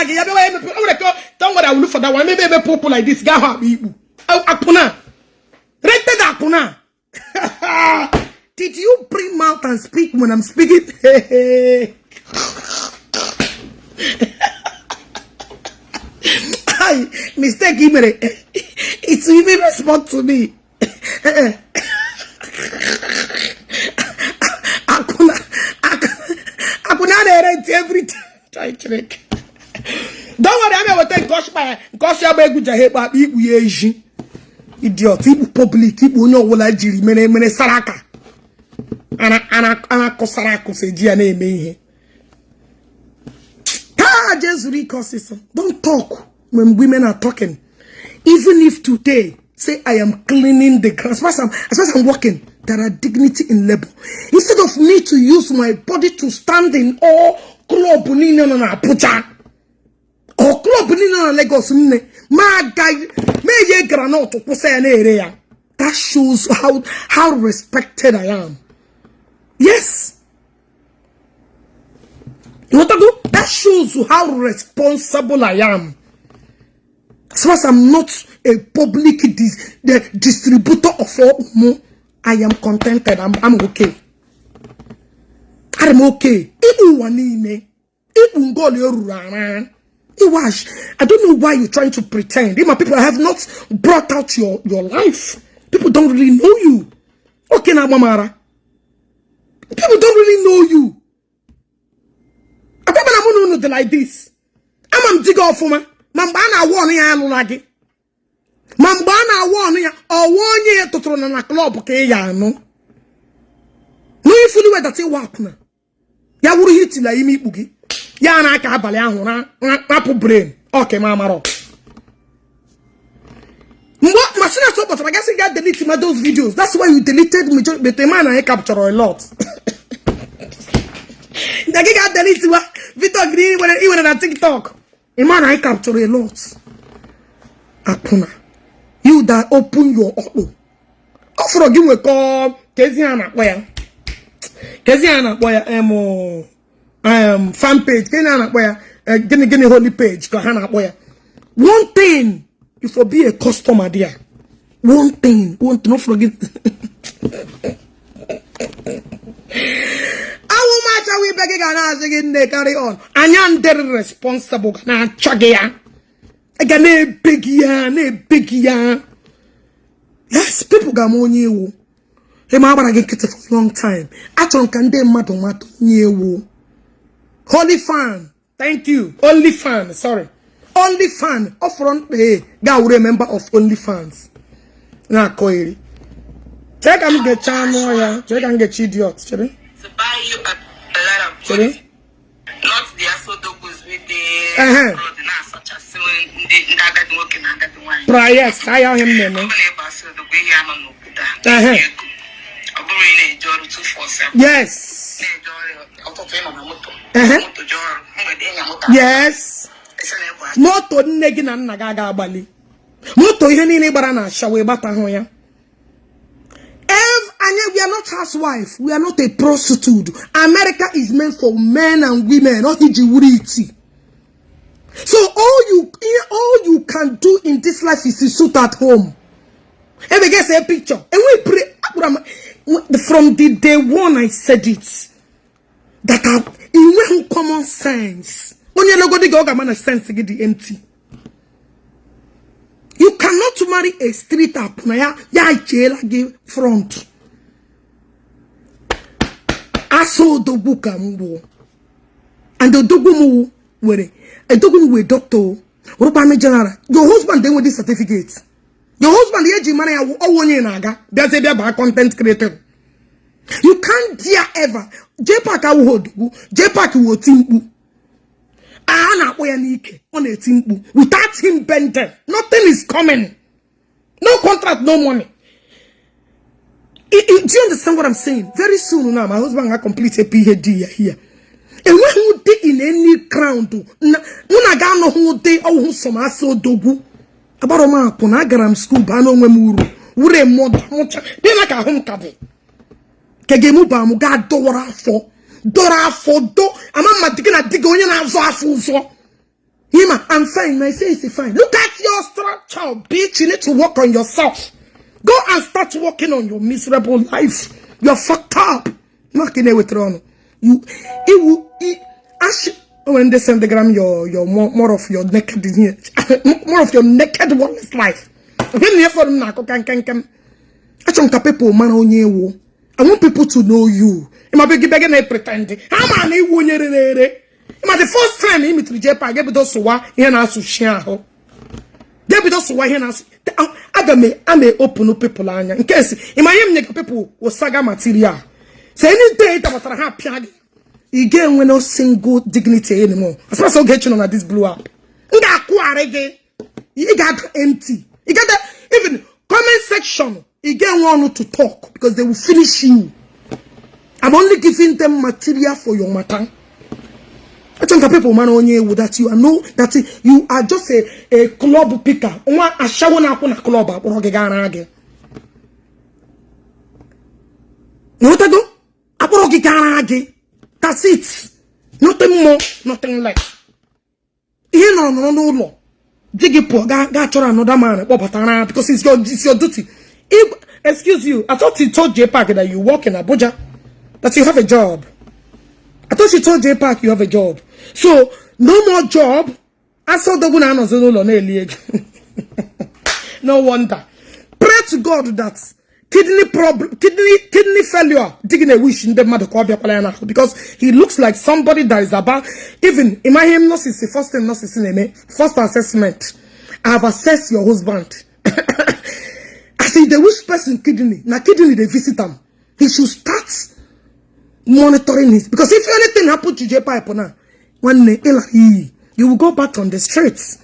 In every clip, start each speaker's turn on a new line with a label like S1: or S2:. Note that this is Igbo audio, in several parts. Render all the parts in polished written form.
S1: like don't worry, I will look for that one. Maybe people like this guy have Igbo. Akuna. Rated Akuna. Did you bring mouth and speak when I'm speaking? Mistake Imere. It's even respond to me. Akuna narrate everything. Try trick. Don't worry, I'm going to take gosh by good Jpac Igbo idiot, Igbo public, Igbo no will jiri mene saraka. Ana kosarako se dia na eme ihe. Just recourse. Don't talk when women are talking. Even if today say I am cleaning the grass, as far as I'm working, there are dignity in labor. Instead of me to use my body to stand in all club nina na Abuja or club nina na Lagos, my guy me ye granot to say na area. That shows how respected I am. Yes. You want to go? That shows you how responsible I am. As far as I'm not a public distributor of all, I am contented. I'm okay. I'm okay. I don't know why you're trying to pretend. My people, I have not brought out your life. People don't really know you. Okay, now, Mamara. People don't really know you. I don't like this. I'm dig off for me. Mambana warning ya lagi. Mambana warning ya or 1 year to throw on a club. Okay, ya no. No, you fully where that's a walk now. Ya would hit la imi bugi. Ya na ka balya apple brain. Okay, mama rock. What Masina so but I guess you got deleted my those videos. That's why you deleted me but the man I capture a lot. The guy got deleted Victor Green even on TikTok. A man I capture a lot. Akuna. You that open your auto. Offer give me a call. Keziana where? Keziana where fan page. Keziana where give me holy page. Kahana where. One thing, you for be a customer there. One thing, not forget. How much are we begging and asking they carry on? I am very responsible. Na chagea. Again, a big ya. Yes, people got more new. Hey, my brother get it for a long time. I don't condemn mato new. Holy fan. Thank you. Only fan. Sorry. Only fan. Upfront. Hey, God will remember of only fans. Na koiri. Check and get channel ya. Check and get idiot. Chebe.
S2: To buy you a lot of food. Not the asodogus with the such as the working under the wine.
S1: Yes, I am him name. Yes. Yes. Moto negi na nagaga abali. Moto ihe niile gbara na shawe bata ho ya. We are not housewife. We are not a prostitute. America is meant for men and women, not Ijiwuriti. So all you can do in this life is to sit at home. And we get a picture. And we pray. From the day one I said it. That in common sense. When you look at the government sense to get the empty. You cannot marry a street up. Ya give front. Aso dobuka mbo. And the dogumu were a dogun with doctor. General. Your husband then with this certificate. Your husband the money naga. That's a bad content creator. You can't dare ever. Jpac would Jpac will timbu. Ana nike on a timbu. Without him bending, nothing is coming. No contract, no money. Do you understand what I'm saying? Very soon now, my husband will complete a PhD here. And when who day in any crown to Munagano who day oh some aso dogu about a man Ponagaram school bano memuru ure moda mucha be like a home cave. Kegemu bamu ga dora for do. I'm a digna digonia so. Hima, I'm fine. My face is fine. Look at your structure, bitch. You need to work on yourself. Go and start working on your miserable life. You're fucked up. You, when they send the gram, your more of your naked, more of your naked wellness life. I want people to know you. I pretending. The first time he meet Jpac, get those who here now to share ho. Get those who here now. I may open up people in case in my people was saga material. Say any day that I have piano. Again, when no single dignity anymore. As far as Ogechi on this blew up. You got empty. You got that even comment section. You get one to talk because they will finish you. I'm only giving them material for your matter. I think people man on you that you know that you are just a club picker. A shower na club up or again. You what I do? That's it. Nothing more, nothing less. You know, no. Diggy poor, got another man, because it's your duty. Excuse you, I thought you told Jpac that you work in Abuja, that you have a job. I thought you told Jpac you have a job. So, no more job. I saw the one no wonder. Pray to God that kidney failure digging a wish in the mother because he looks like somebody that is about even in my hypnosis, the first hypnosis in me, first assessment. I have assessed your husband. I see the wish person kidney. Now kidney they visit them. He should start monitoring it. Because if anything happened to Jpac now, one day you will go back on the streets.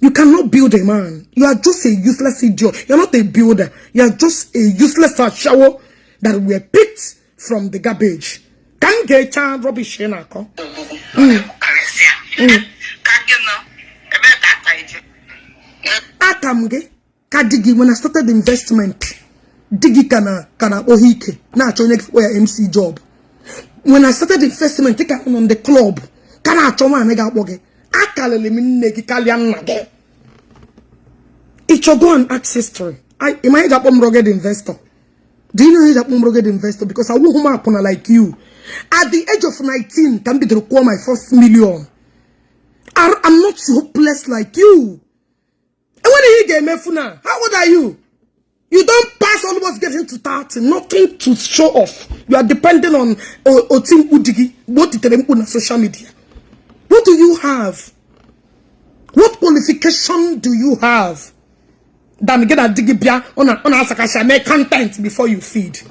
S1: You cannot build a man. You are just a useless idiot. You're not a builder. You are just a useless shower that were picked from the garbage. Can get child rubbish in a car. Atamge kadigi when I started the investment. Digi kana ohike. Na chone for MC job. When I started the investment, take on the club. Kana choma nega woge. It should go and ask history. Am I a rugged investor? Do you know he's a rugged investor? Because I won't happen like you. At the age of 19, can be to require my first million. I'm not hopeless like you. And when you get me now, how old are you? You don't pass almost getting to 30. Nothing to show off. You are dependent on Otim Udigi. What did they put on social media? What do you have? What qualification do you have? That get a digibia on a sakasha make content before you feed.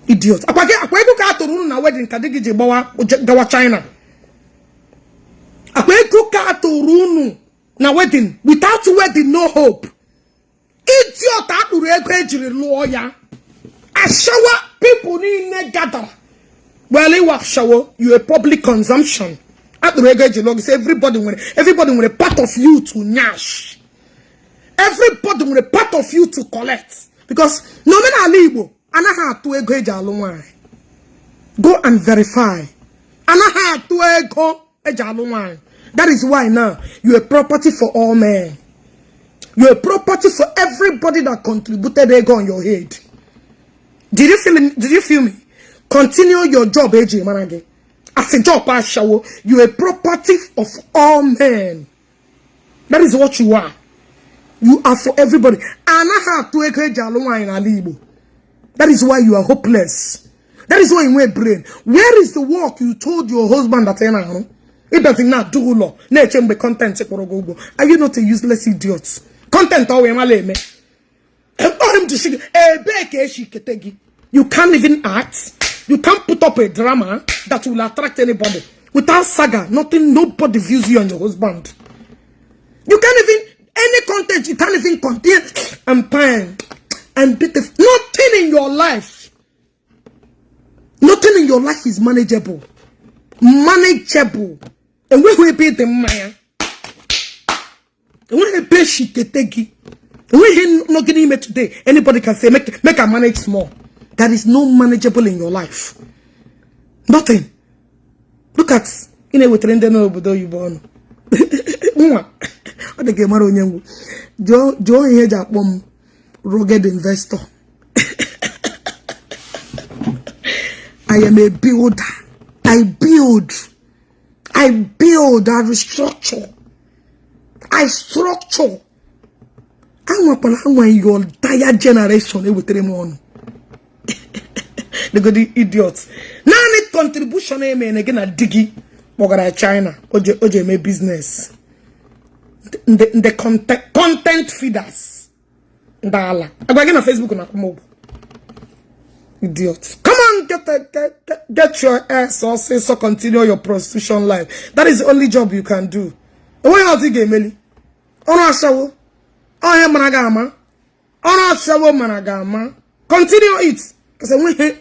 S1: Idiot. Akwe go ka to runu na wedding kadigi je bawa China. Akwe go ka to runu na wedding without wedding no hope. Idiot akuru ego ejiri lawyer. Ashawa people ni gather. Well, you are shower, you a public consumption. At the regular log, everybody with a part of you to nash. Everybody with a part of you to collect. Because no man are Igbo. And I have to go and verify. And I have to go. That is why now you're a property for all men. You're a property for everybody that contributed ego on your head. Did you feel me? Continue your job, AJ Manage. As a job, you're a property of all men. That is what you are. You are for everybody. That is why you are hopeless. That is why you wear brain. Where is the work you told your husband that it doesn't not do law? Content. Are you not a useless idiot? Content you can't even act. You can't put up a drama that will attract anybody. Without saga, nobody views you and your husband. You can't even, any content, you can't even contain. I'm fine. I'm beautiful. Nothing in your life. Nothing in your life is manageable. Manageable. And when we pay the man, and when we pay shiketegi, and when he not getting me today, anybody can say, make a manage small. There is no manageable in your life. Nothing. Look at with you born. What the game on Joe here that rugged investor. I am a builder. I build, I restructure, I structure. I want your entire generation with them on. The good idiots. Now need contribution again a diggy. China, Oje me business. The content feeders. Dala. I go again on Facebook and come over. Idiot. Come on, get your ass or say so continue your prostitution life. That is the only job you can do. Why else you get Meli? Ona shawo. Oh managama. Ona shawo managama. Continue it. Because when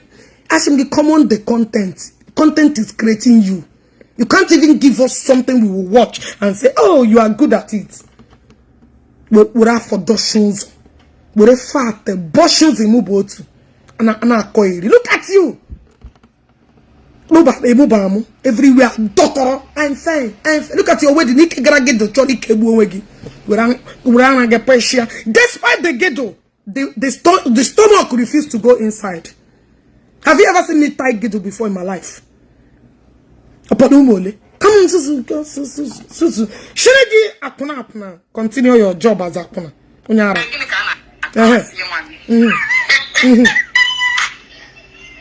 S1: actually common the content. Content is creating you. You can't even give us something we will watch and say, oh, you are good at it. We're out for dozens. We're fat. Boshins in Mubotu. Look at you. Everywhere. Doctor. I'm fine. Look at your wedding. Despite the ghetto, the stomach refused to go inside. Have you ever seen me tie ghetto before in my life? Come on, Susu. Continue your job as Akuna.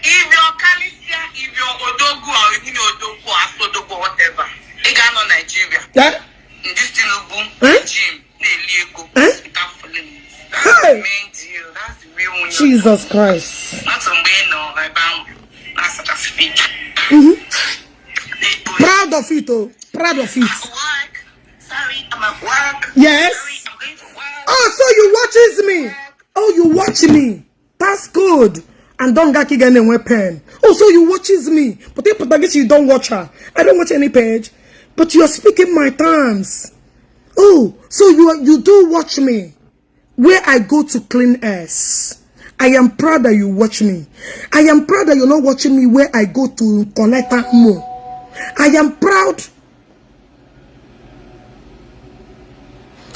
S2: If you're Calicia, if you're Odogu or if you're Odogu or Asodogu, whatever, they got no Nigeria.
S1: Yeah.
S2: In this thing, Jim, that's the main deal. That's the real one.
S1: Jesus Christ.
S2: Not some way, no, I bound. That's such a speak.
S1: Proud of it, oh. Proud of it.
S2: Work. Sorry, I'm at work.
S1: Yes.
S2: Sorry, I'm going to work.
S1: Oh, so you watches me. Oh, you watch me. That's good. And don't get again a weapon. Oh, so you watches me. But if you don't watch her. I don't watch any page. But you are speaking my terms. Oh, so you do watch me. Where I go to clean ass. I am proud that you watch me. I am proud that you're not watching me where I go to collect more. I am proud.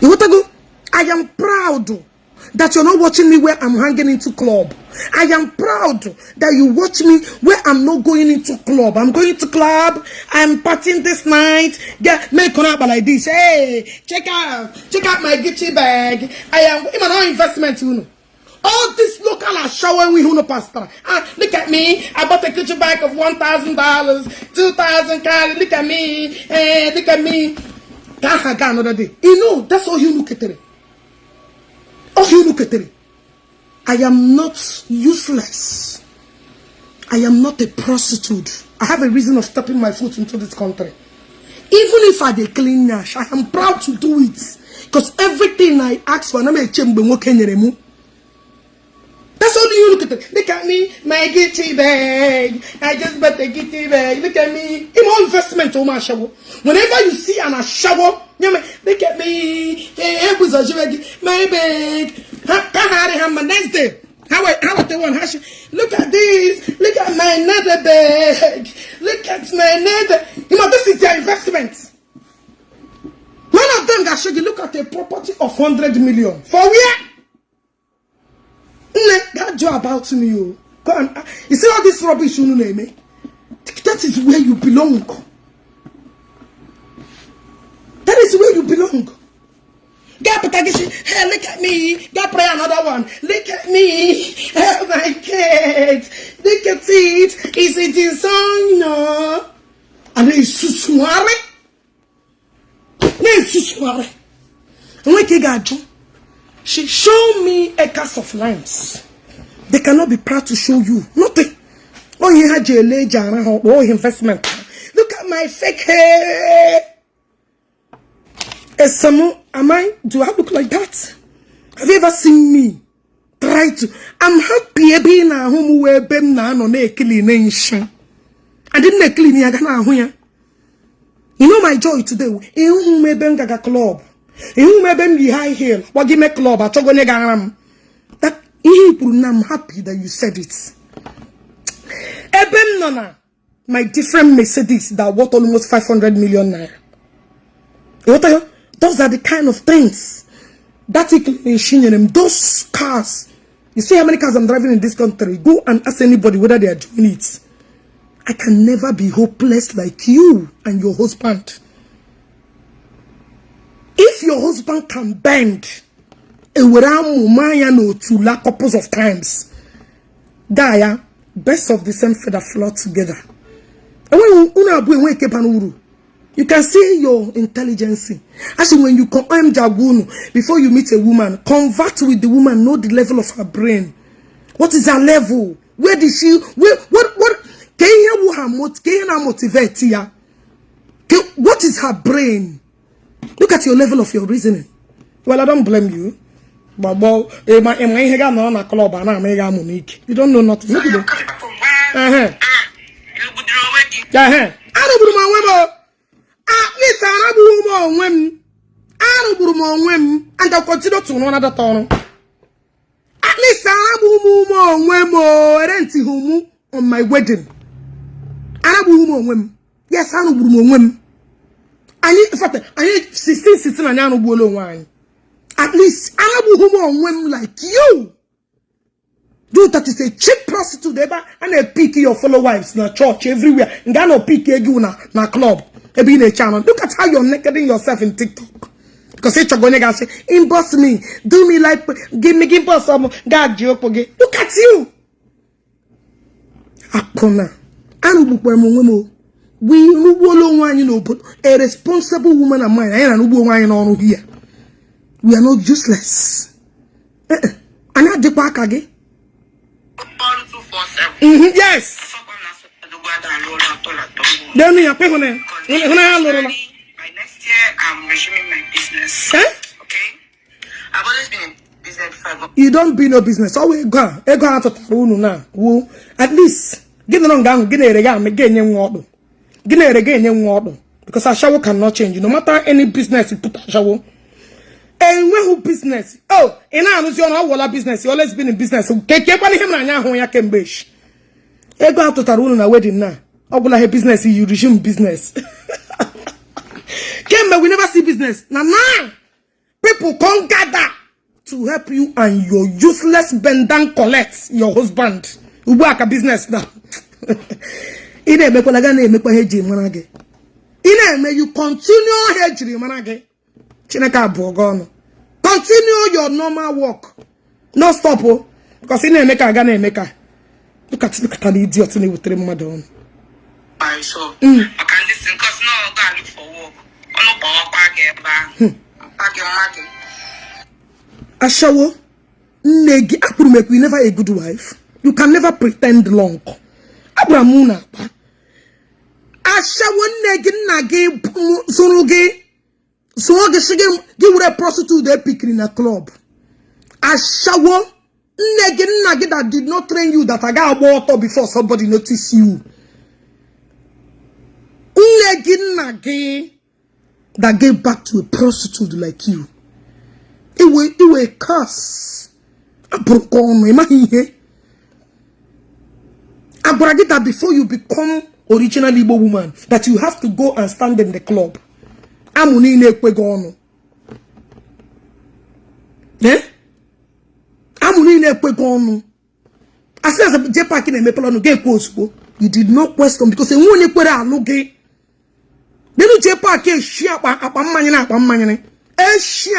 S1: You want to go? I am proud that you're not watching me where I'm hanging into club. I am proud that you watch me where I'm not going into club. I'm going to club. I'm partying this night. Make up like this. Hey, check out my Gucci bag. I am in my investment, you know. All this local are showing we who no pastor. Look at me. I bought a Gucci bag of $1,000, $2,000. Look at me. Hey, look at me. Another day. You know, that's all you look at it. Oh, you look at it. I am not useless. I am not a prostitute. I have a reason of stepping my foot into this country. Even if I dey clean nash, I am proud to do it. Because everything I ask for, that's all you look at it. Look at me, my Gucci bag. I just bought a Gucci bag. Look at me. In all investment, oh my shower. Whenever you see an shower, look at me. My bag. My next day. How the one? Look at this. Look at my another bag. Look at my another. You know, this is their investment. One of them got show you look at a property of 100 million. For where? That job about me, you. Go on. You see all this rubbish you know me? That is where you belong. That is where you belong. Hey, look at me. Go pray another one. Look at me. Oh my kids. Look at it. Is it designer? And then it's Susuare. And when you she showed me acres of lands. They cannot be proud to show you nothing. Oh, he had oh, investment. Look at my fake hair. Do I look like that? Have you ever seen me try to? I'm happy being a home where Ben on a clean nation. I didn't clean here. You know my joy today. In whom a club. You may be high hill. What give me club? I talk that I'm happy that you said it. Eben Nana, my different Mercedes that worth almost 500 million naira. Those are the kind of things that those cars. You see how many cars I'm driving in this country? Go and ask anybody whether they are doing it. I can never be hopeless like you and your husband. If your husband can bend a couples of times, Gaia, best of the same feather flock together. You can see your intelligence. Actually, when you come before you meet a woman, convert with the woman, know the level of her brain. What is her level? Where did she? What? Motivate here? What is her brain? Look at your level of your reasoning. Well, I don't blame you. But you don't know nothing. At least and I'll continue to know another turn. At least on my wedding. Yes, I know. I need 16 and I know wine. At least I know like you. Do that is a cheap prostitute and a pick your fellow wives na church everywhere. And then no pick you na club. Be in a channel. Look at how you're nakeding yourself in TikTok. Because you're going to say, inbox me, do me like, give me some God joke. Look at you. Akona. We but a responsible woman of mine. I don't here. We are not useless. And I Jpac again. Yes.
S2: By next year, I'm resuming my business. Okay? I've always been in business before.
S1: You don't be no business. Always go. Out of now. At least get along down. Get a regard. Make any water. Get a regard. Because a shower cannot change. No matter any business you put a shower. And when who business? Oh, and I was your business. You always been in business. Okay, keep on him and now you can bish. Go out to Tarun na wedding now. Obula business, you resume business. Kemba, we never see business. Nah. People come gather to help you and your useless bendan collect your husband. You work a business now. Ine me kolaga na emekwa heji manage. Ine me you continue heji manage. Chineka abogono. Continue your normal work. No stop oh. Because ine emeka aga na emeka. Look at the idiot in with 3 madam.
S2: I saw. I can listen because no God look for work. No power pack
S1: Ashawo, negi make you never a good wife. You can never pretend long. Abramuna. Ashawo negi nagi surugi. So give a prostitute they pick in a club. Ashawo negi that did not train you that I got water before somebody notice you. Nagi that gave back to a prostitute like you. It will a curse. I that before you become original Igbo woman, that you have to go and stand in the club. Amuni nekwegono. Eh? Amuni nekwegono. As a Jpac in a maple on gay post, you did not question because a woman equal Then you Jpac share upon money. Every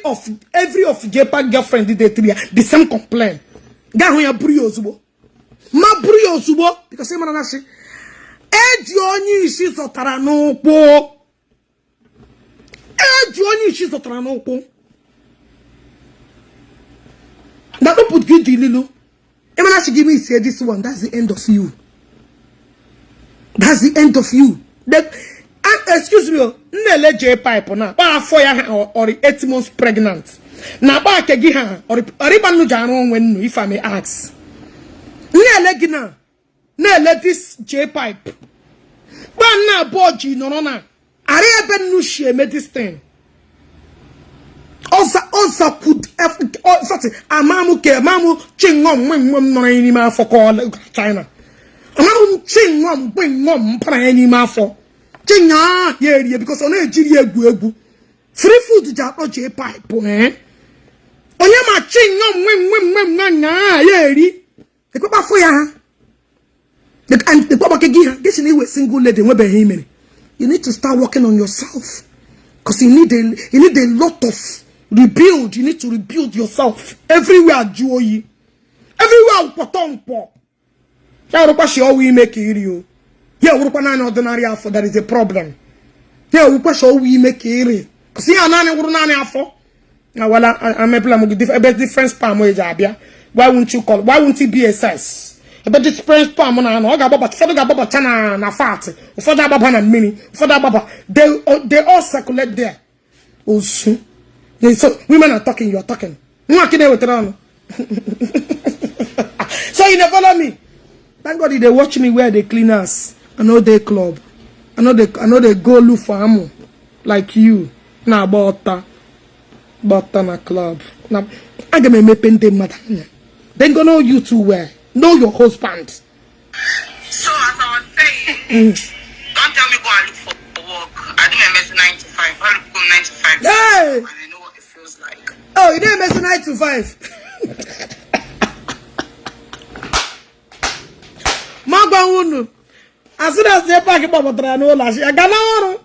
S1: of Jpac girlfriend did the same complaint. Gahuya Briozubo. Ma Briozubo because I'm not she's a taranopo. She's a taranopo. That don't put good Lilo. Emana give me say this one. That's the end of you. That's the end of you. Excuse me, Nele Jpac na ba 4 years or 8 months pregnant. Na ba kegi ha or ibanu jaro when if I may ask. Nele gina. Nele this Jpac. Ba na boji no na. Are ebe nu share me this thing. Also could amamu ke mamu chingom mwem no ni ma for call China. Amamu chingom bring mom para ni ma for. Chinya, yeah, because on a Jiri free food to Jpac, Oyama ching, yeah, the Papa for ya. The Papa Kegi, get a single lady, you need to start working on yourself. Because you need a lot of rebuild. You need to rebuild yourself. Everywhere, joy. Everywhere, potompo. Yeah, we make it. Yeah, we're ordinary after that is a problem. Yeah, we make it. Because yeah, now, well, I'm a different spam. Why won't you call? Why won't it be a size? But this Prince Palm on Baba Chana na fat, for that Baba and mini, for that Baba, they all circulate there. Oh, so women are talking, you are talking. So you never follow me. Thank God they watch me wear the cleaners. I know they club. I know they go look for ammo like you. Now butter na club. Now I get me painting matter. Then go know you too well. Know your husband.
S2: So as I was saying, don't tell me go and look for work. I do my MS 9 to 5. I look for 9 to 5.
S1: Hey!
S2: And I know what it feels like.
S1: Oh, you didn't MS 9 to 5. Magba as soon as they pack up no lash, Ganano.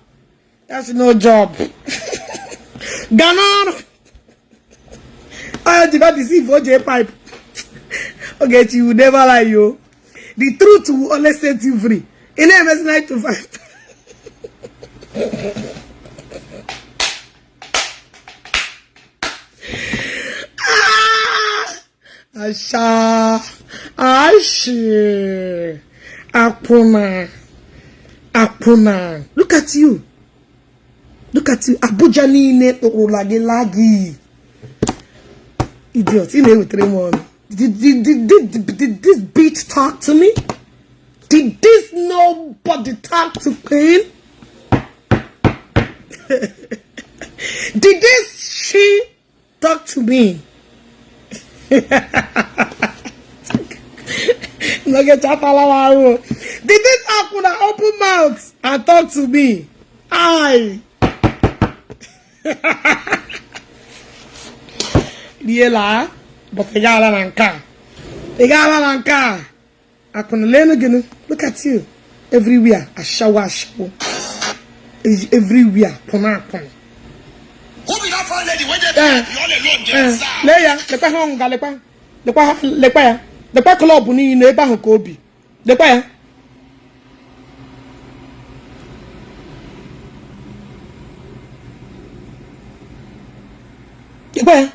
S1: That's no job. Ganano. I did not deceive for Jpac. Ogechi will never lie you. The truth will always set you free. In MS 9 to 5. Asha. Apuna. Look at you. Look at you. Abuja ni ne lagi. Idiot. You know 3 months. Did this bitch talk to me? Did this nobody talk to Queen? Did this she talk to me? Did this open mouth and talk to me? Aye. Diela. But they got a car. They got a car. I can learn again. Look at you. Everywhere. A shower. Everywhere. Pona. Who be that fine lady? When they all alone, Leia, the Pahong Galepa. The Pah. The Pacolo Buni in the Bahokobi. The Pah. The Pah.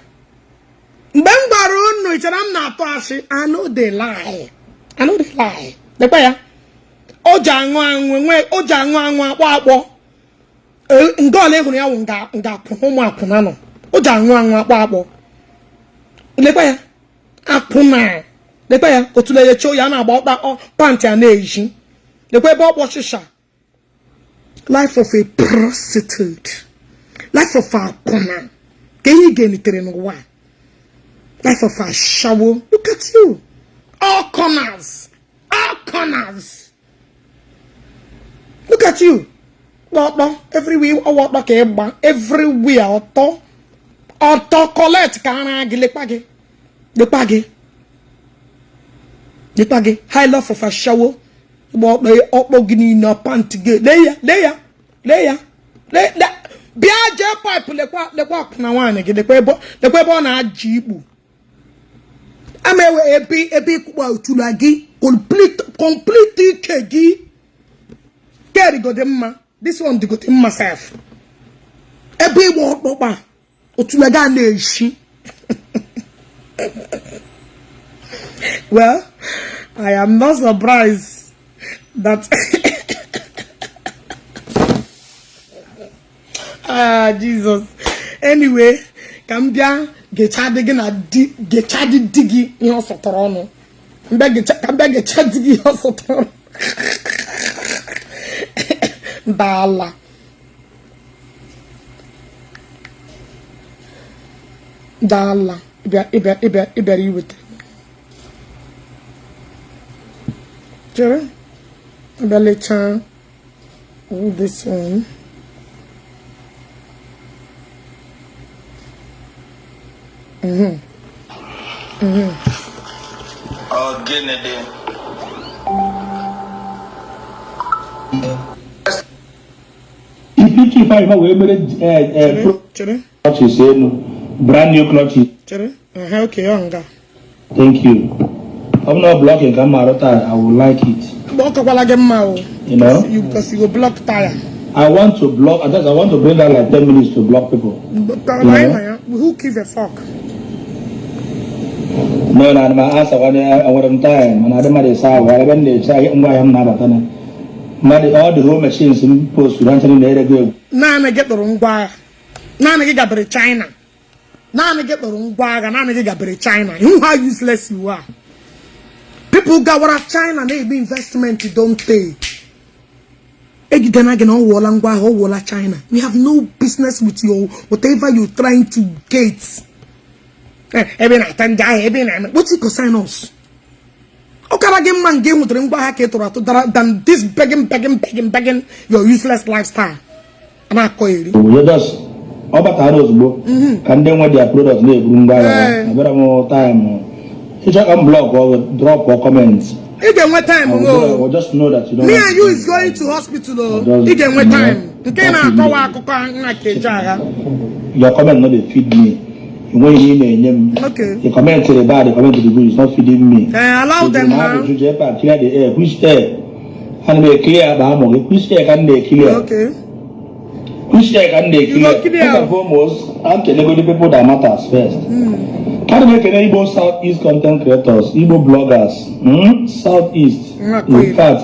S1: I'm not passing. I know they lie. The player. Ojangwang, wabo. Ngole when I won't got home. Ojangwang, wabo. The player. Apuna. The player. Go to the show yana about that panty and Asian. The way Bob watches. Life of a prostitute. Life of a puna. Can you get it in one? Life of a shower. Look at you. All corners. Look at you. Everywhere. Everywhere. Auto collect. The page. High love of a shower. About the upbringing in a panty. Leia. Bia Jpac le na wan again. The kwebo na Igbo. Amewe ebi kwa utulagi complete kegi. Carry go demma. This one go demma self. Ebi wo pa utulaga na eshi. Well, I am not surprised that Jesus. Anyway, Kambia Gechadi digi in Osotorono. Kambia Gechadi Osotorono. Dala. Iberi with it. Sure? Iberi chan. Oh, this one.
S3: Oh, goodness.
S4: If I know where clutches, brand new clutches.
S1: Okay, Anga.
S4: Thank you. I'm not blocking Kamarota. I would like it. You know?
S1: Because you will block tire.
S4: I want to block. I want to bring out like 10 minutes to block people.
S1: Who give a fuck?
S4: No, no, my answer when I want time. And I don't matter how when they say I'm going to have all the home machines in post to answer in the area.
S1: Nana get the wrong wire. Nana get China. Nana get the wrong wire. Nana get China. You know how useless you are. People got what of China, they be investment you don't pay. China. We have no business with you, whatever you're trying to get. What's it consign us? Than this begging your useless lifestyle. And I call you.
S4: You just and then when their products they bring by a better more time. You just unblock or drop or comments.
S1: Again, what time?
S4: Or just know that you don't.
S1: Me and you is going to hospital. Again, what time?
S4: Your comment not feed me.
S1: Okay.
S4: The comment to the bad, the comment to the good is not feeding me.
S1: Allow them now.
S4: Jpac clear the air. Which air? Can they clear about which air can they clear?
S1: Okay.
S4: Which air can they clear? First and foremost, I'm telling you the people that matters first. Can we make any Igbo Southeast content creators, Igbo bloggers, Southeast? In fact,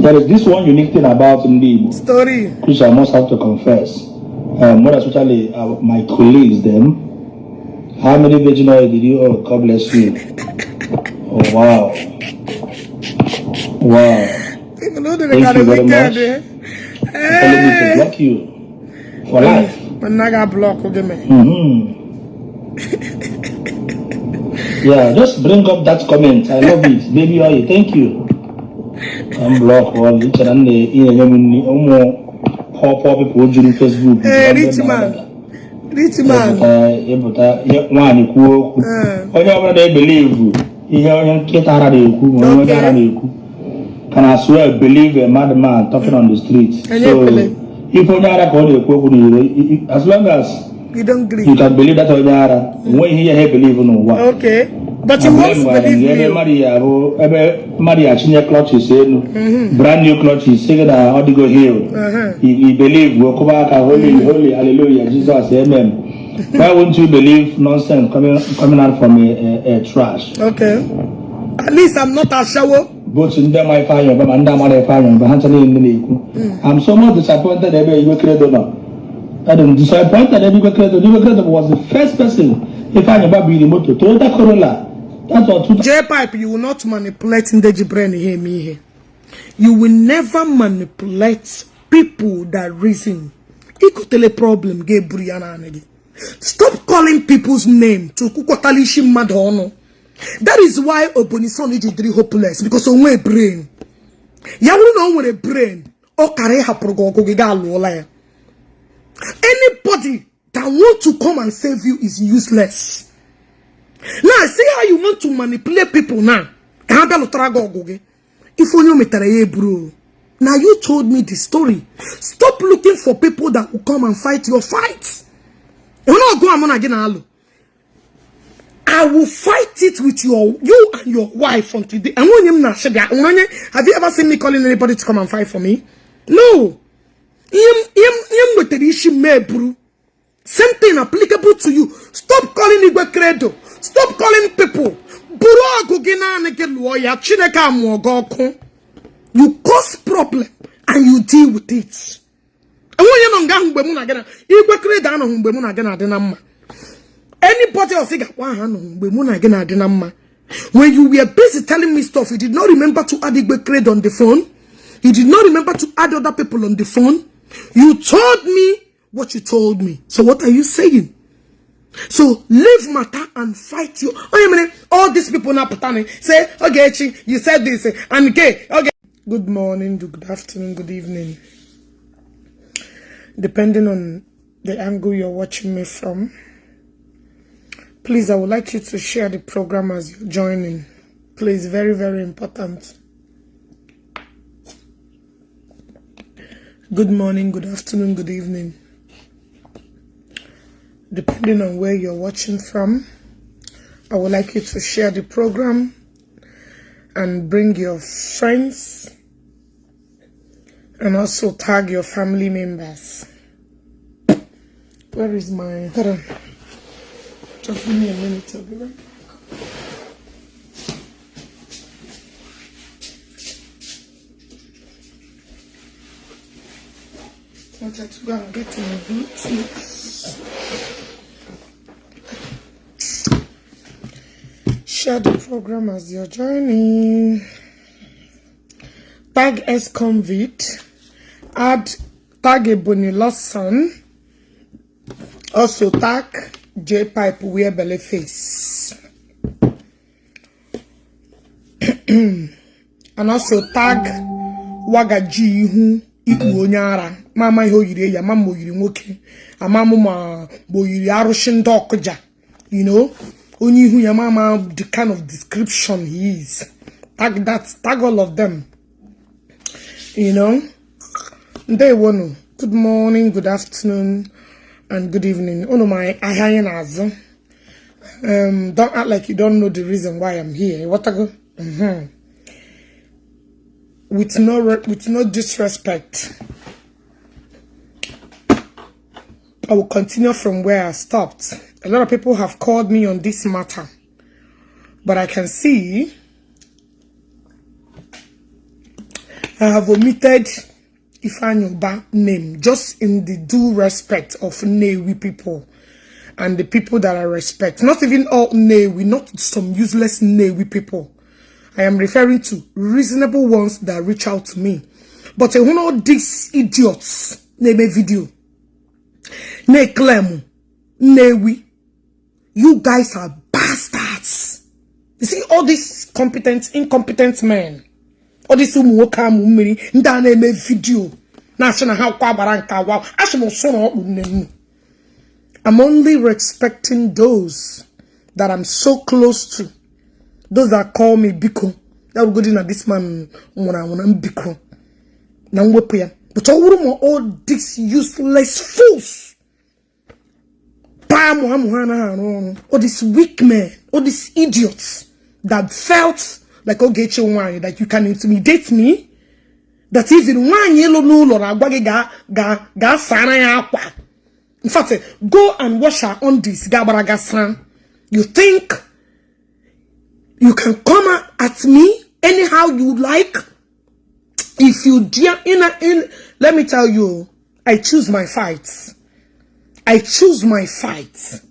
S4: there is this one unique thing about Igbo
S1: story,
S4: which I must have to confess. More especially my colleagues, them. How many virgin oil did you? Oh, God bless you. Oh, wow. Wow.
S1: People know that
S4: Thank you very much. Telling me to block you for life.
S1: When I got blocked, okay, man.
S4: Yeah, just bring up that comment. I love it. Baby oil, thank you. I'm blocked all each and poor people on Facebook.
S1: Hey, rich man.
S4: One they believe can I swear believe a madman talking on the streets. So if as long as
S1: you don't believe,
S4: you can believe that when he believe no what.
S1: Okay. But you must believe me.
S4: Maria clutches, brand new clutches, saying that all go healed. He believe we'll come back holy, hallelujah, Jesus, amen. Why wouldn't you believe nonsense coming out from a trash?
S1: Okay. At least I'm not a shower.
S4: Both in them I find but under my fire, but I'm so much disappointed that you were created. I'm disappointed that you were created was the first person if I never be remote to Toyota Corolla. That's what
S1: Jpac, you will not manipulate in the brain here, me here. You will never manipulate people that reason. It could tell a problem, Gabriel. Stop calling people's name to Kukotalishi Madono. That is why Obonison is hopeless because of my brain. You will know with a brain or Kareha Progo. Anybody that want to come and save you is useless. Now, see how you want to manipulate people now. If only you bro. Now you told me the story. Stop looking for people that will come and fight your fights. I will fight it with you and your wife from today. Have you ever seen me calling anybody to come and fight for me? No. Same thing applicable to you. Stop calling Igbo credo. Stop calling people. You cause problem and you deal with it. Anybody else when you were busy telling me stuff, you did not remember to add Igbo credo on the phone. You did not remember to add other people on the phone. You told me what you told me. So what are you saying? So leave matter and fight you. All these people now say, Ogechi, you said this, and okay. good morning, good afternoon, good evening, depending on the angle you're watching me from. Please, I would like you to share the program as you're joining. Please, very, very important. Good morning, good afternoon, good evening, depending on where you're watching from. I would like you to share the program and bring your friends and also tag your family members. Where is my... Hold on. Just give me a minute, I'll be right back. I wanted to go and get my boots. Share the program as you're joining. Tag S-Convict. Tag Ebony Lawson. Also tag Jpac wear belly face. And also tag Wagaji hu Igbo onyara. Mama iho yiri ya mama yiri nwoke. Amamu ma bo yiri arushin dokja. You know? Only who your mama, the kind of description he is. Tag that, tag all of them. You know? Day one. Good morning, good afternoon, and good evening. Oh no, my ahayenazo. Don't act like you don't know the reason why I'm here. What I go? With no disrespect. I will continue from where I stopped. A lot of people have called me on this matter, but I can see I have omitted Ifeanyoba name just in the due respect of Nnewi people and the people that I respect. Not even all Nnewi, not some useless Nnewi people. I am referring to reasonable ones that reach out to me. But you know these idiots, name a video. Ne claim Nnewi. You guys are bastards. You see all these incompetent men. All these umuoka mumiri ndane me video. National how kwa baranka wow. I'm only respecting those that I'm so close to. Those that call me Biko. That will go in at this man when I'm Biko. But all these useless fools. All these weak men, all these idiots that felt like Ogechi one that you can intimidate me, that even one yellow no ga sana ya. In fact, go and wash her on this gabaragasran. You think you can come at me anyhow you like? If you dare let me tell you, I choose my fights. I choose my fight.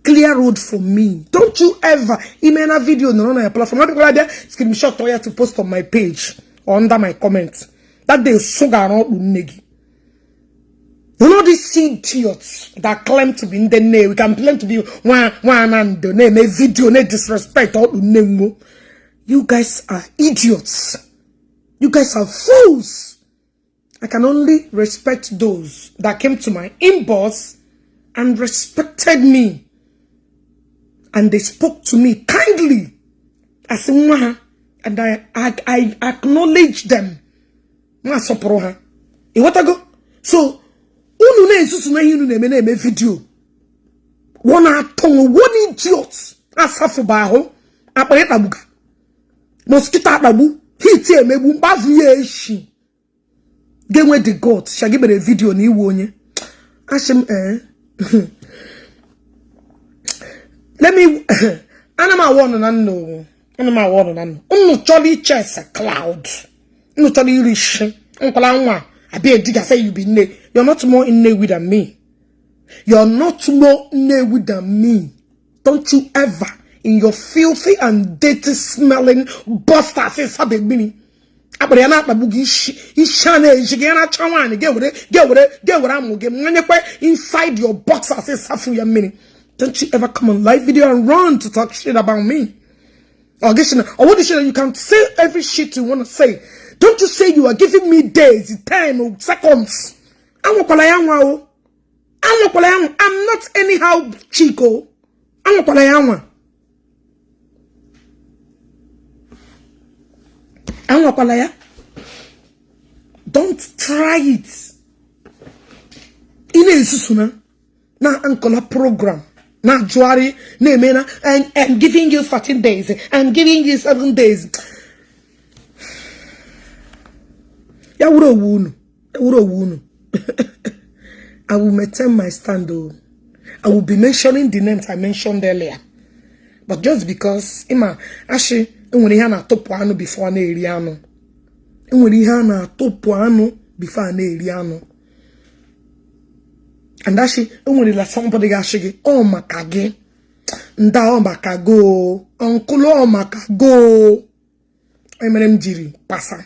S1: Clear road for me. Don't you ever email a video on a platform. Not people are there screenshot or to post on my page or under my comments. That they sugar out negi. You know these idiots that claim to be in the name. We can claim to be one and the name a video, no disrespect all name. You guys are idiots. You guys are fools. I can only respect those that came to my inbox and respected me. And they spoke to me kindly. As and I acknowledge them. What I go? So, video. One idiot. Asafubaho. Aparetabuga. Mosquito babu. Hit me bumbavi. Game with the God. Shall give me a video ni wonye. Ashem Let me Anama one and no. Anama one and no. Jolly chess a cloud. No jolly rich. Uncle Anwa. I be a digger say you be ne. You're not more in Nnewi than me. You're not more Nnewi than me. Don't you ever in your filthy and dirty smelling bastards have a mini. Inside your box I say your mini. Don't you ever come on live video and run to talk shit about me. Or what shit you can say every shit you want to say. Don't you say you are giving me days, time, or seconds. I'm not anyhow Chico. I'm not. Don't try it. Now uncle program. Now Juari, and I'm giving you 14 days. I'm giving you 7 days. I will maintain my stand. I will be mentioning the names I mentioned earlier. But just because Ima Ashi when he na topo before na eriano. When he na topo before na eriano. And Ashi when he somebody Ashi oh makage. Nda oh makago. Uncle oh makago. Emerem jiri pasa.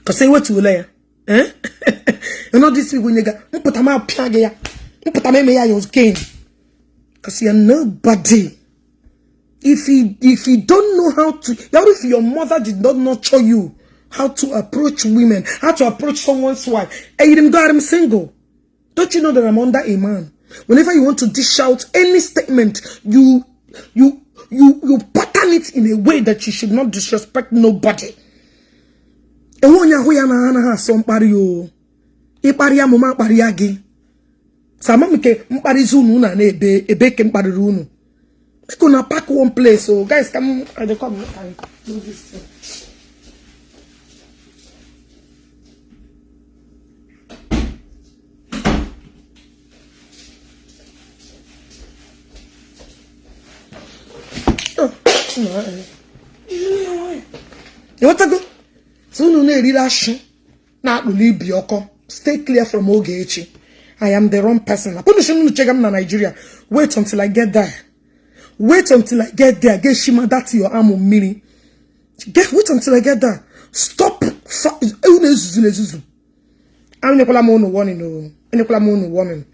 S1: Cause say what you lay, eh? You know this week when you got put a mouth piagaya, put a meme your game. Cause you're nobody. If you don't know how to, if your mother did not nurture you how to approach women, how to approach someone's wife, and you didn't go I'm single. Don't you know that I'm under a man? Whenever you want to dish out any statement, you pattern it in a way that you should not disrespect nobody. Ewonya hoya na ana ha so mpari o. Ipari amuma mpari agi. Sama mke mpari zunu na ebe ke mpari runu. We gonna pack one place. So guys, come and come and do this thing. Oh, no. You want to go? Stay clear from Ogechi. I am the wrong person. Nigeria. Wait until I get there. Wait until I get there. Get Shima that your arm mini. Wait until I get there. Stop. I'm Nicola Mono warning. Nicola Mono warning.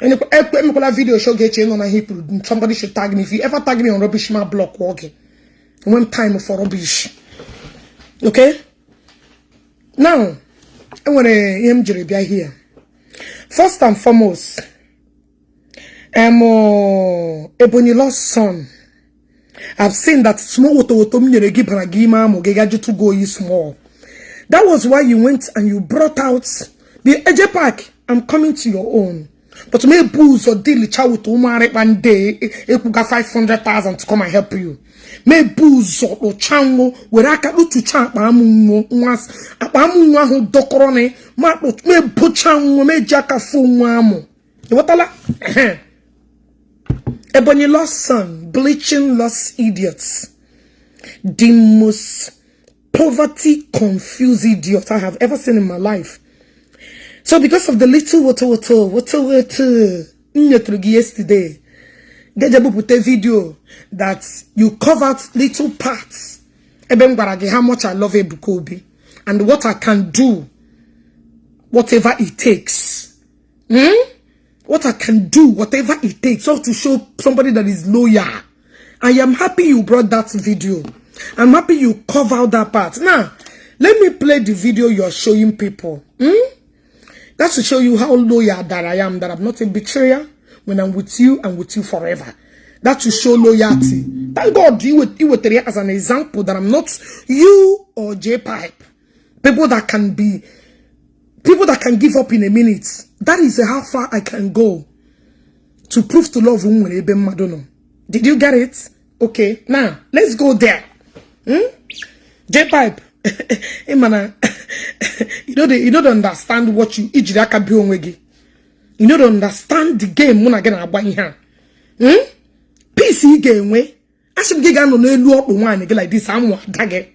S1: Nicola video show get on a Hebrew. Somebody should tag me. If you ever tag me on rubbish my block walking. One time for rubbish. Okay? Now, I want to be here. First and foremost, Ebony's son. I've seen that small to go small. That was why you went and you brought out the Jpac. I'm coming to your own. But me booze or deal child to one day, it got 500,000 to come and help you. Me booze or chango where I can look to chant apamu who dokorone, me puchango, me jacka fumamo. What ala? Ebony lost son, bleaching lost idiots. The most poverty confused idiot I have ever seen in my life. So because of the little water yesterday, Gejabu put a video that you covered little parts. How much I love Ebukobi and what I can do, whatever it takes. What I can do, whatever it takes, so to show somebody that is loyal. I am happy you brought that video. I'm happy you covered that part. Now, let me play the video you're showing people. That's to show you how loyal that I am, that I'm not a betrayer. When I'm with you forever. That to show loyalty. Thank God you were there as an example that I'm not you or Jpac. People that can give up in a minute. That is how far I can go to prove to love Madonna. Did you get it? Okay, now let's go there. Jpac. Hey man, you don't understand what you you don't understand the game when I get a buy here. PC game way. I should get on a low one again like this. I'm one dagger.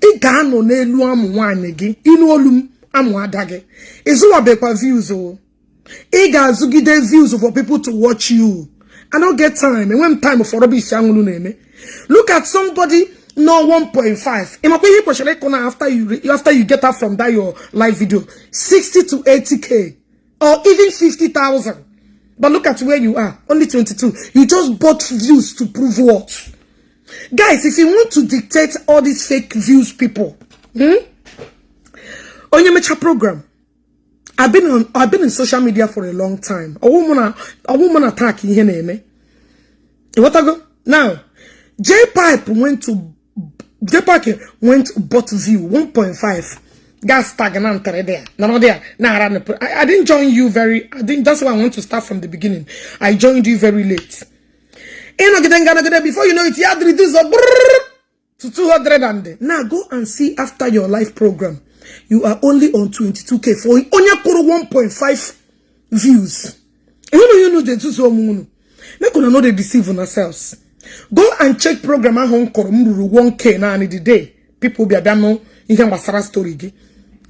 S1: It can on a low one again. You know, I'm one dagger. It's all about views. Oh, it got to get views for people to watch you. I don't get time. And when time for rubbish, look at somebody. No 1.5. After you get out from that your live video, 60 to 80K or even 50,000. But look at where you are, only 22. You just bought views to prove what? Guys, if you want to dictate all these fake views people, on your mecha program, I've been in social media for a long time. A woman attacking here name. What I go? Now, Jpac went bought view 1.5. Gas stagnant there. No, there. Nah, I didn't join you that's why I want to start from the beginning. I joined you very late. Before you know it, you had reduced to 200 and now go and see after your live program. You are only on 22k for only 1.5 views. You know the two so moon. Make una know they deceive on ourselves. Go and check program at home 1k now in the day. People be abano in can wasara story.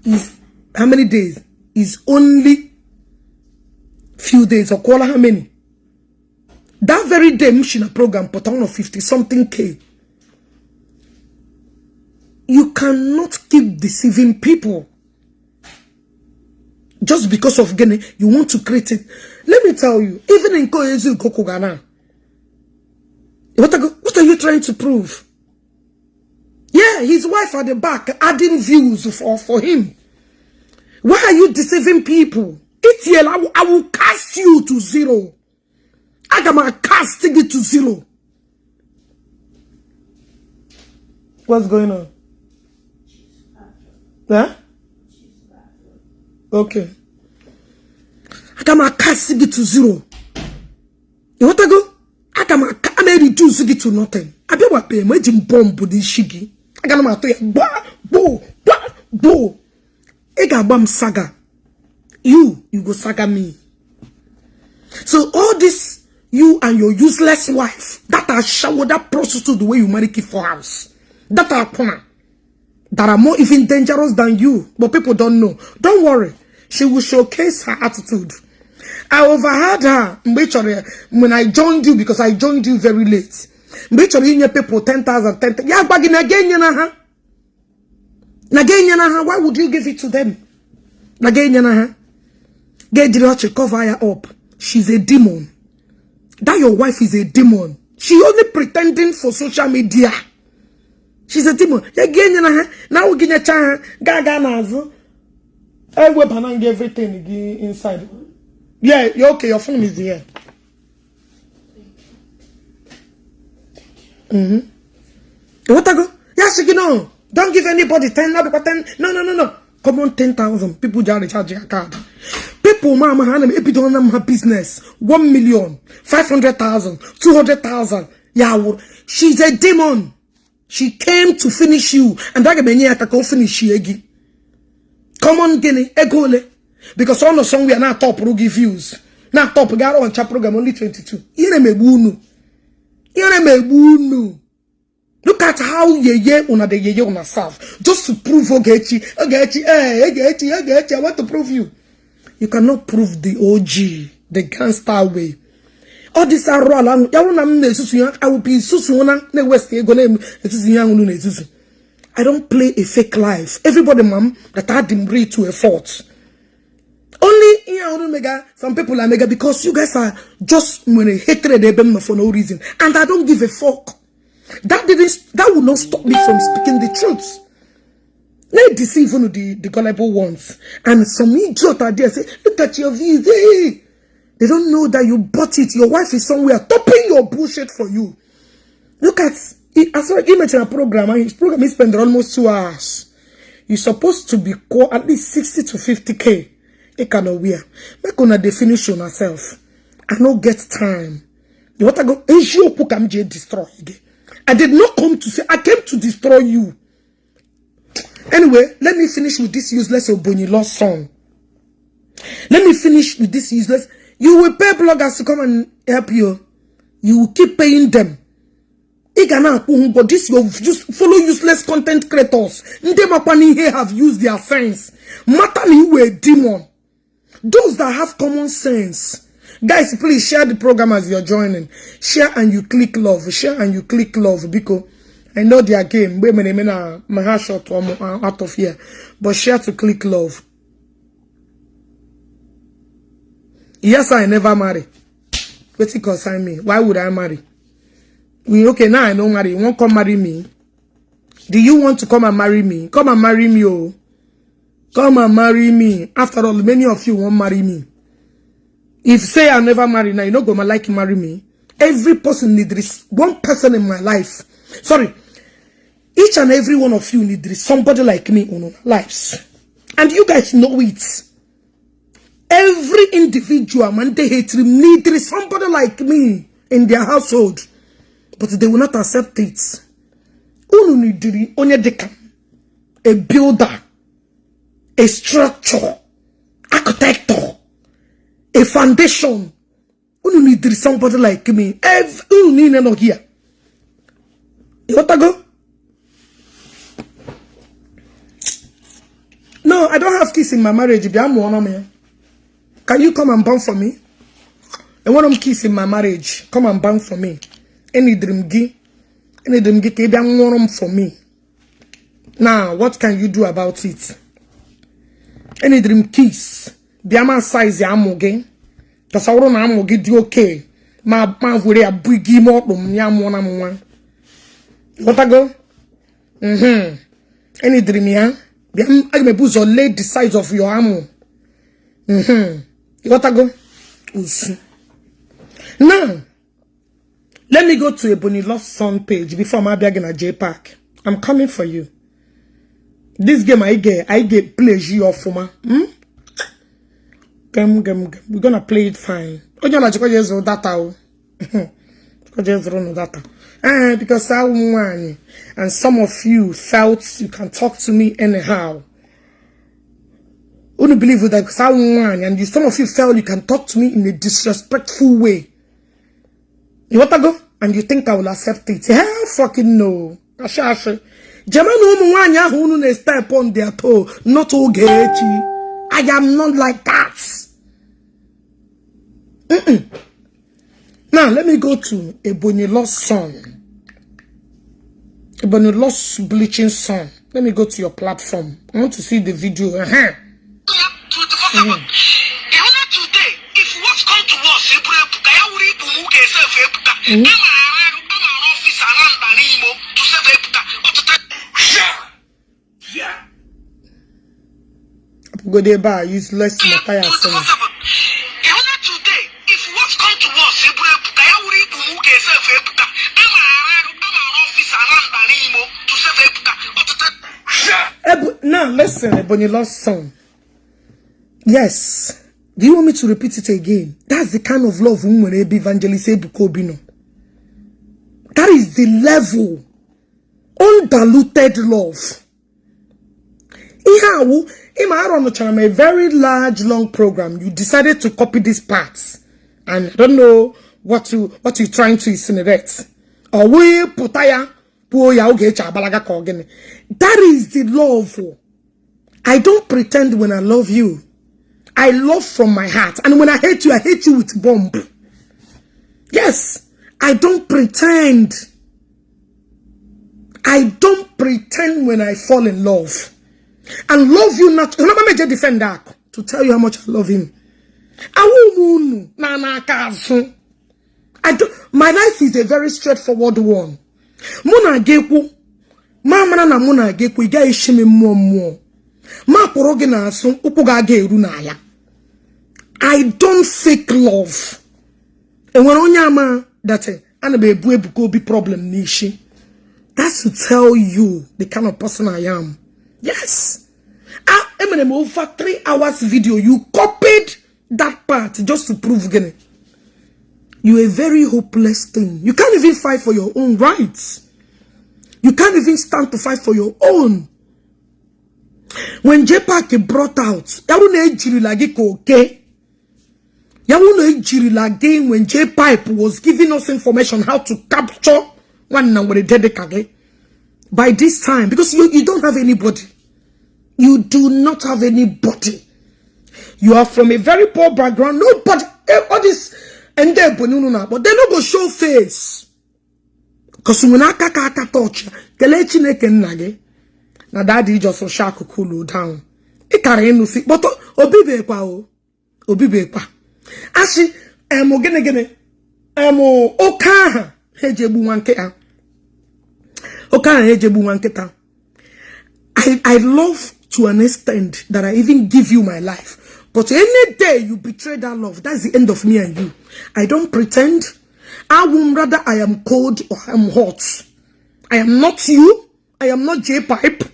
S1: Is how many days? Is only few days or call how many? That very day mission program put on 50 something k. You cannot keep deceiving people just because of getting you want to create it. Let me tell you, even in Koyezu Kokogana, what are you trying to prove? Yeah, his wife at the back adding views for him. Why are you deceiving people? ETL, I will cast you to zero. I am casting it to zero. What's going on? Huh? Okay. I am casting it to zero. You want to go? I may reduce it to nothing. I be what pay imagine bomb this shiggy. I got my bo. Egabam saga. You go saga me. So all this, you and your useless wife, that are shower, that prostitute the way you marry for house, that are corner, that are more even dangerous than you, but people don't know. Don't worry, she will showcase her attitude. I overheard her when I joined you because I joined you very late. People 10,000, yeah, but again, why would you give it to them? Get the cover her up. She's a demon. That your wife is a demon. She only pretending for social media. She's a demon. Now we get a gaga nazo. I will banang everything inside. Yeah, you're okay. Your phone is here. What I go? Yes, you know. Don't give anybody 10. No. Come on, 10,000 people just recharge your card. People, mama, if you don't have business, 1 million, 500,000, 200,000. Yeah, she's a demon. She came to finish you, and that can finish you again. Come on, Guinea, egole. Because all the song we are not top rugi views. Not top garo on chat program only 22. Look at how ye una de ye una self. Just to prove Ogechi, I want to prove you. You cannot prove the OG, the gangster way. All this are raw. I will be susuna ne west I don't play a fake life. Everybody, mom, that had them read to a fault. Only in mega, some people are mega because you guys are just when a hatred for no reason. And I don't give a fuck. That will not stop me from speaking the truth. They deceive one of the gullible ones. And some idiot are there say, look at your views. Hey. They don't know that you bought it. Your wife is somewhere topping your bullshit for you. Look at it. I saw an image in a program. And his program is spent almost 2 hours. You're supposed to be called at least 60 to 50k. It cannot wear. Make on a definition yourself. I don't get time. You want to go? Destroy again. I did not come to say, I came to destroy you. Anyway, let me finish with this useless Obonyi lost song. Let me finish with this useless. You will pay bloggers to come and help you. You will keep paying them. But this you just follow useless content creators. Ndemapani here have used their sense. Matani were a demon. Those that have common sense. Guys, please share the program as you're joining. Share and you click love. Share and you click love because I know their game. My heart shot out of here. But share to click love. Yes, I never marry. What it concern me? Why would I marry? Okay, now I know marry. You won't come marry me. Do you want to come and marry me? Come and marry me, oh. Come and marry me. After all, many of you won't marry me. If say I never marry now, you're not gonna like marry me. Every person needs one person in my life. Sorry. Each and every one of you needs somebody like me in our lives. And you guys know it. Every individual, man, they hate him, needs somebody like me in their household. But they will not accept it. A builder, a structure, architect, a foundation. You need somebody like me. You need no here. You want to go? No, I don't have kids in my marriage. Can you come and bang for me? I want them kiss in my marriage. Come and bang for me. Any dream gi. Any dream gi. They want them for me. Now, what can you do about it? Any dream kiss. The amount size ya amoge. Because I want to amoge do okay. Ma vure a bigi mo ya mwana mwa. What I go? Any dream ya? I may put lay the size of your ammo. What I go? Now, let me go to a Bonnie Lost Son page before I'm begging a Jpac. I'm coming for you. This game I get pleasure of for We're gonna play it fine. Because I won, and some of you felt you can talk to me anyhow. Wouldn't believe that because I won, and some of you felt you can talk to me in a disrespectful way. You want to go? And you think I will accept it? Hell fucking no. Jamanu who no step on their toe, not Ogechi. I am not like that. Now, let me go to a Bonnie Lost Son. A Bonnie Lost Bleaching Son. Let me go to your platform. I want to see the video.
S2: Today, if what's come to us,
S1: go there by useless Mataya. Now listen, Bonnie Lost Son. Yes. Do you want me to repeat it again? That's the kind of love evangelist Ebukobino. That is the level. Undiluted love. A very large, long program. You decided to copy these parts. And I don't know what you're trying to insinuate. Or we putaya. That is the love. I don't pretend when I love you. I love from my heart. And when I hate you with bomb. Yes. I don't pretend. I don't pretend when I fall in love. And love you not. I'm not a defender to tell you how much I love him. My life is a very straightforward one. Muna geku. Mama na muna geku. Iga ishimi muo. Ma poroge na asun. Upuga geru na ya. I don't fake love. And when onyama that anabe be problem nishi. That's to tell you the kind of person I am. Yes. I'm over 3 hours video. You copied that part just to prove again. You're a very hopeless thing. You can't even fight for your own rights. You can't even stand to fight for your own. When Jpac brought out, when Jpac was giving us information how to capture one number by this time, because you don't have anybody. You do not have anybody. You are from a very poor background. Nobody, all this, and then, but they don't go show face. Because when I touch, now daddy just so shark cool down. It can't see, but Obibe. Actually, Oka. hejebu wanketa. Okay, hejebu wanketa. I love to an extent that I even give you my life. But any day you betray that love, that's the end of me and you. I don't pretend. I would rather I am cold or I am hot. I am not you. I am not Jpac.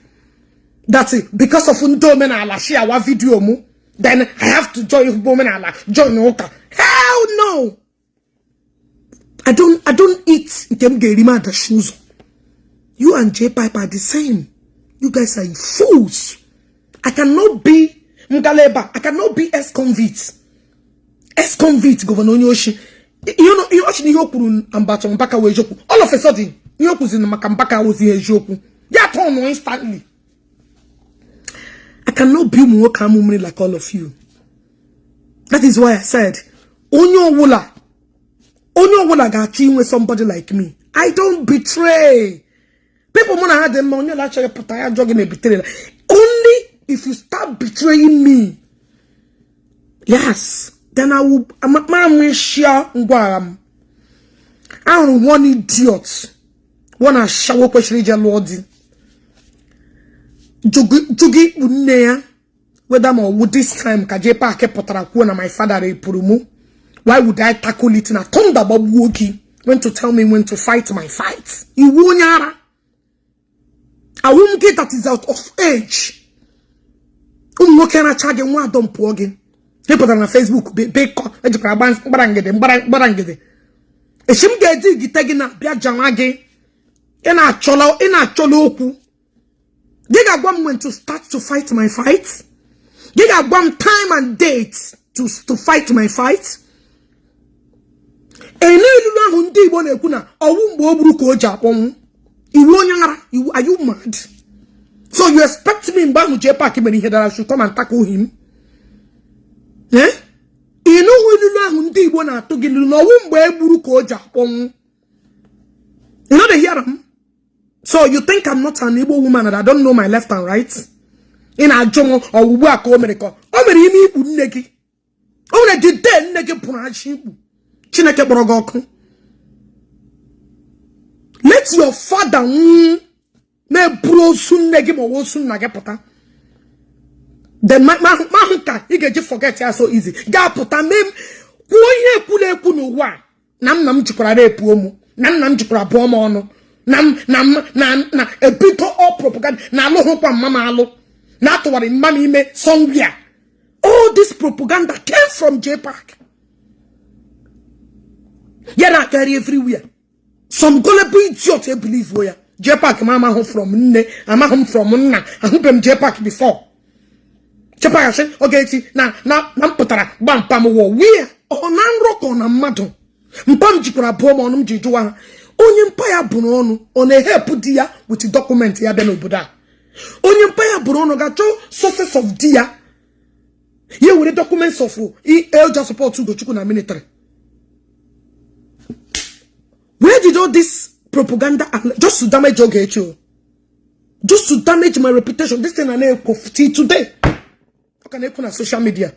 S1: That's it. Because of Undomen ala share our video mu, then I have to join Women ala join Oka. Hell no. I don't eat them gerima the shoes. You and Jpac are the same. You guys are fools. I cannot be Mgaleba. I cannot be ex-convict. Ex-convict, Governor Yoshi. You know, you actually Yokun and Baton Baka Wejoku. All of a sudden, Yoku's in the Makambaka was here Joku. Yeah, turn instantly. I cannot be more calm like all of you. That is why I said, Onyo Wula got you with somebody like me. I don't betray. People wanna have them money like jogging a betrayal. Only if you start betraying me. Yes. Then I will. I'm share. I don't want idiots. Wanna shower question Lordi. Jugi unea. Whether more would this time Jpac potaraku na my father purumu. Why would I tackle it in a thunder Bob Woki? When to tell me when to fight my fight. You wonyara. A woman that is out of age. What can I charge and what don't poor again? People on Facebook, bake, barangede. A shim get taking up Biajamage in a cholo. They got one when to start to fight my fight. They got one time and date to fight my fight. And you know, Hundi Bonekuna, or Wumbo Japon. Are you mad? So you expect me in Bamu Jpac when he that I should come and tackle him? Eh? You know who you wanna to get no Buruko Japon. You know they hear him? So you think I'm not an Igbo woman and I don't know my left and right? In a jomo or work America. Omeri Bunegi. Only did then nege Punashi. Chineke Borogoko. Let your father me bro soon negi mo wo soon nagepota. Then mahuka you get forget ya so easy. Ga pota mem wo ye kule no wa. Nam jikura repu omu. Nam jikura bomo ono. Na a bit of propaganda. Na lo ho pa mama alo. Na to wari mami me somewhere. All this propaganda came from Jpac. Yena carry everywhere. Some gullible idiot they believe where Jpac mama home from nne, ama home from nna. I hope them Jpac before. Jpac say, Ogechi, na putara bam pam wo where onan rock on a mado. Mpam jikura bomo onum jijuwa. Onye mpaya bunu on a help dia with the document ya ben oboda. Onye mpaya bunu ga cho sources of dia. Here with the documents of just support to go chuku na military. Where did all this propaganda just to damage Ogechi? Just to damage my reputation. This thing I know today. Okay, I social media.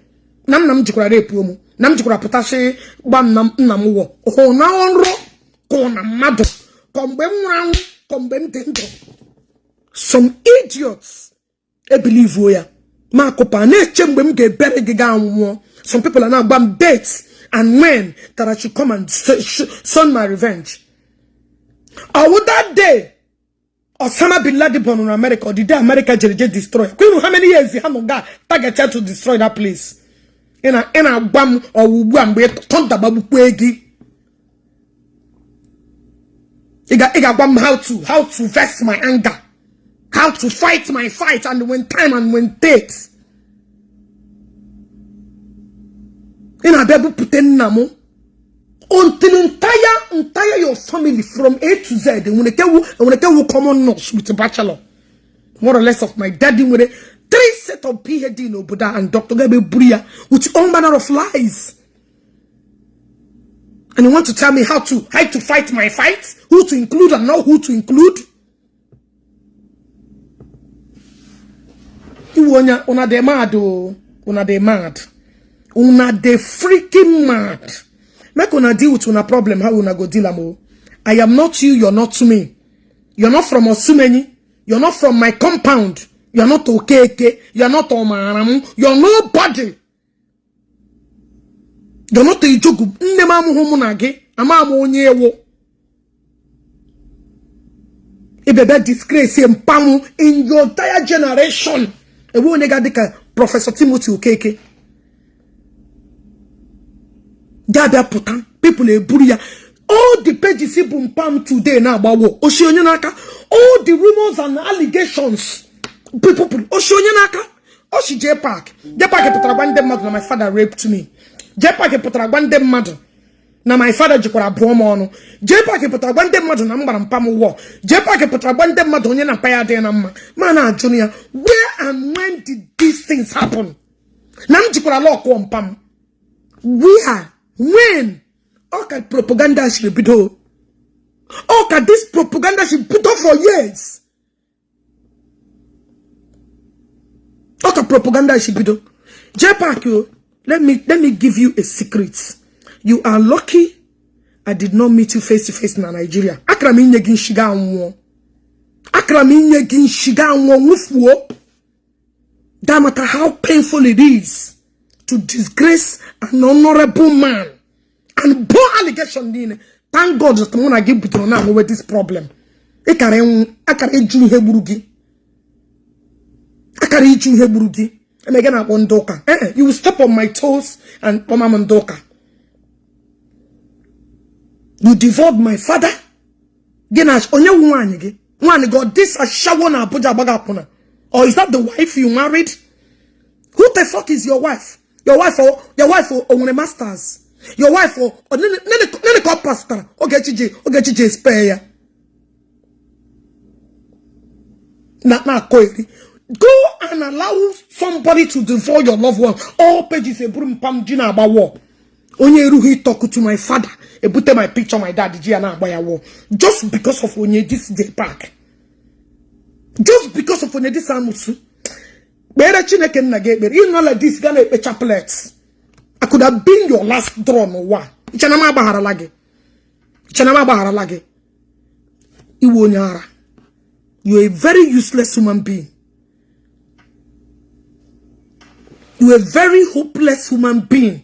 S1: Nam jikura repu nam jikura potashe bam nam wo. Oh na onro kona mado. Kombe ntendo. Some idiots believe where Makopa ne chembe mge bere giga. Some people are now bam dates and when that I should come and son my revenge. Or would that day Osama bin Laden born in America, or the day America JJ destroy? How many years he had targeted to destroy that place? In a bam or wubam we tonta babu kwegi. Iga bam how to vest my anger, how to fight my fight, and when time and when dates. In a babu puten namo. Until entire your family from A to Z, and when I will common nurse with a bachelor, more or less of my daddy with a 3 set of PhD in Oboda and Dr. Gabe Buria with all manner of lies. And you want to tell me how to fight my fights, who to include and not who to include? You una de mad, una de freaking mad. Make una deal with una problem, how una go deal amo. I am not you, you're not me. You're not from Osumeni. You're not from my compound. You're not Okeke. You're not Omaramu. You're nobody. You're not a jogu. Nemamu homunage. Amamu onyewo. Ibebe disgrace mpamu in your entire generation. Ewo nega dika Professor Timothy Okeke. Dabia putan. People eburia. All the pages in Pam today now about all the rumors and allegations. People Oshonyanaka. Oshi Jpac. Jpac Petrabande mother na my father raped me. Jpac Petrabande mother. Na my father Jikora Bromono. Jpac Petrabande mother na Mbam Pam war. Jpac Petrabande mother on na Paya de Nama. Mana Junior. Where and when did these things happen? Nam Jikora law kom Pam. Where? When? Okay, propaganda should be done. Okay, this propaganda should be done for years. Okay, propaganda should be done. Jpac, let me give you a secret. You are lucky I did not meet you face to face in Nigeria. Akraminye gin shiga anwo. Akraminye gin shiga anwo wufwo. No matter how painful it is to disgrace an honorable man. And poor allegation din. Thank God that when I give Peter now with this problem. Akare ju ihe burugi. Akare ju ihe burugi. And again at Mondoka. You will step on my toes and Mama Mondoka. You devoured my father. Genash onye nwanyige. Nwanyige God this a shower na Abuja bagapuna. Or is that the wife you married? Who the fuck is your wife? Your wife or Onwe Masters. Your wife or nene call pastor. Ogechi spare ya. Na koiri. Go and allow somebody to devour your loved one. All pages a brum pam jina about war. Onye ruhi talk to my father. E put my picture my dad jina about war. Just because of onye this Jpac. Just because of onye this amusu. Bere chineke nage bere. You know like this gonna be chaplets. I could have been your last draw no wa. Ichanama bahara lage. Ichanama bahara lage. Iwo nyara. You're a very useless human being. You're a very hopeless human being.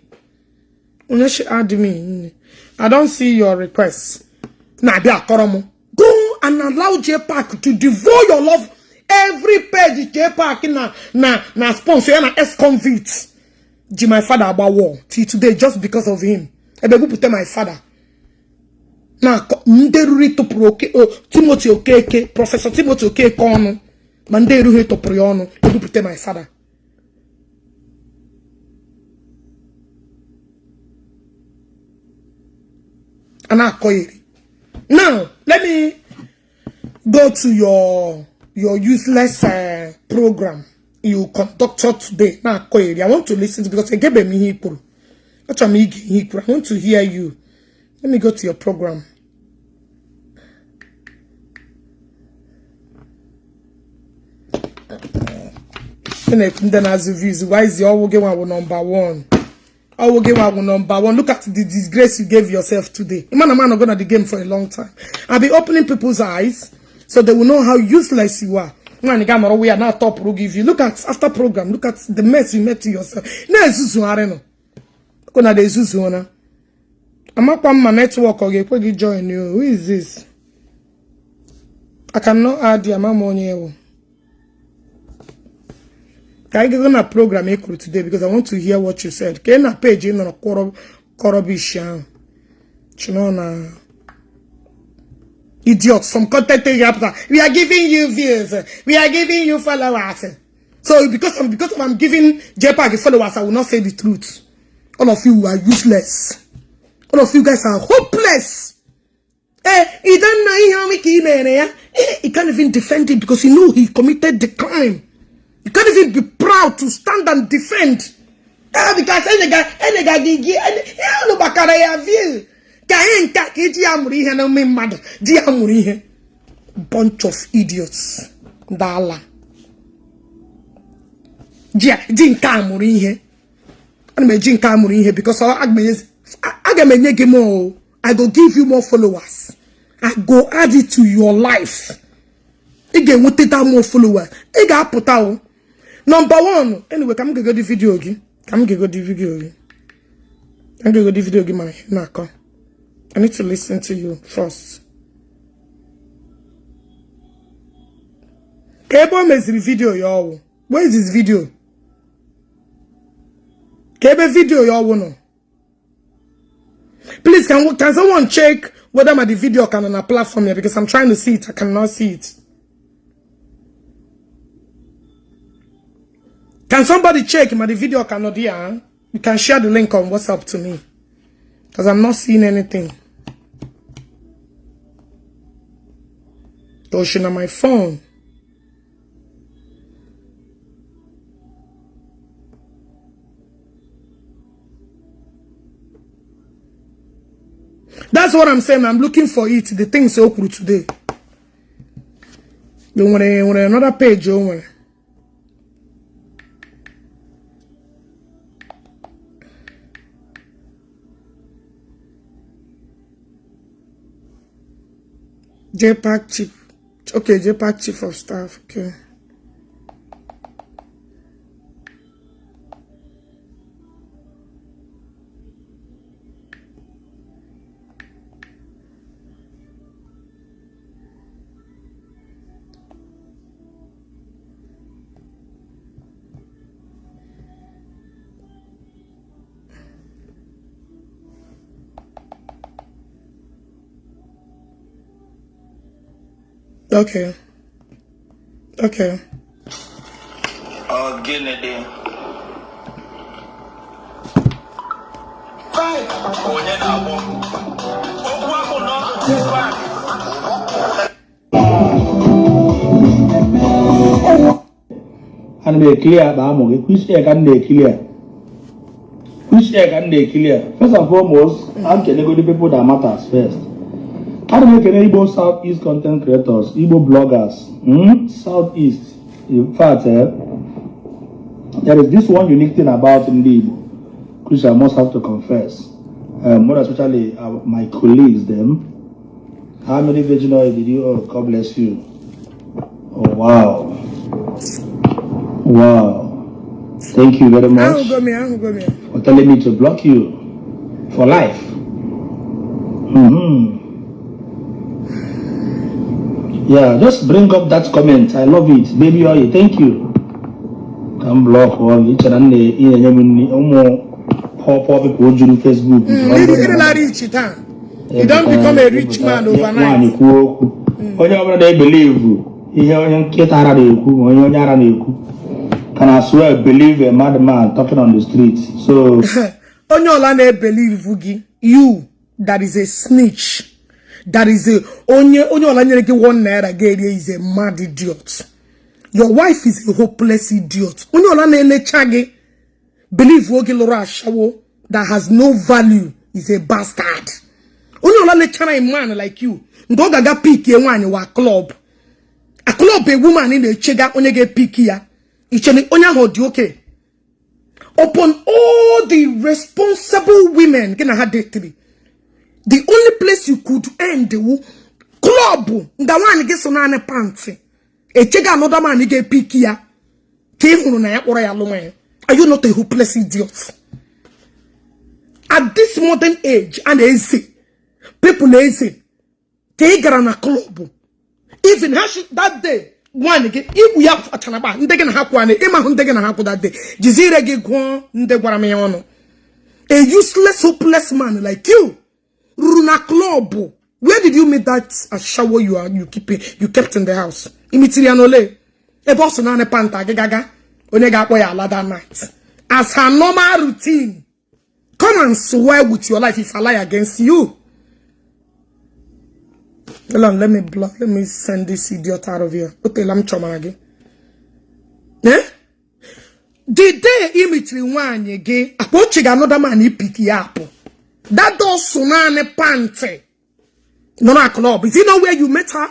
S1: Unless you add me. I don't see your request. Nah, be a koromo. Go and allow Jpac to devour your love. Every page Jpac na sponsor na ex-convict. My father about war till today just because of him. Ebebu put my father. Now nderuri to Timothy Okeke, Professor Timothy Okeke kono. Manderuri to priono. Ebebu put my father. Now let me go to your useless program you conducted today. Now I want to listen to because I gave me Hebrew. I want to hear you. Let me go to your program. Then as a views, why is the all game number one? All game number one. Look at the disgrace you gave yourself today. Man are gonna the game for a long time. I'll be opening people's eyes so they will know how useless you are. Man, we are not top will give you. Look at after program. Look at the mess you made to yourself. No, Zuzu Areno. Kona de Zuzuna. I'm up on my network. Okay, we join you. Who is this? I cannot add your mama on you. I give them a program today because I want to hear what you said. Can I page in on a corrobishan? Chinona. Idiots, some content after. We are giving you views. We are giving you followers. So because I'm giving Jpac followers, I will not say the truth. All of you are useless. All of you guys are hopeless. He don't know how he can't even defend it because he know he committed the crime. You can't even be proud to stand and defend. Because any guy bunch of idiots. Dala. Because I go give you more followers. I go add it to your life. Again, what did more followers? I got put out. Number one. Anyway, come go the video again. Come go the video again. I'm going to go the video again, man. I need to listen to you first. Kebo makes the video, y'all. Where is this video? Kebo video, y'all know. Please, can someone check whether the video can on a platform here? Because I'm trying to see it. I cannot see it. Can somebody check the video cannot here? You can share the link on WhatsApp to me. Because I'm not seeing anything. Ocean on my phone. That's what I'm saying. I'm looking for it. The thing's so cool today. You want another page, you want. Jpac chief. Okay, Jpac chief of staff. Okay. Okay. Okay.
S4: Oh, get it there. And they clear, Bamo, which egg and they clear. Which egg and they clear. First and foremost, I'm telling you the people that matters first. How do we make Igbo Southeast content creators, Igbo bloggers, Southeast? In fact, there is this one unique thing about Igbo, which I must have to confess. More especially my colleagues, them. How many virgin oil did you? Oh, God bless you. Oh, wow. Wow. Thank you very much for telling me to block you for life. Yeah, just bring up that comment. I love it. Baby oil, thank you. Can block all each and poor people on Facebook.
S1: You don't become a rich man overnight.
S4: They believe. Can I swear believe a madman talking on the street? So
S1: Onyola believe you that is a snitch. That is a Onyola one naira is a mad idiot. Your wife is a hopeless idiot. Onyola chage believe Wogilora Shawo that has no value is a bastard. Onyola chana a man like you. Ngoga pick a one wa club. A club a woman in the chega onyege pick here. Icheni onya hodi okay. Upon all the responsible women gonna have three. The only place you could end the club, the one gets on a panty. A chega another man get pick here. Are you not a hopeless idiot? At this modern age, and they say, people they say, take on a club. Even that day, one again, if we have a tanaba, they can have one, Emma Hunter can have that day. Jizira get one, the Guarameano. A useless, hopeless man like you. Runa club. Where did you meet that shower you kept in the house? Imitirianole. A boss on a panta gaga. Onega boy that night. As her normal routine. Come and swear with your life if I lie against you. Hold on, let me block. Let me send this idiot out of here. Okay, I'm choma again. Eh? The day imitri one again, I put another man he pick you up. That does sunane pante. No, not club. Is it not where you met her?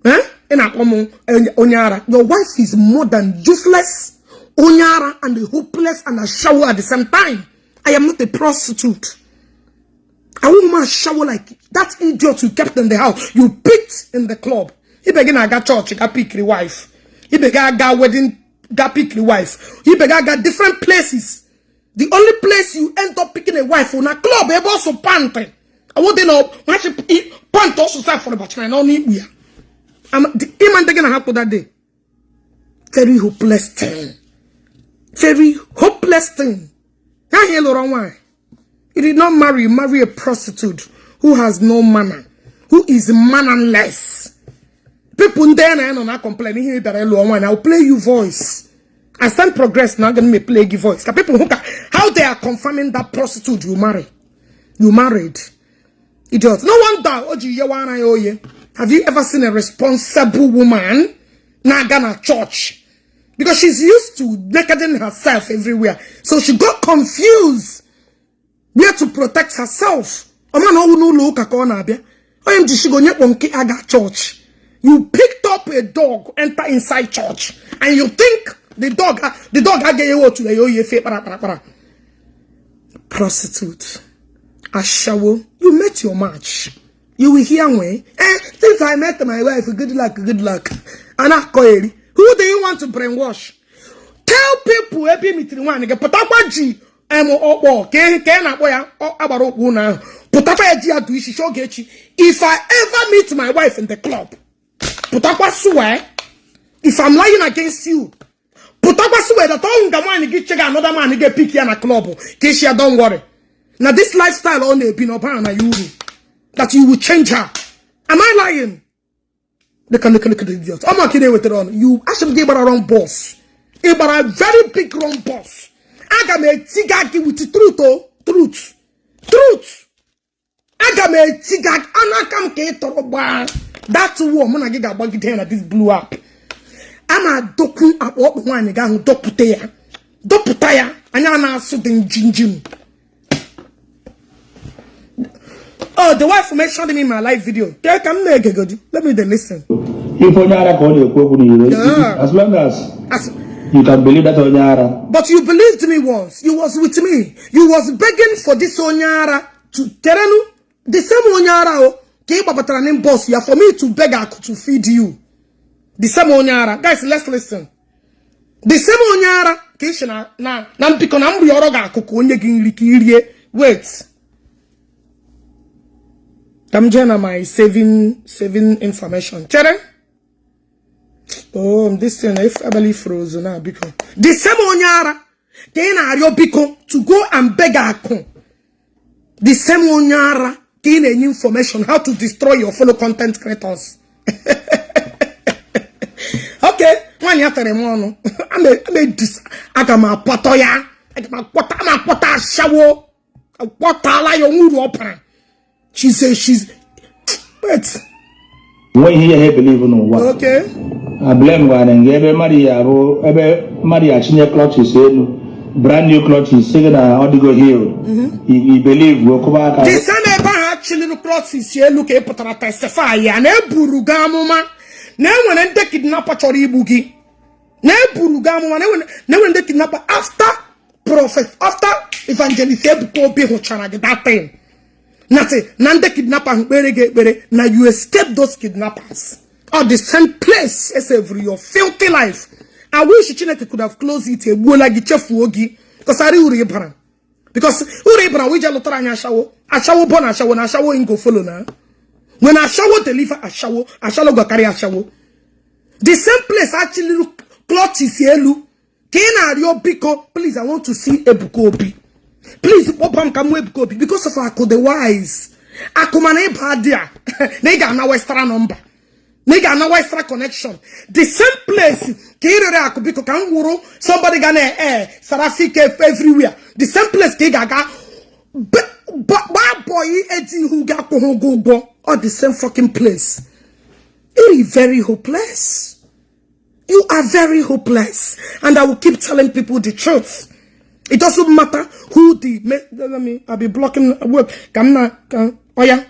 S1: Eh? Onyara. Your wife is more than useless, Onyara, and hopeless and a shower at the same time. I am not a prostitute. A woman shower like that idiot you kept in the house. You picked in the club. He began a church, he got pick the wife. He began a wedding, got pick the wife. He began a different places. The only place you end up picking a wife on a club, a boss of panting. I want to know when she pant also start for the bachelor. No need we. The man taking a happen that day. Very hopeless thing. Very hopeless thing. I hear Laurent why. You did not marry a prostitute who has no manner, who is mannerless. People there are not complaining here that I'll play you voice. As time progress now, gonna play you voice. People who how they are confirming that prostitute you marry. You married. Idiots. No wonder. Have you ever seen a responsible woman now gonna church? Because she's used to nakeding herself everywhere. So she got confused where to protect herself. You picked up a dog, enter inside church, and you think the dog to prostitute. Ashawo, you met your match. You will hear me. Since I met my wife, good luck. And who do you want to brainwash? Tell people every meeting one get potapa G Ogechi. If I ever meet my wife in the club, potapa swear. If I'm lying against you, potapa swear that all the man get check another man get picky in a club. Keisha, don't worry. Now this lifestyle only been upon you that you will change her. Am I lying? Look at the idiots. I'm not kidding with it on. You actually gave her a wrong boss. A very big wrong boss. I got me tigagi with the truth, oh. Truth. I got me tigag. Anakam ke that's woman I get about it this blew up. I'm a doku up one gang dokutaya. And I'm not so jinjin. Oh, the wife mentioned me in my live video. Let me then listen.
S4: As long as you can believe that Onyara.
S1: But you believed me once. You was with me. You was begging for this Onyara to Terenu. The same Onyara boss. You for me to beg her to feed you. The same Onyara. Guys, let's listen. The same Onyara. Wait. I'm joining my saving information. Chere? Oh, this thing if I believe frozen now because the same Onyara can ario biko to go and beg her. The same Onyara gain any information how to destroy your fellow content creators. Okay, one year mono. I made this. I got my patoya. I got my pota shawo. What la your mood opera. She says she's wait.
S4: When he believe in what?
S1: Okay.
S4: I blame one and every Maria Chinya clutches brand new clutches second Odigo Hill. He believe will come back.
S1: The same actually clutches here look a potara testify and a burugamuma. Now when I take kidnapper chori boogie. Now burugamuma now when they kidnapper after prophet after evangelist go be hochana that thing. Nothing. Nande kidnapper now you escape those kidnappers. Or the same place as every your filthy life. I wish Chineke could have closed it a like chefuogi. Because I really Uribran. Because Uribran we just a shower born a shower in go follow now. When a shower deliver a shower go carry a shower. The same place actually look cloth is yellow. Kena your biko, please I want to see Ebukobi. Please, Popam Kamweb because of our code the wise. Akumane Badia. Nega na Western number. Nega na Western connection. The same place. Kira Akubiko Kanguru. Somebody gonna Sarafike everywhere. The same place Kigaga. But boy, Eddie who got go or the same fucking place. It is very hopeless. You are very hopeless. And I will keep telling people the truth. It doesn't matter who I'll be blocking work. Oh yeah,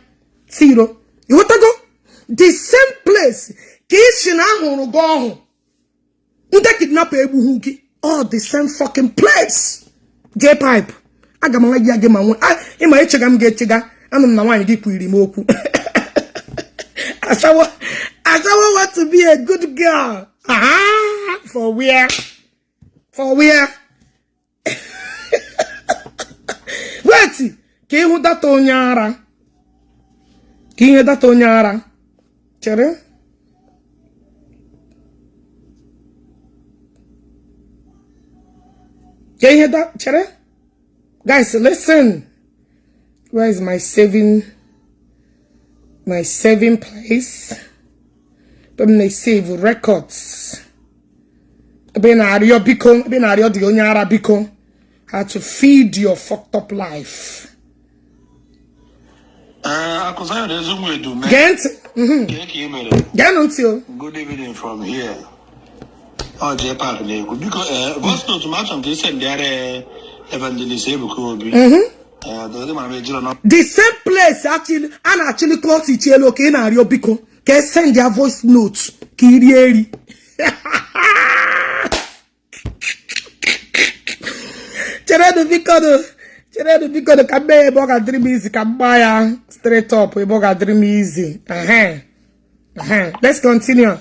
S1: zero. You want to go? The same place. Kishina go. Nda kidnap ebu hugi. Oh, the same fucking place. Jpac. Agamanga yagema. Ima echegam get chiga. I'm na one give you moku. Ashawo want to be a good girl. Ah, for where? For where? Wait, can you that onyara? Can you that onyara? Chere? Can you hear that? Chere? Guys, listen. Where is my saving place? But they save records. How to feed your fucked up life. Get until
S3: good evening from here. Oh, Jpac, because what's not too much on this and their evangelist
S1: the same place actually close each other. Okay, na Ariobiko can send their voice notes. Kirieri. Chere the Biko can buy a boga dream easy, can buy straight up a boga dream easy. Let's continue.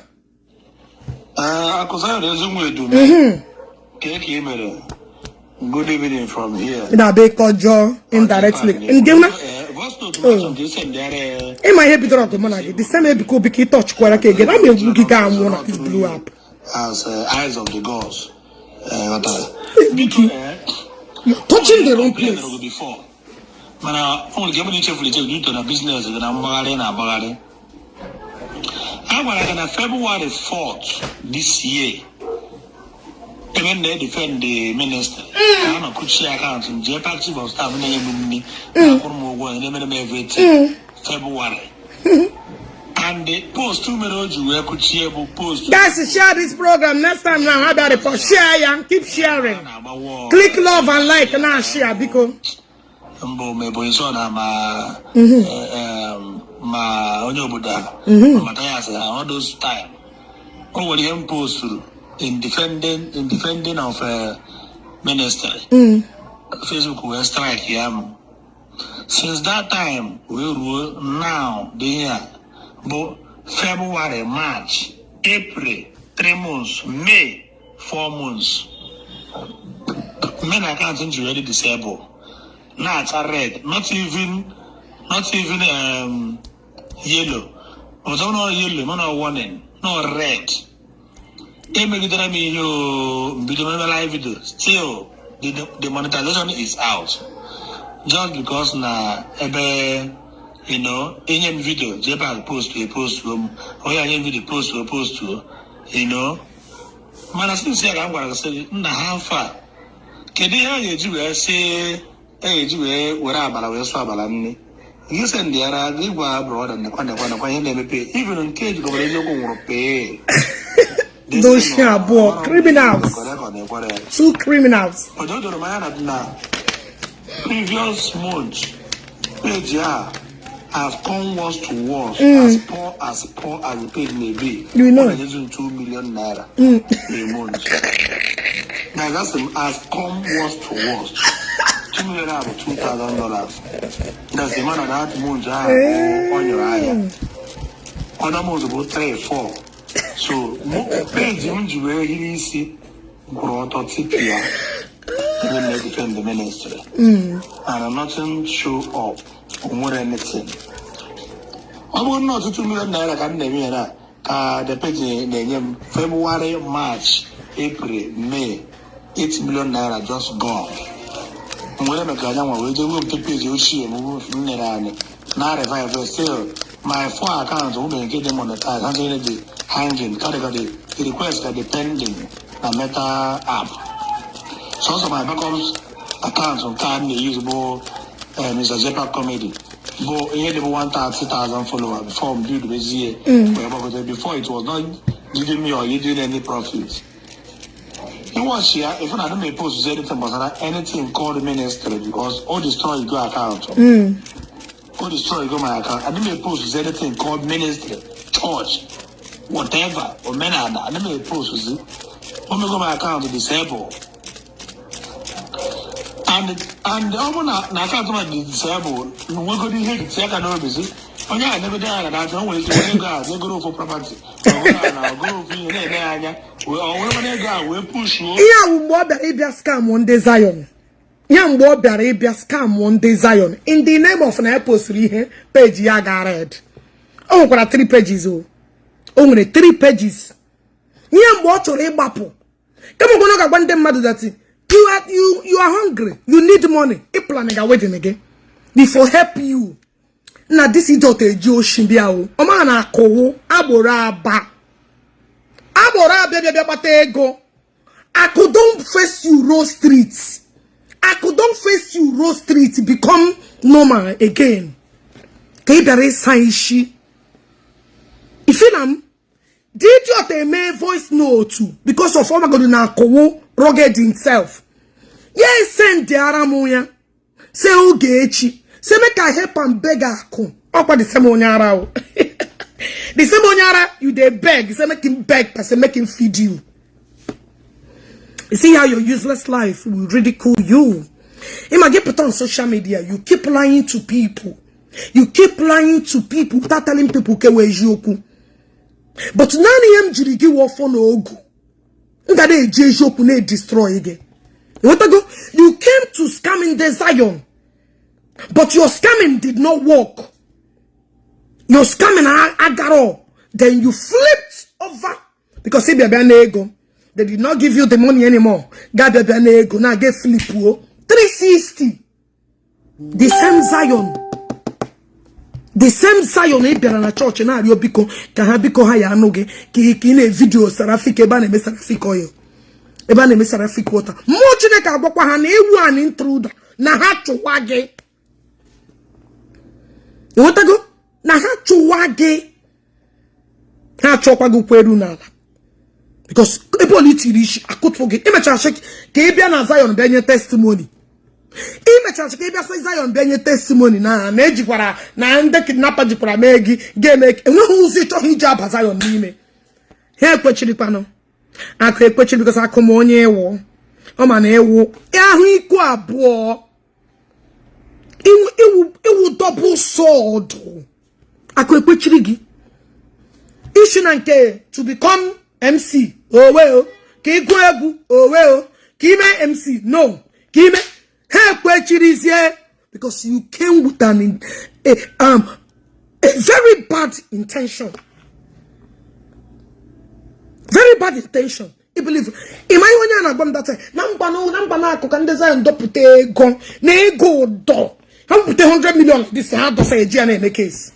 S3: Good evening from here.
S1: In a big Joe indirectly. In Gimna, in my happy drop the money. The same Biko Biki touch Qualake again. I'm a boogie guy and one of his blew up.
S3: As eyes of the gods.
S1: Biki, you're touching the wrong place.
S3: Before. Man, I only give me cheerfully to do the business and I'm Bagari. I was on February 4th this year. Even they defend the minister. I don't know, share account in Jpac was having me. February. And the post 2 minutes you could share post.
S1: Guys, share this program next time now. How about it? Share and keep sharing. Click love and like and now share because.
S3: Ma onye obodo Matthias all those time over the post in defending of ministry Facebook will strike him. Since that time we rule now the year but February, March, April 3 months, May 4 months men accounts already disabled. Now it's a red, not even yellow. But no yellow, no warning, no red. Live video. Still, the monetization is out. Just because any video, Jpac post to or any video post to, Man, I still say I'm going to say, how far? Can you say, where I'm you send the other give abroad and the pay. Even in cage, go to pay.
S1: Those criminals. 2 criminals.
S3: But don't know my now. Previous months, have come worse to worse. As poor as the pay may be.
S1: You know,
S3: using 2 million naira a month. Now that's has come worse to worse. $2 million $2,000. That's the man that month on your eye. Other months about 3 or 4. So page you where he see brought up TPR even they defend the ministry. And nothing show up more than anything. I would not 2 million naira can name the page name February, March, April, May, 8 million naira just gone. Whenever we do page you see now revive still my 4 accounts will get them on the tag hanging category the request that depending the Meta app. So also my backups accounts on time they use more Mr. Jpac comedy. But he had 130,000 followers before we do this year. Before it was not giving me or you doing any profits. You watch here, if I don't make posts anything called ministry because all destroy your account. All destroy your my account. I didn't make posts anything called ministry, church, whatever, or men I didn't make posts with it. Only go my account to disable. and na account ma disable we go di head say ka no be see onye a never dey na so we say we go for property na go fi na anya we go we push you
S1: iya wo mo bia ibia scam one day Zion ya mgbe ọ bịara ịbịa scam one day Zion in the name of na postri ihe page ya ga red o nwekwara 3 pages o nwere 3 pages ya mgbe ọ chọrọ ịgbapụ kama gono ga gwa ndị mmadụ that you are hungry, you need money, e planning a wedding again before help you na this idiot eji oshimbia o ma na akowo agboro aba bia bata ego I could don't face you road streets. I could don't face you road streets become normal again. Kebere saishi. If you am did you take me voice note because of former God na kowo rugged himself. Yes, send the aramuya. Say Ogechi. Say make I help and beg ako. Opa the same onyara. The same onyara you dey beg. Say make him beg, say make him feed you. You see how your useless life will ridicule you. If I get put on social media, you keep lying to people. You keep lying to people without telling people kewe joku. But nani em jirigi wo for no ogu. Nga de joku ne destroy again. You came to scam in the Zion, but your scamming did not work. Your scamming agaro. Then you flipped over because ego. They did not give you the money anymore. God ego now get flip 360. The same Zion. The same Zion e biara na church na ario biko ka ha biko ha ya anoge ki na video sarafik eba na mesarafik oil. Eba na mesarafik water. Mo Chineke agbakwa ha na ewu an intruder na ha chuwa gi. Iwotago na ha chuwa gi. Ha chokwa go kweru na ala. Because people literally akutfoge imecha shek ka e bia na Zion benye testimony. Imecha shek e bia say Zion benye testimony na ejikwara na ndị kidnapper jikwara megi game enweghị uzi chọ hijab Zion n'ime. He ekwechiri pano. Akụ ekwechiri because akụm onye ewu. Ọ ma na ewu ahụ iko abụọ. Iwu double sword. Akụ ekwechiri gị. Issue na nke to become MC. Oh well, ki go egwu. Oh well, ki me MC. No, ki me help here because you came with a very bad intention. Very bad intention. I believe. Imagine when you are going that number na ko kan design dopute ego na ego do. How put 100 million this how does a GNA in the case?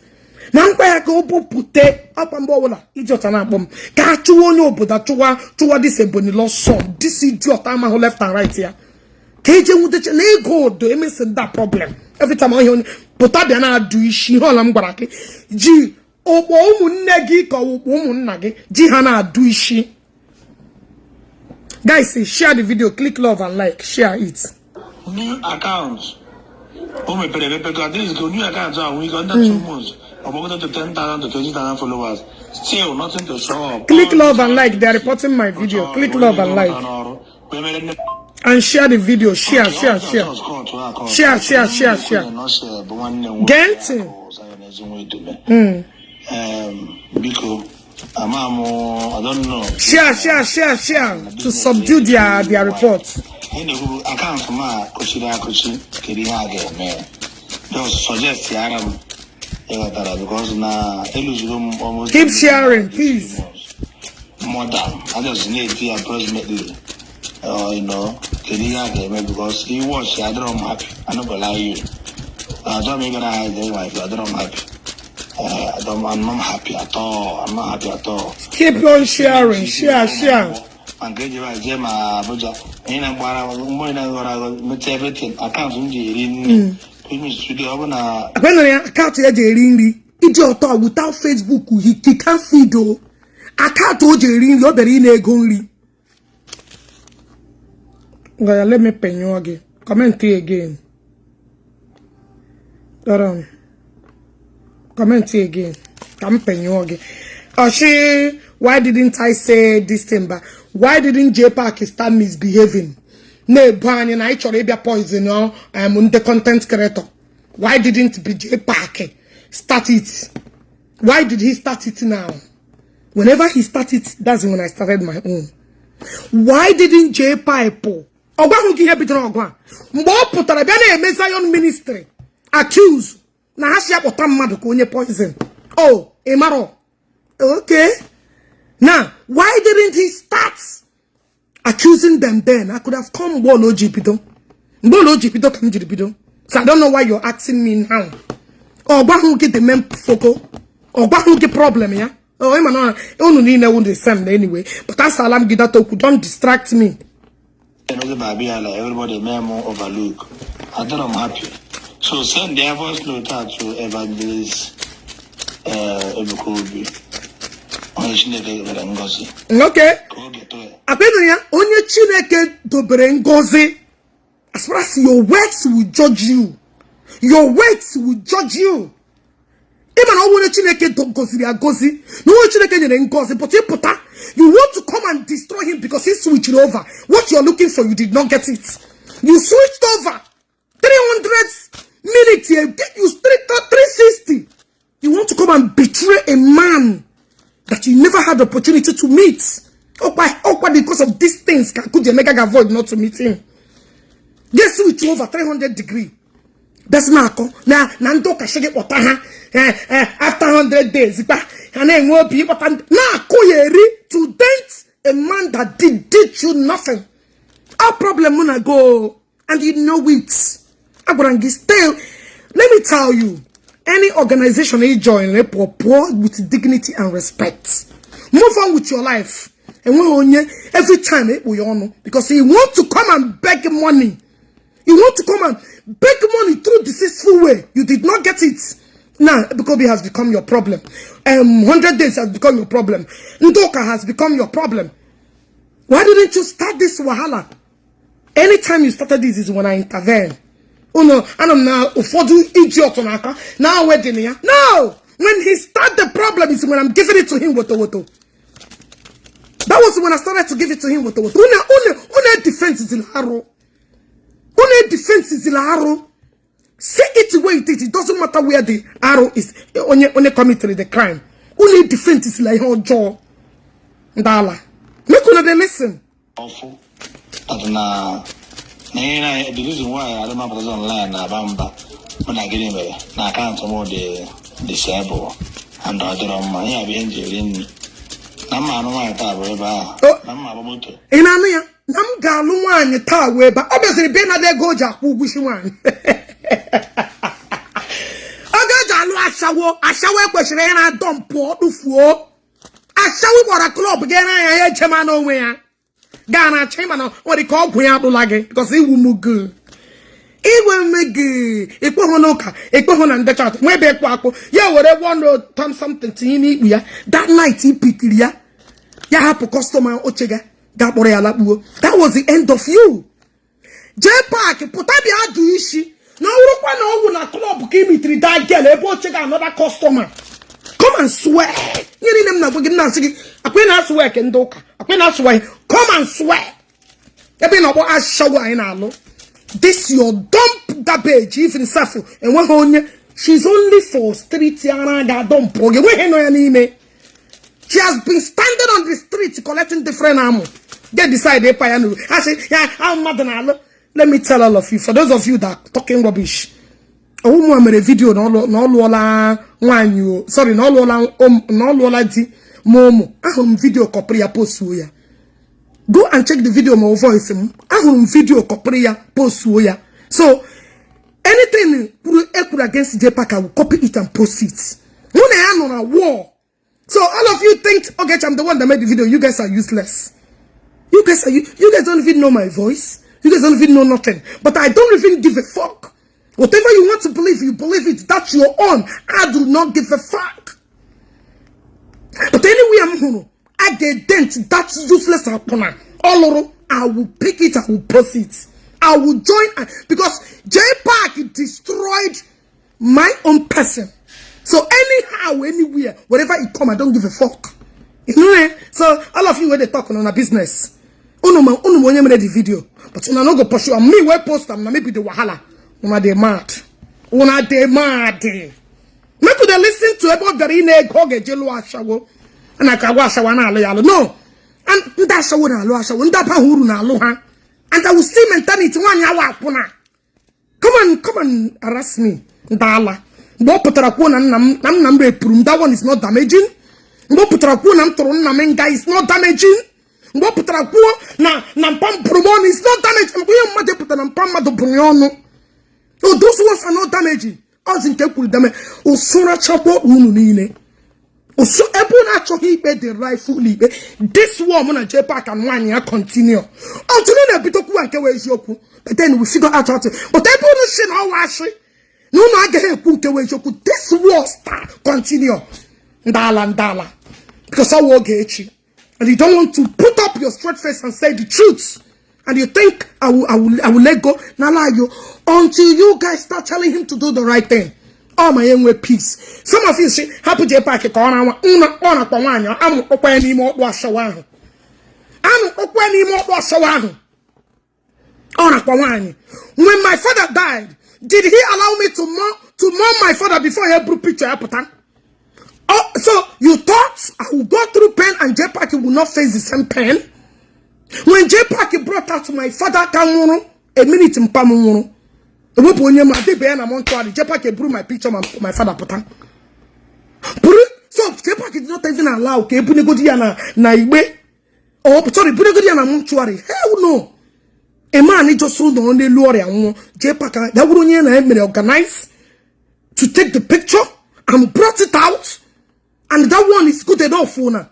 S1: Na nkwa ya ka obu pute apambo wala idiot na akpom ka chuwo onye obodo chuwa this ebony lost son this idiot am left and right here ka eje nwudeche na ego do emes that problem every time I hear puta bia na adu ishi hola m gwara ki ji okpo umunne gi ka okpo umunna gi ji ha na adu ishi. Guys, share the video, click love and like, share it.
S3: New accounts. Oh my God, this is new accounts we got under 2 months. About to 10,000 to 20,000 followers. Still nothing to show up.
S1: Click love and like. They are reporting my video. Click love and like. And share the video. Share. Get it.
S3: Because I don't know.
S1: Share to subdue their reports.
S3: Account ma Kochi Kiriage man. Just suggest because now almost
S1: keep sharing, please.
S3: More than I just need to approximately Kiriage because he was I don't happy. I'm not gonna lie you. I don't even hide the wife, I don't happy. I'm not happy at all. I'm not happy at all.
S1: Keep on sharing, share.
S3: And get you right, Gemma, Buja, and I'm everything. I can't do
S1: when I can't hear the idiot without Facebook, he can't feed though. I can't hold the ring, you're very negonly. Well, let me pen you again. Comment again. Comment again. Come pen you again. Oshi, why didn't I say this thing? But why didn't Jpac start misbehaving? na-ebu anyị na anyị chọrọ ịbịa poison the content creator. Why didn't Jpac start it? Why did he start it now? Whenever he started, that's when I started my own. Why didn't Jpac Zion ministry accuse na hashia potamado konye poison? Oh, Emaro. Okay. Now, why didn't he start accusing them then? I could have come Bolo Jipito. Bolo Jipito come Jipito. So I don't know why you're asking me now. Oh, who get the main focal? Or who get problem, yeah? Oh, I'm not only know the same anyway. But that's Alam Gidato, don't distract me.
S3: Everybody may more overlook. I don't I'm happy. So send the voice note to Evangelist Ebukobi.
S1: Okay. Apenoya, onye Chineke dobere ngozi. As far as your works will judge you. Your works will judge you. Even onye Chineke do gozi ya gozi. No onye Chineke nyere ngozi, but you want to come and destroy him because he switched over. What you're looking for, you did not get it. You switched over. 300 minutes, you 360. You want to come and betray a man that you never had the opportunity to meet. Because of these things, could you make a avoid not to meet him? Guess switch over 300 degrees. That's Marco. Now, Nando Kashake Otaha after 100 days. And then will be but now to date a man that did you nothing. Our problem when I go and you know it. Still, let me tell you, any organization you join, poor with dignity and respect. Move on with your life. And every time we all know because he want to come and beg money. You want to come and beg money through deceitful way. You did not get it. Now, because it has become your problem. 100 days has become your problem. Ndoka has become your problem. Why didn't you start this wahala? Anytime you started this is when I intervene. Oh no, and I'm now for the idiot on Aka. Now we're doing here. No! When he started the problem is when I'm giving it to him woto. That was when I started to give it to him woto. Une defense is in arrow. Une defense is in arrow. Say it the way it is. It doesn't matter where the arrow is. Only committed the crime. Only defense is like your jaw. Dala. Make una they listen.
S3: Awful. The reason why I don't have online when I get in there, I can't more the disabled and the other man. I have injured in Nama
S1: Inania, Nam Galuan, Tower, but obviously Benade Goja, who wish one. I shall question I don't pour to four. I shall what a club again. I had Chamano where Ghana Chamano, what they call Puyabu because he will move good. It will make a Pohonoka, a Pohon and the chat. Maybe a quaco. Yeah, whatever one to turn something to him. That night he picked ya. Ya have a customer Ochega. That was the end of you. Jpac, Potabia do ishi. Now, one over a club give me 3 that girl, a check another customer. Come and swear. You need them now. We're getting I can't swear, Kendoka. I can't swear. Come and swear. You been about a shower in Alo. This your dump garbage, even Safu. And one on she's only for street yana that dump. She has been standing on the street collecting different ammo. They decide they pay. I say, yeah, I'm mad than Alo. Let me tell all of you, for those of you that are talking rubbish, I made a video no di momo. I video copy post ya. Go and check the video my voice. I video copy post ya. So anything against Jpac, I will copy it and post it. When I am on a war. So all of you think, okay, I'm the one that made the video. You guys are useless. You guys don't even know my voice. You guys don't even know nothing. But I don't even give a fuck. Whatever you want to believe, you believe it. That's your own. I do not give a fuck. But anyway, I get dent. That's useless opponent. All I will pick it. I will post it. I will join. Because Jpac destroyed my own person. So anyhow, anywhere, wherever it come, I don't give a fuck. You know, so all of you when they talking on a business. Unu onye made the video. But una no go pursue am. Me we post am na maybe the wahala. Una dey mad. Una dey mad. Make you listen to about the ine Ogechi lo ashawo. And I can wash a one alo. No. And that's what I lost. And that huru na aloha. And I will still maintain it 1 hour. Come on, harass me. Dala. That one is not damaging. Guy is not damaging. Na pam promo is not damaging. Oh, those ones are not damaging. As in take with them. Oh, sora chapo ununine. Oh, so ebona chohi be the rightfully. This war mona Jpac and 1 year continue. Until na bitoku anke we joku. But then we figure out how to. But ebona shin how washi. No, I get this war start continue. Ndala. Because I will Ogechi. And you don't want to put up your straight face and say the truth. And you think I will let go. Now lie you. Until you guys start telling him to do the right thing. Oh my young with peace. Some of you say happy Jpac corner on I'm open anymore wash around. I'm open anymore wash around. When my father died, did he allow me to mourn my father before he brought picture up? Oh, so you thought I would go through pain and Jpac will not face the same pain? When Jpac brought out my father, a minute in Pamuno, Jpac brought my picture, my father put on. So Jpac did not even allow Bunegodiana Naibe. Oh, sorry, Bunegodiana Montuari. Hell no. A man just sold the only lorry and Jpac that would organize to take the picture and brought it out. And that one is good enough for now.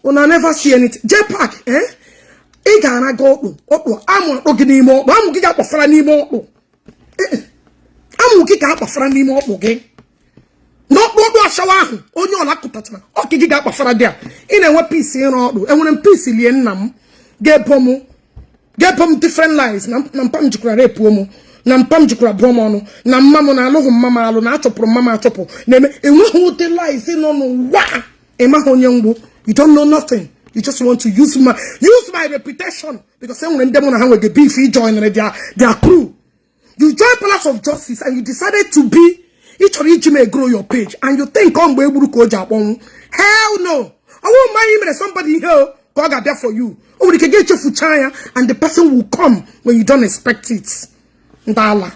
S1: Una never see anything. Jpac, I gonna go. I'm looking more. I'm looking up a friend more. I'm looking up a friend more. Okay. Not what shower. On your lakutana. Okay, get up a friend there. In a piece in order. And when peace in nam, get pomo different lies. Nampam jukra repomo. Nampam jukra bromono. Namamo na lo mama alo na chopo mama chopo. Neme who the lies in on wa. Emma Honyangbo. You don't know nothing. You just want to use my reputation because when them on with the beef you join their crew. You join Palace of Justice and you decided to be each or each may grow your page and you think hell no. I won't mind him somebody here God got there for you. Oh, they can get you for China and the person will come when you don't expect it. Ndala.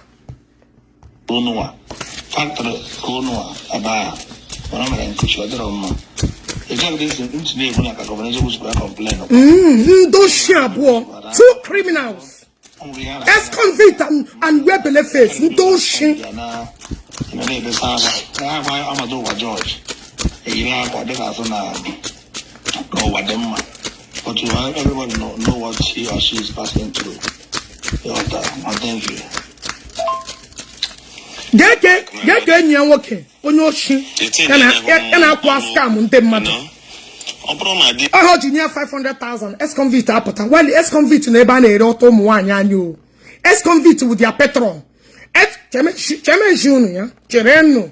S1: Don't share, boy. 2 criminals. Ex-convict and rebel face. Don't share.
S3: But you want everyone to know what he or she is passing through. Thank you.
S1: Get working on your shit. And I scam on them, mother. I heard you near 500,000 ex-convict apota. While the ex-convict neighbor auto one you ex-convict with their petrol. Cheme Junior, Chereno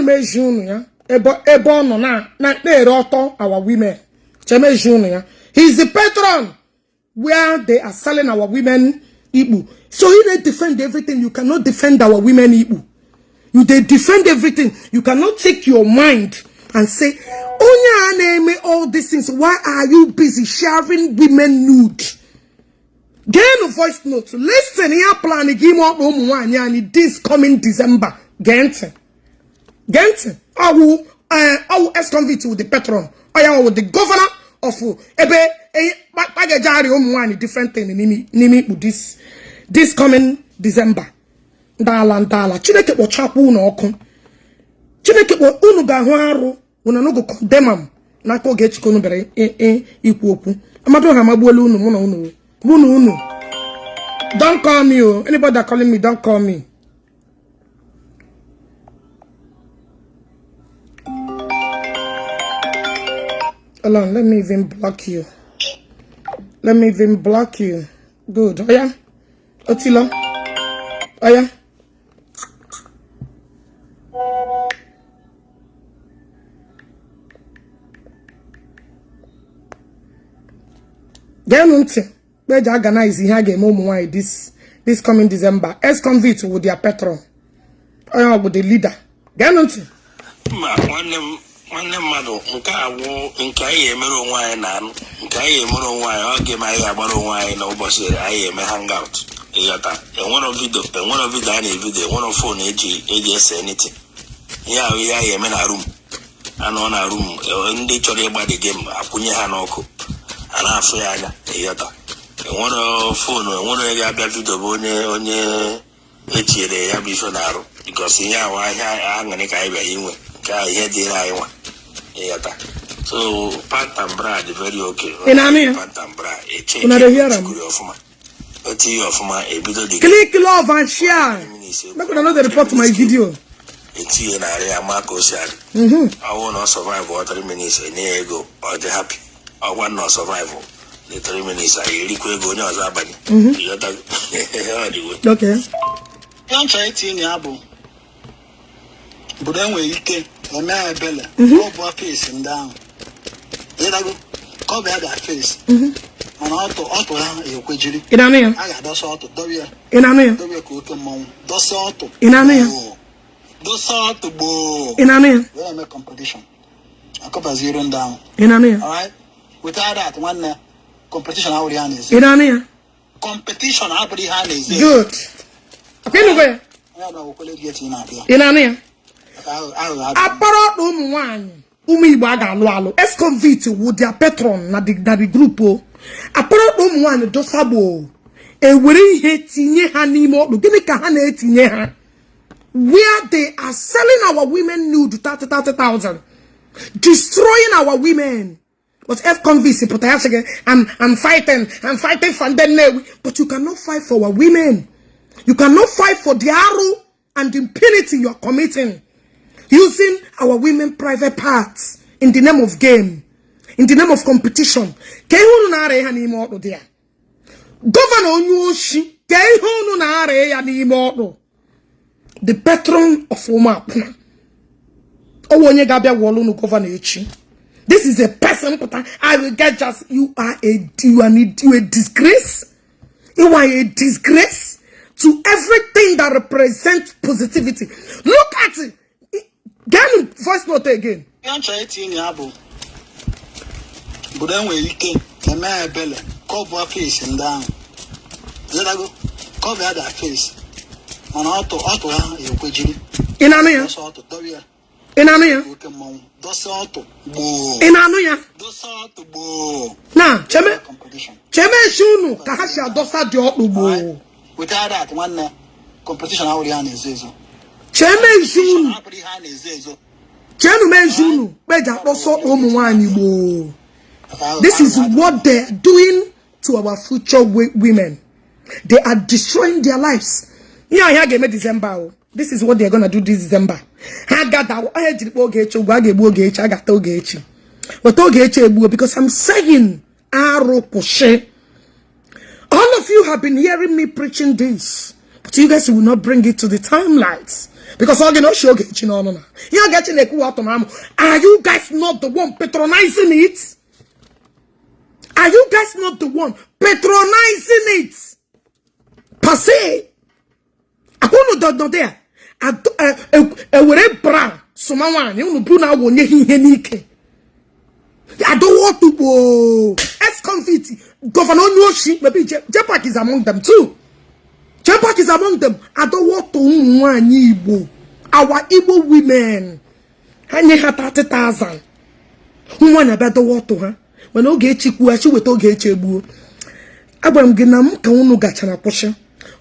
S1: me Junior. Ebo no na auto our women. Cheme Junior. He's the patron where they are selling our women Igbo. So he they defend everything. You cannot defend our women Igbo. They defend everything. You cannot take your mind and say, Onya name all these things. Why are you busy sharing women nude? Get a voice note. Listen here, plan again this coming December. Gente. I will ex-convict with the patron. I will with the governor of different thing in this coming December. Dala. Chineke wo chapu na oku. Chineke wo unu ga hu aru, una no go condemn am. Na ko Ogechi ko no bere ikwu okwu. Amado ha magbuelu unu mu na unu. Don't call me. Anybody that calling me, don't call me. Hold on, let me even block you. Good. Oh yeah? Otilo. Oh yeah? Genunti, where they organize here game home this coming December. Ex-convict with their patron. Or with the leader. Genunti.
S3: One mother, Nkai Mero wine and Nkai Moro wine, I'll get my Yabaro wine, no boss, I am a hangout. Yata, and one of video, and one of it, I video, one of phone, AGS, anything. Yeah, we are in a room. And on a room, and they told about the game, Apunya Hanoko, and I say, Yata. And one of phone, one of the video, on your H.A. because here I am going to I so Pant and Brad very okay.
S1: In Ania,
S3: Pant and Brad, a change of my a bit
S1: click love and share. Look at another report to my video.
S3: It's in area Marco said. I will not survive for 3 minutes a year ago, or the happy. I want not survival. The 3 minutes I really go now.
S1: Okay.
S5: Don't try it in Yabo. But then we get a man bella, go face and down. Let I go cover that face. And auto, you could
S1: in Ania.
S5: I got those auto,
S1: in Ania.
S5: Those auto,
S1: in Ania.
S5: those auto,
S1: in Ania.
S5: Then I make competition. I cover 0 down.
S1: In Ania.
S5: All right. Without that, one competition, how is
S1: in Ania.
S5: Competition, how is
S1: Good. Okay, no in Ania. Apart one Igbo aga alụ ex-convict with their patron na the group o. Apart one dosabo ewere ihe tinye ha n'ime ọkụ. Gịnị ka ha na-etinye ha? Where they are selling our women nude 30,000, destroying our women. But ex-convicts put again, I'm fighting for them. But you cannot fight for our women. You cannot fight for the arrow and the impunity you are committing. Using our women private parts in the name of game, in the name of competition. Governor Onyuoshi, the patron of Omapuna. This is a person, I will get just, you are a disgrace. You are a disgrace to everything that represents positivity. Look at it. Get voice note again.
S5: Can't try it in Yabo. But then we came, a man bella, cover face and down. Let I go cover that face. On auto, you could
S1: in Ania. In Ania.
S5: Those auto, boo.
S1: In Ania.
S5: Those auto, boo.
S1: Now, Cheme Shunu, Kahasha Dosa Jobu.
S5: Without that, one competition, how the hand is.
S1: Cheme Shunu. Cheme Shunu. Beja also Omuanibo. This is what they are doing to our future women. They are destroying their lives. Yeah, December. This is what they are gonna do this December. I got that. I got Ogechi. But Ogechi, because I'm saying, all of you have been hearing me preaching this, but you guys will not bring it to the timelights. Because all you know, no. You're getting a coup out of my mouth. Are you guys not the one patronizing it? Are you guys not the one patronizing it? Passe. I don't know there. I will bra. Someone, you know, Bruna won't he. I don't want to go. Ex-convict. Governor Nyoshi, maybe Jpac is among them too. Jpac is among them. I don't want to one Igbo. Our Igbo women. I need 30,000. Who want a better water, huh? When Ogechi kuashi with Ogechi bu. Abam ginam kaunu gachana posha.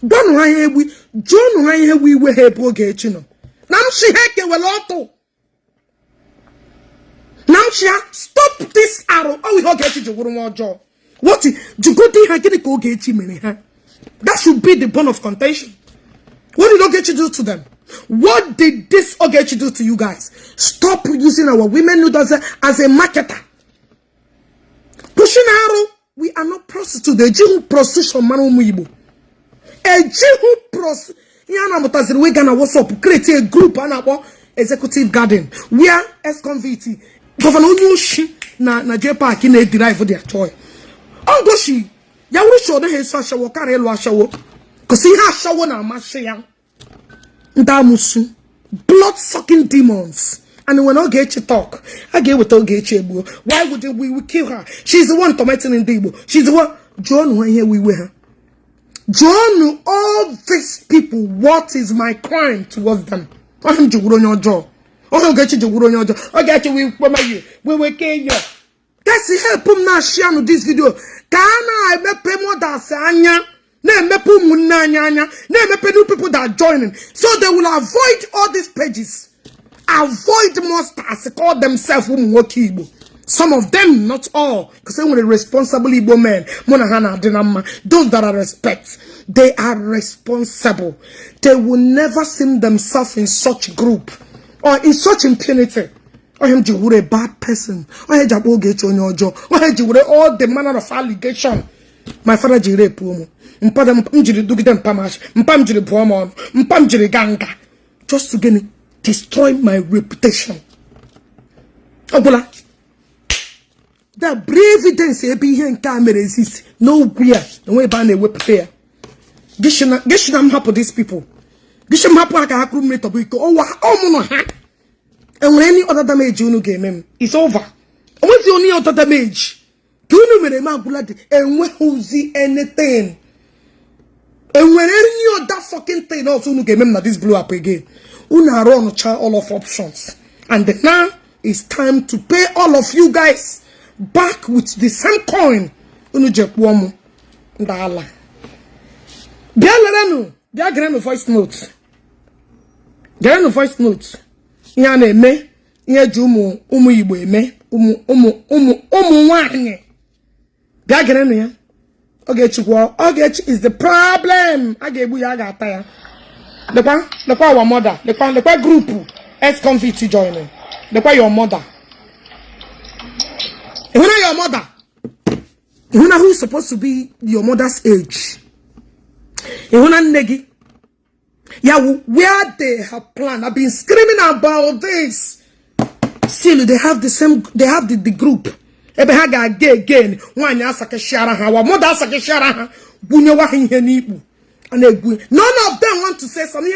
S1: Don Ryan we John Ryan we were here Ogechi no. Namshi heke weloto. Namshia, stop this arrow. Oh, we Ogechi to one job. What you go to Ogechi many, huh? That should be the bone of contention. What did Ogechi do to them? What did this Ogechi do to you guys? Stop using our women as a marketer. Pushing arrow, we are not prostitutes. The Jew prostitution man Igbo. A Jew prostitution. Yana mutaziri we gonna what's up? Create a group and our executive garden. We are ex-convict. Governor Onyuoshi na Jpac in a derive for their toy. Ongoshi, ya wuri show the hesa shawo kare elu ashawo. Cause he has shawo na amashe Ndamusu, blood-sucking demons. And when Ogechi talk, I get with Ogechi Igbo. Why would we kill her? She's the one tormenting in the Igbo. She's the one. John, when here we were. John, all these people, what is my crime towards them? I'm Ogechi, we will kill you. That's the help him now share this video. Can I make more than Sanya? New people that are joining, so they will avoid all these pages, avoid monsters call themselves Igbo. Some of them, not all, because they were responsible Igbo men. Those that are respect, they are responsible. They will never see themselves in such group or in such impunity. Or him you a bad person. Or him Ogechi onyojo. Or him you all the manner of allegation. My father jire pumo. Just to destroy my reputation. Ogola. The brave evidence be here in camera is no weird. The way ban a whip there. Gisham happen these people. Gisham happen like a crewmate of week. Oh, mono. And when any other damage you no game him, it's over. What's the only other damage? Do you know me and when who see anything? And when any other fucking thing also no game him that this blew up again. Una run all of options. And now it's time to pay all of you guys back with the same coin. Unu jekwomo. Ndala. Bialeranu. Bia grenu voice note. Grenu voice note. Iya na-eme ihe ji ụmụ Igbo eme ụmụ nwanyị bịa gere ya Ogechi is the problem. A ga-egbu ya, a ga-ata ya. Lekwa our mother, lekwa group ex-convict joining. Lekwa your mother. Your mother. Who is supposed to be your mother's age? Negi. Yeah, where they have planned. I've been screaming about this. Still, they have the same. They have the group. Ebehaga again. One asake shara ha. Wa mother asake shara ha. Bunyewa hinhe nibu. None of them want to say something.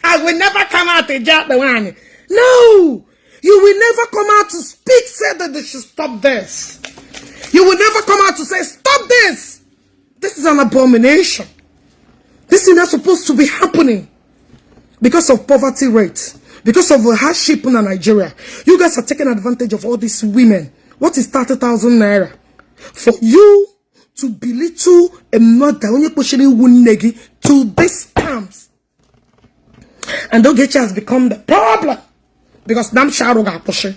S1: I will never come out to judge the one. No, you will never come out to speak. Say that they should stop this. You will never come out to say stop this. This is an abomination. This is not supposed to be happening because of poverty rate, because of hardship in Nigeria. You guys are taking advantage of all these women. What is 30,000 naira? For you to belittle a mother when you're pushing to these terms. And Ogechi has become the problem because Nam Sharu got pushing.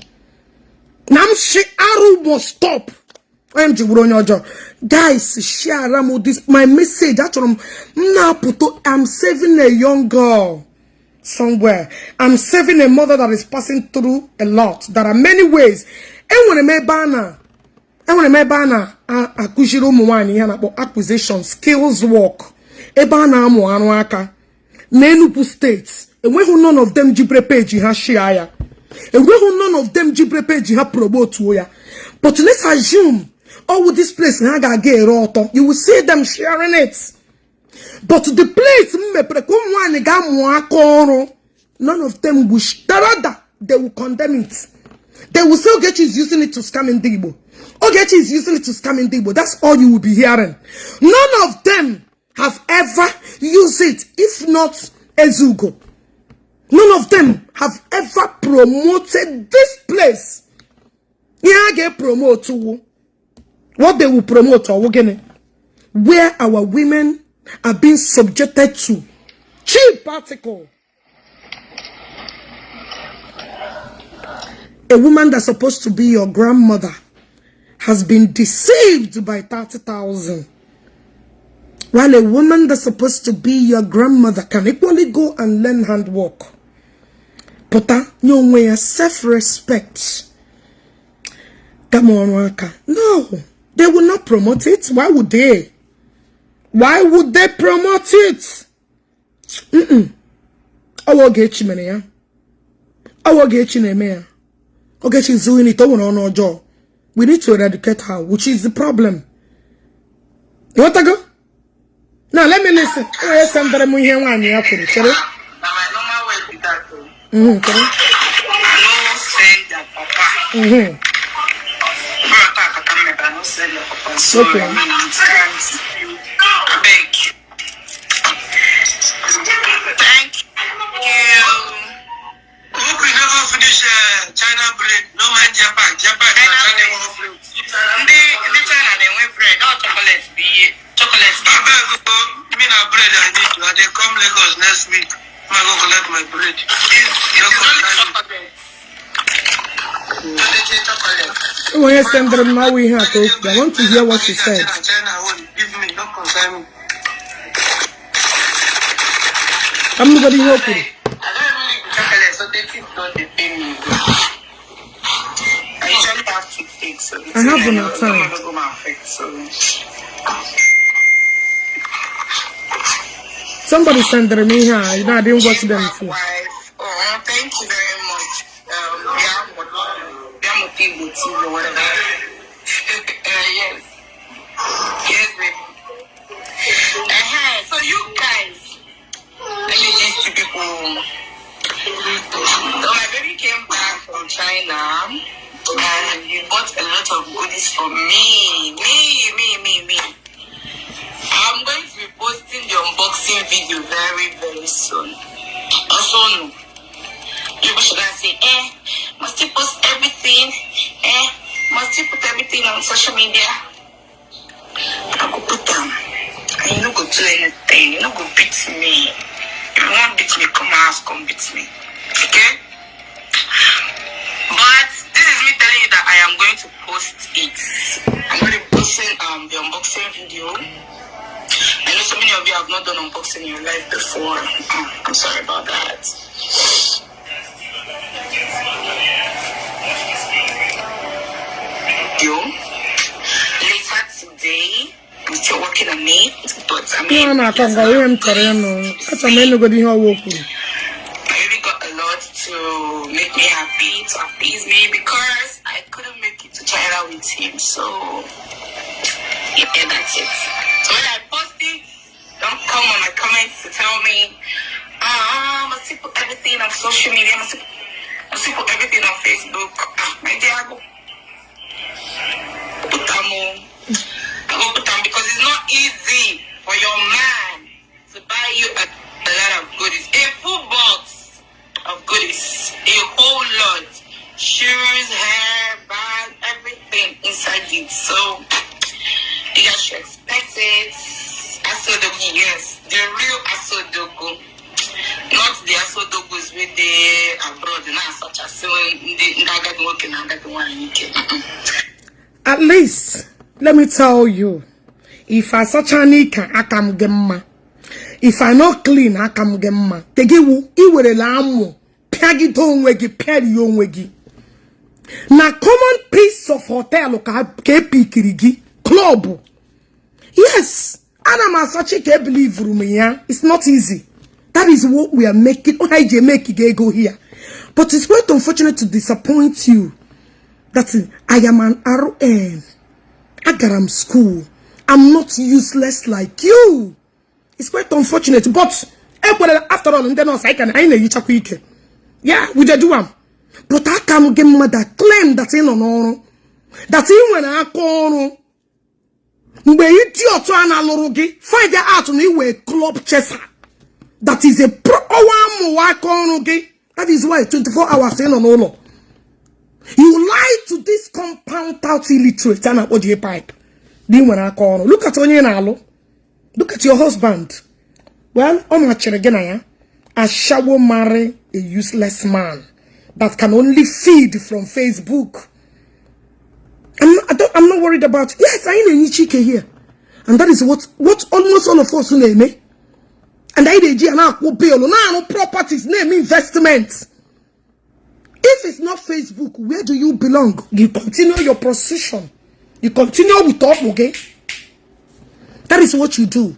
S1: Nam Sharu must stop. Guys, share this my message. I'm saving a young girl somewhere. I'm saving a mother that is passing through a lot. There are many ways. And when I acquisition, skills work. Ebana mo anwaka. Nenupu states. And when none of them jibre page has share. And when none of them jibre page have promote ya. But let's assume all this place you will see them sharing it. But the place none of them wish that they will condemn it. They will say Ogechi is using it to scam in Igbo. Ogechi is using it to scam in Igbo. That's all you will be hearing. None of them have ever used it, if not Ezugo. None of them have ever promoted this place. Yeah, get promote to what they will promote or where our women are being subjected to cheap article. A woman that's supposed to be your grandmother has been deceived by 30,000. While a woman that's supposed to be your grandmother can equally go and learn handwork. But no way self-respect. No, they will not promote it. Why would they? Why would they promote it? Ogechi mene. Ogechi neme. Ogechi is doing it over on our jaw. We need to eradicate her, which is the problem. You want to go? Now let me listen. Yes, I'm very much here. One year, okay. Sorry.
S2: My normal way with that too.
S1: Sorry.
S2: I don't send that papa. I don't send that papa. So
S1: Okay.
S2: I beg. Thank you.
S3: Hope we never finish China bread. No man Jpac. Jpac.
S2: The China they went bread, not chocolate. Chocolate.
S3: Me na bread I need. They come Lagos next week. I go collect my bread.
S2: It's only chocolate.
S1: Oh, yes, I'm very much here. I want to hear what she said.
S3: China won't give me. Don't concern me.
S1: I'm not going to help you.
S2: I don't really eat chocolate, so they think not they pay me. I usually have to take, so
S1: I have no time. Somebody sent me here. You know, I didn't watch them before.
S2: Oh, thank you very much. Igbo TV or whatever. Yes. Yes, baby. So you guys, let me just to people. So my baby came back from China and he bought a lot of goodies for me. Me. I'm going to be posting the unboxing video very, very soon. Also, no. People should say, must you post everything? Must you put everything on social media? I go put them. And you don't go do anything. You don't go beat me. If you want to beat me, come out, come beat me. Okay? But this is me telling you that I am going to post it. I'm going to be posting the unboxing video. I know so many of you have not done unboxing in your life before. I'm sorry about that. Later today, I'm still working on it, but I mean,
S1: I can't go him terreno. That's a man who got here working.
S2: I really got a lot to make me happy, to appease me, because I couldn't make it to China with him. So yeah, that's it. So when I post it, don't come on my comments to tell me, must you put everything on social media, must you put everything on Facebook. My dear, I go put them on. I go put them because it's not easy for your man to buy you a lot of goodies. A full box of goodies. A whole lot. Shoes, hair, bag, everything inside it. So you guys should expect it. Asodogu, yes. The real Asodogu. Not the Asodogus with the abroad and such as
S1: at least, let me tell you, if I such a nika, I can gemma. If I not clean, I can gemma. Tegiwu, iwe lamu, pagi don wegi, peri yon wegi. Na common piece of hotel, kepi kirigi, club. Yes, Anama such a believe room, yeah. It's not easy. That is what we are making. Oh, I make it go here. But it's quite unfortunate to disappoint you. That I am an RN. Agaram school. I'm not useless like you. It's quite unfortunate. But after all, and then I can yeah, we do one. But I can get mother claim that in on that in when I call find out on you a club chaser. That is a that is why 24 hours in on all. You lie to this compound out illiterate and what Jpac. Then when I call, look at Onyenalo. Look at your husband. Well, on my again, I shall marry a useless man that can only feed from Facebook. I'm not worried about. Yes, I ain't any chicken here, and that is what almost all of us name. And I did no properties, name investments. If it's not Facebook, where do you belong? You continue your position. You continue with talk, okay? That is what you do.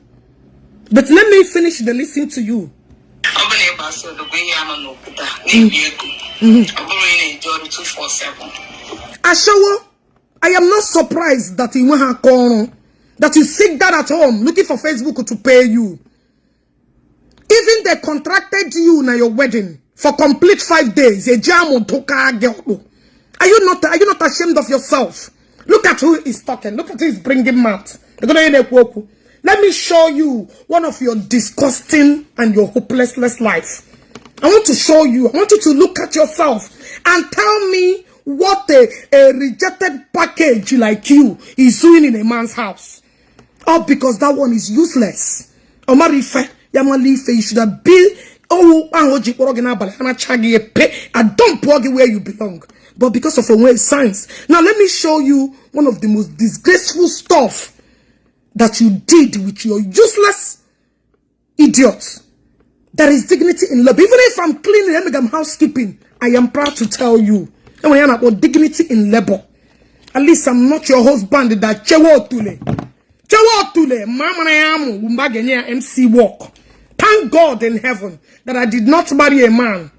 S1: But let me finish the listening to you. Ashawo, I am not surprised that he went call that you sit down at home looking for Facebook to pay you. Even they contracted you na your wedding for complete 5 days. Are you not ashamed of yourself? Look at who is talking. Look at who is bringing mouth. Let me show you one of your disgusting and your hopeless life. I want to show you. I want you to look at yourself and tell me what a rejected package like you is doing in a man's house. Oh, because that one is useless. Omarife, Yamalife, you should have been. Oh, I don't plug it where you belong. But because of a way of science. Now, let me show you one of the most disgraceful stuff that you did with your useless idiots. There is dignity in love. Even if I'm cleaning, I'm housekeeping, I am proud to tell you. And when you're about dignity in labor, at least I'm not your husband that chewo tule, mama na yamu umbagenya MC walk. Thank God in heaven that I did not marry a man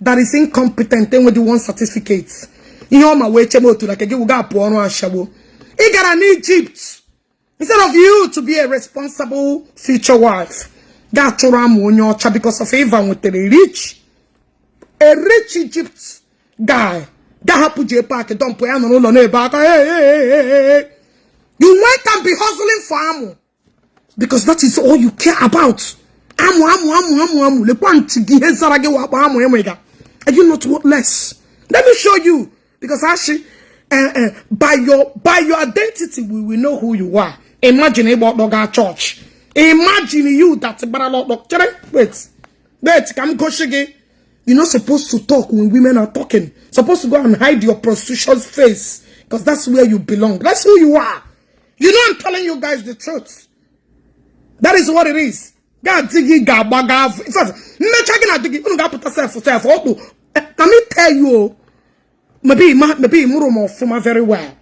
S1: that is incompetent and with the one certificate. You know my way chewo tule like you got poor no ashabo. He got an Egypt. Instead of you to be a responsible future wife, got to ram on your child because of even with a rich Egypt guy. That happened Jpac, don't put on no back. Hey. You went and be hustling for Amu. Because that is all you care about. Amu. Le point give Amu. Are you not worthless? Let me show you. Because actually, by your identity, we will know who you are. Imagine about Dog Church. Imagine you that wait, come go shige. You're not supposed to talk when women are talking. Supposed to go and hide your prostitution's face. Because that's where you belong. That's who you are. You know I'm telling you guys the truth. That is what it is. God diggy gabaga. In fact, let me tell you. Maybe murumo fuma very well.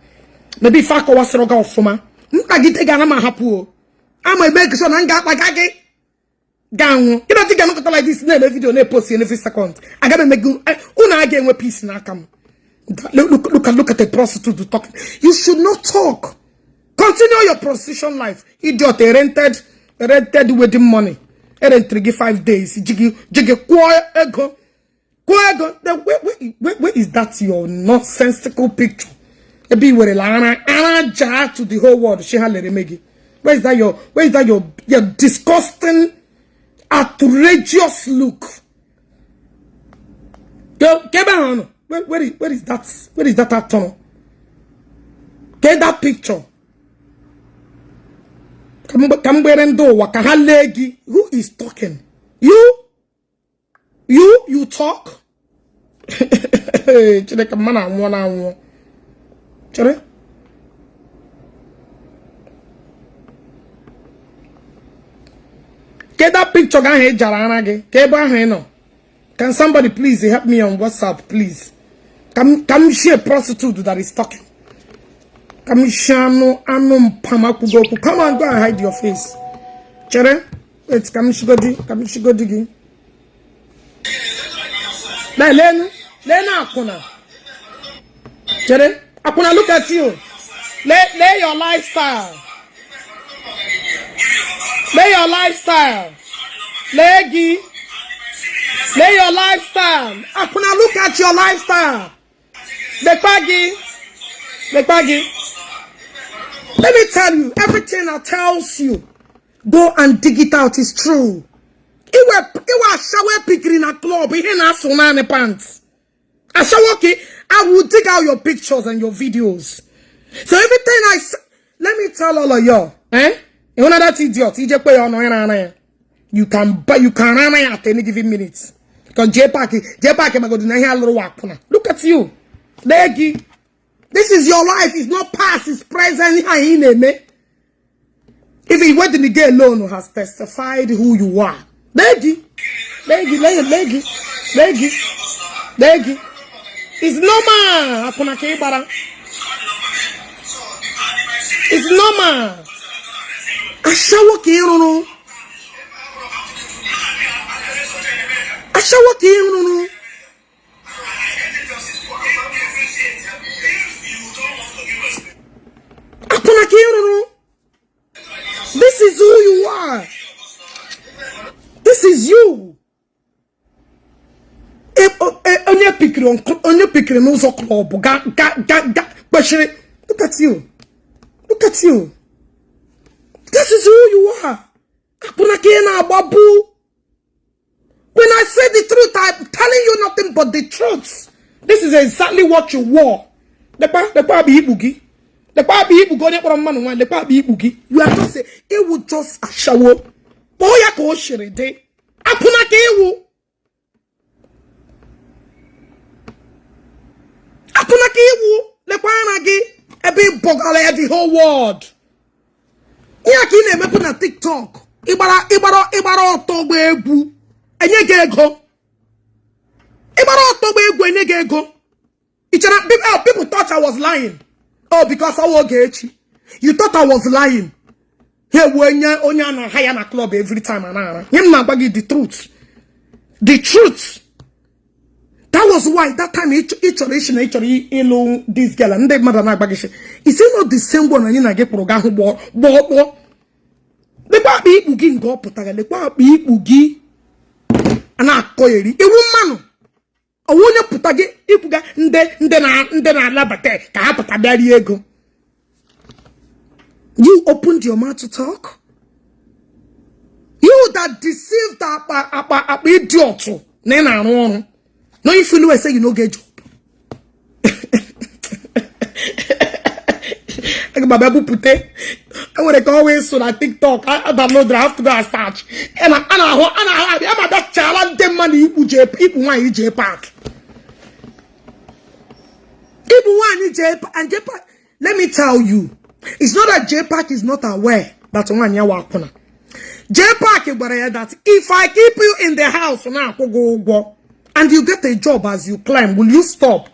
S1: Maybe fako wasroga fuma. Mkagite ganama hapu. I'm a make sure and got like I get. Down. You don't think I'm not like this name video they post in every second. I gotta make una again with peace in come. Look at the prostitute talking. You should not talk. Continue your prostitution life. Idiot, they rented wedding money. And then 5 days. Jiggy ego. Where is that your nonsensical picture? Be with a lana to the whole world. She had let me. Where is that your disgusting, outrageous look? Where is that? Where is that tunnel? Get that picture. Who is talking? You talk? Get that picture. Can somebody please help me on WhatsApp, please? Come share a prostitute that is talking. Come on, go and hide your face. Chere, wait, come go digging. Lena Akuna. Chere, Akuna, look at you. Lay your lifestyle. Lay your lifestyle. Lay your lifestyle. Akuna, look at your lifestyle. Jpac. Let me tell you, everything that tells you, go and dig it out is true. It was shower picking in a club. He ain't so many pants. I will dig out your pictures and your videos. So everything I say, let me tell all of y'all, you know that idiot, you can run at any given minutes. Because Jpac am going to hear a little work. Look at you. Leggy. This is your life. It's not past, it's present. If he went in the gay alone who has testified who you are. Leggy. It's normal. It's normal. Ashawo This is you. Onye pikiri n'ụzọ club. Look at you. Look at you. This is who you are. When I say the truth, I'm telling you nothing but the truth. This is exactly what you wore. You are just say it would just a shower. Boya ko shirede. Apuna ke ewu. Apuna ke ewu. Lekwanagi. Ebe bogale the whole world. Iya ki na emepu na TikTok. Ibara otogbo egwu. Enye ge ego. Ibara otogbo egwu enye ge ego. People thought I was lying. Oh, because I was Ogechi. You thought I was lying. Hey, when you onya hire na club every time him na bagi the truth. The truth. That was why that time each this girl and the mother na bagi. Is it not the same one na get program bo. The baby bugi go putaga the baby bugi ana koyeri. E woman. Owonya putage ipuga nde na labate ka hapụta bịa ego. You opened your mouth to talk. You that deceived that idiot. Nena no. No, if you know say you no get job. Babu pute. I would always so that TikTok. I download. I have to go and search. And I'm that child. Them money people want Jpac. People want Jpac and Jpac. Let me tell you, it's not that Jpac is not aware that one year wakuna. Jpac is that if I keep you in the house now, go and you get a job as you climb, will you stop?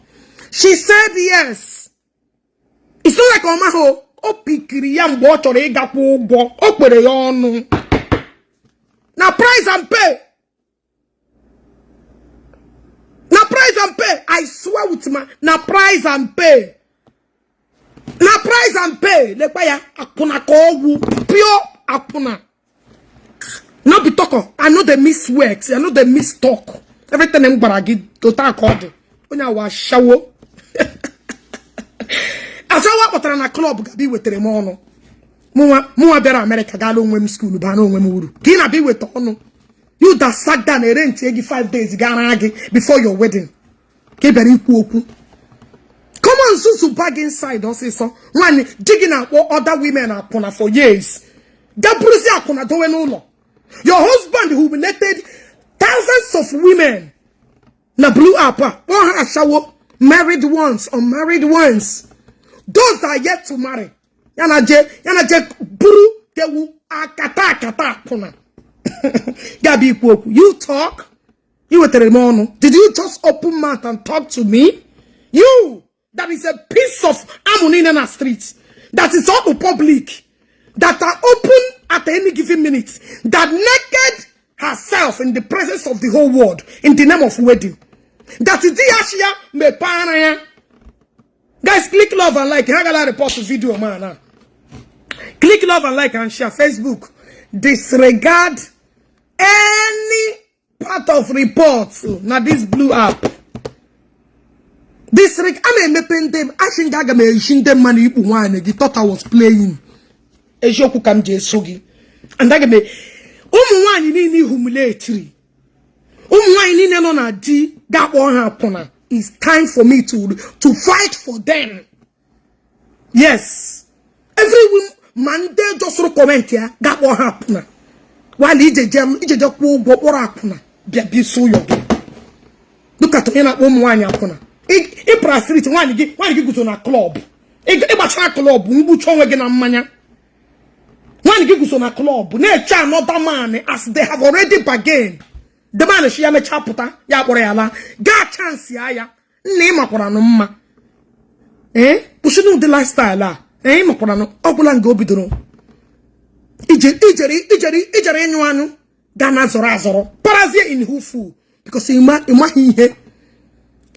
S1: She said yes. It's not like Omaho. Opikiriyam water ega po go. Opere yonu. Now price and pay. Now price and pay. I swear with my now price and pay. Now price and pay. Lekaya akuna kowu pure akuna. No be talk. I know they miss works. I know they miss talk. Everything I'm gonna get to talk on. Onya wa shawo. Asawa potara na club ga bi wetere m onu. Muwa bịara America ga lo nwem school ba na onwem uru. Ki na bi wete onu. You that sat down and rent egi 5 days ga before your wedding. Ke bere ikwu okwu. Come on, Susu bag inside also so. One digging out what other women are pona for years. That pussy akuna dowe no. Your husband who humiliated thousands of women. Na blue apa. One has shower married ones, unmarried ones. Those that are yet to marry. Yana je buru dewu akata pona. Gabi Kwoku, you talk. You were Teremono. Did you just open mouth and talk to me? You that is a piece of ammonia in the streets. That is all the public. That are open at any given minute. That naked herself in the presence of the whole world in the name of wedding. That is the Ashia me panaya. Guys, click love and like. I gotta report the video, man. Click love and like and share. Facebook. Disregard any part of reports. Now this blew up. Disregard. I mean, me them. I think I got me them money. They thought I was playing. Ejoku kam je sogi. And I got me. One ni humiliatory. One ni no na di. That won't happen. It's time for me to fight for them. Yes. Every man they just comment here. That won't happen. While ije just what happen. Be so young. Look at ena one happen. I prasrit one go to na club. I bacha club. Mbu chonwe ge na mmanya. One go to na club. Na cha another man as they have already bargained. The man she am a chaputa, ya boreala, got chance ya, name up on no pushing the lifestyle, maporano, opulan go bidro. Ijeri, anyone, Dana Zorazoro, Parazia in Hufu, because imagine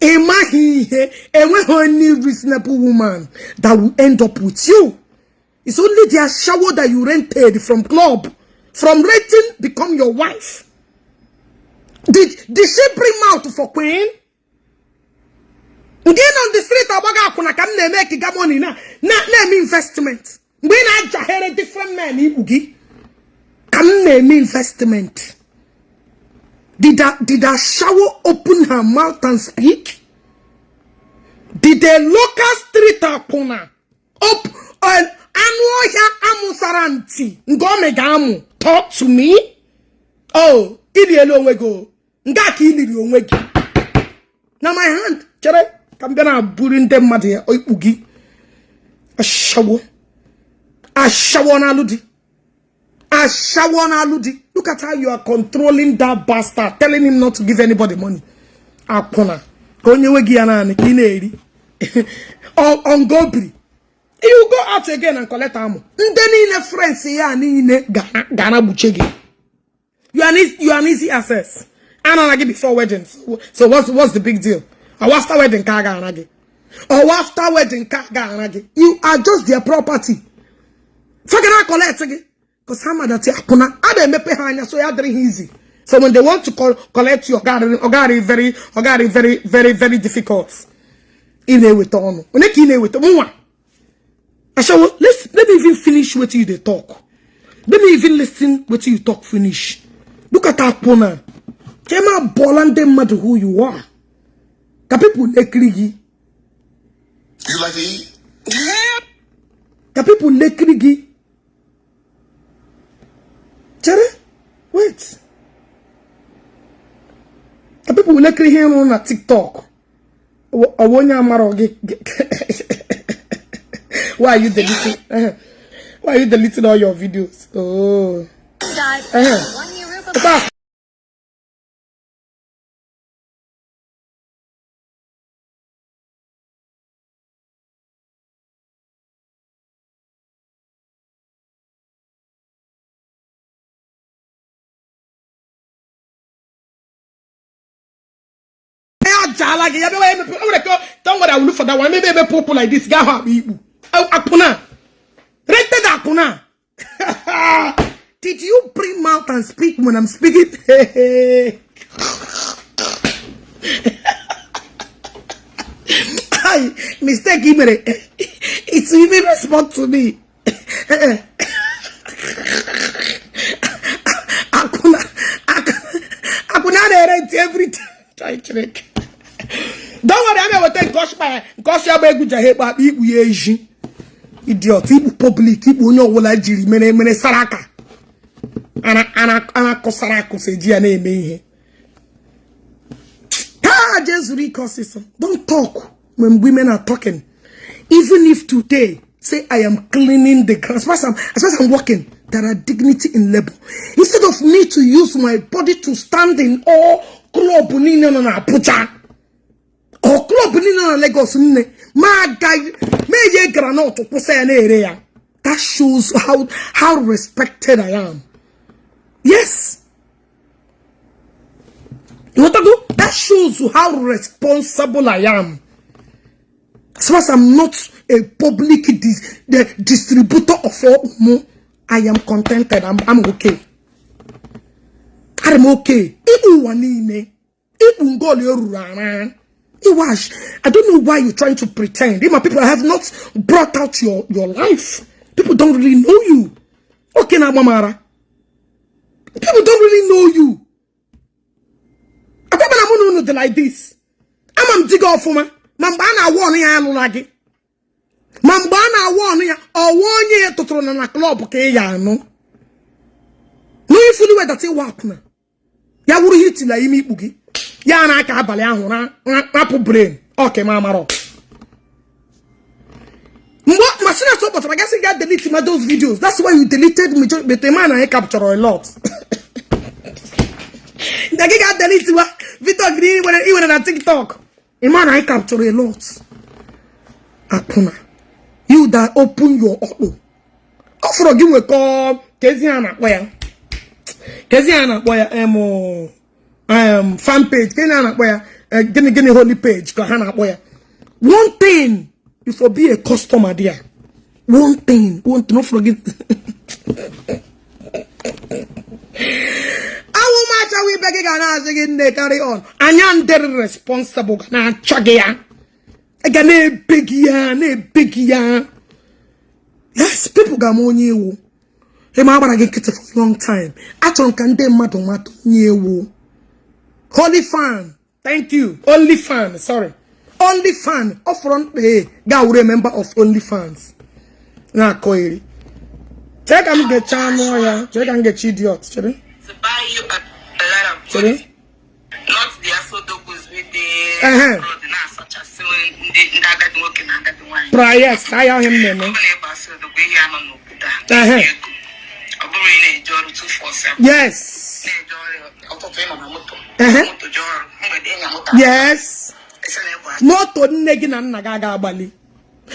S1: any reasonable woman that will end up with you. It's only their shower that you rented from club, from renting become your wife. Did she bring mouth for queen? Again on the street, I want to make money now. Name investment. When I hear a different man, Ibugi, come name investment. Did a shower open her mouth and speak? Did the local street apuna up on Anoya Amusaranti Ngomegamu talk to me? Oh, Idi alone we go. Ngaki Idi onwegi. Now my hand, chere. Come gonna burin them mad here. Ugi. A shower na ludi. A shower na ludi. Look at how you are controlling that bastard, telling him not to give anybody money. Akona. Konye wegi anani kineri. On Gobri. You go out again and collect ammo. Ndeni ne friends here ni Ghana buchegi. You are an easy access. And I give before weddings. So what's the big deal? Or after wedding kaga anagi. Or after wedding kaga anagi. You are just their property. Fagana collect again. Because how much that akuna abe mepe hanya so ya very easy. So when they want to collect your garden very difficult. In a with on. Let me even finish what you they talk. Let me even listen what you talk finish. Look at that pona. Kema bolan dem matter who you are. Ka people lekrigi.
S3: You like to eat?
S1: Ka people lekrigi. Chere? Wait. Ka people lekrigi on TikTok. Awonya maroge. Why are you deleting? Why are you deleting all your videos? Oh. Don't worry, I will look for that one. Maybe people like this guy have Igbo. Akuna. Rated Akuna. Did you bring mouth and speak when I'm speaking? Mistake Imere. It's even respond to me. Akuna rent every time. Try trick. Don't worry, I will take gosh by gosh Yabeguja Ibu idiot, Ibu public, Ibu no Wolajiri, Mene Saraka. Ana Kosarako se Giane me. Ah, just recourses. Don't talk when women are talking. Even if today, say I am cleaning the grass, as far as I'm walking, there are dignity in labor. Instead of me to use my body to stand in all club na Abuja or club na Lagos, my guy, me ye granot to pose an area. That shows how respected I am. Yes. You want to do? That shows you how responsible I am. As far as I'm not a public the distributor of all, I am contented. I'm okay. I'm okay. I don't know why you're trying to pretend. My people have not brought out your life. People don't really know you. Okay, now, Mamara. People don't really know you. I don't know like this. I'm dig off for me. Mambana warning ya lagi. Mambana warning ya or 1 year to throw na club ke ya no. No you feel that it work na. Ya wuru hit la imi bugi. Ya na aka abale ahu na rapu brain. Okay, mama. What machine so but I guess you got delete my those videos. That's why you deleted me but the man I capture a lot. That got delete what Victor Green when on TikTok. A man I capture a lot. Apuna. You that open your auto. Offer give me a call. Keziana where? Keziana where fan page. Keziana where give me holy page. Kahana where. One thing you for be a customer there. One thing. Won't not forget. How much are we beg again, carry on. And you're very responsible. Now, chuggy. Again, a big yarn. Yes, people got more new. Remember, I get it for a long time. I don't can dem mato new. Holy fan. Thank you. Only fan. Sorry. Only fan. Off front. Hey, God remember of only fans. Now, Koiri. Check and get channel, yeah. Check and get idiots.
S2: To buy you a lot of goods. Not the asodogus with the such as the working under the wine.
S1: Yes, I am him. Yes. Yes. Moto negi na nagaga abali.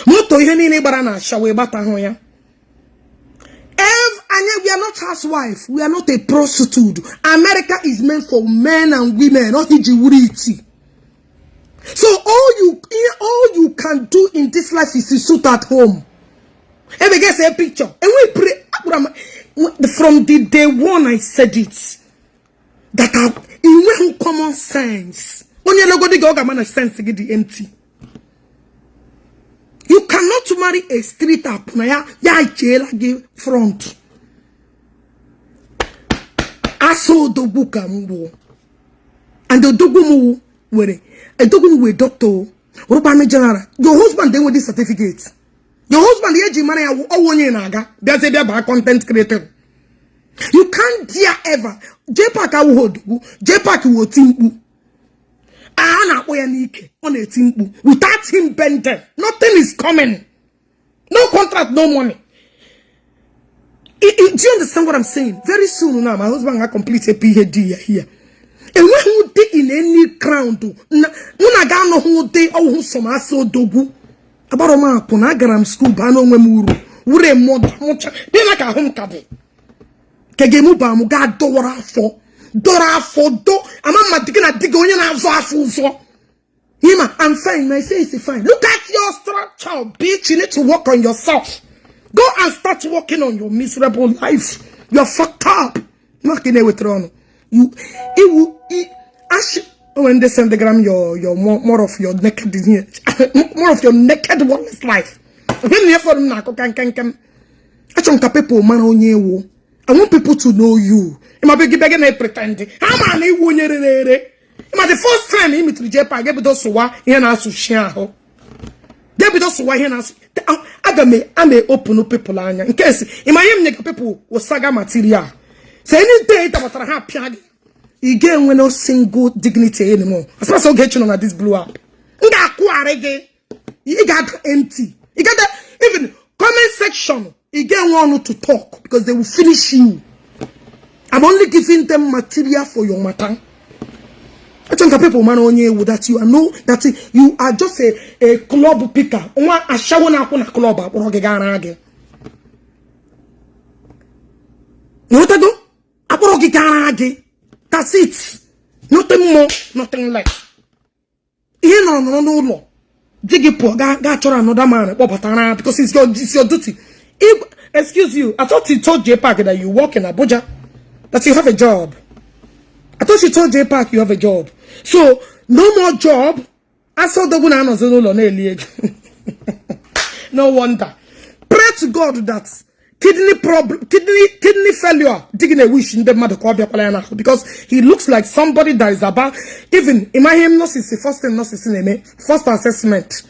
S1: Moto ihe ni bara na shawe bata ho ya. We are not housewife. We are not a prostitute. America is meant for men and women, not Ijiwuriti. So all you can do in this life is to sit at home. And we get a picture. And we pray. From the day one I said it. That in common sense. When you look at the government sense to get the empty. You cannot marry a street up. Ya jail give front. Aso dogu kambo. And the dogu were a dogu with doctor. General. Your husband then with this certificate. Your husband the age money naga. There's a bad content creator. You can't dare ever. Jpac will Jpac will think. Ana oyanike on a team without him bending. Nothing is coming. No contract, no money. Do you understand what I'm saying? Very soon now, my husband will complete a PhD here. And when who day in any crown to Munagano who day oh some aso dogu about a man Ponagaram school bano memuru ure much they like a home cabe. Kegemu bamu God dora for do I'm digging digonia and so. Hima, I'm fine, my face is fine. Look at your structure, bitch. You need to work on yourself. Go and start working on your miserable life. You're fucked up. Knocking it with Ron. When they send the gram your more of your naked more of your naked wellness life. When you for them I want people to know you. I might be begging pretending. How many the first time he meet with Jpac, get those who are here now to share. Get those who are here now. I may open up people in case in my people was saga material. So any day that was happy, you get no single dignity anymore. As far as Ogechi on this blew up. You got empty. You got that even comment section. You get one to talk because they will finish you. I'm only giving them material for your matter. I think people man on you that you know that you are just a club picker. One a shower na club or again. You know what I do? That's it. Nothing more, nothing less. You know, no. Jiggy poor got another man because it's your duty. Excuse you, I thought you told Jpac that you work in Abuja, that you have a job. I thought you told Jpac you have a job. So, no more job. I saw the no wonder. Pray to God that kidney failure, digging a wish in the mother because he looks like somebody that is about, even in my hypnosis, the first hypnosis in me, first assessment.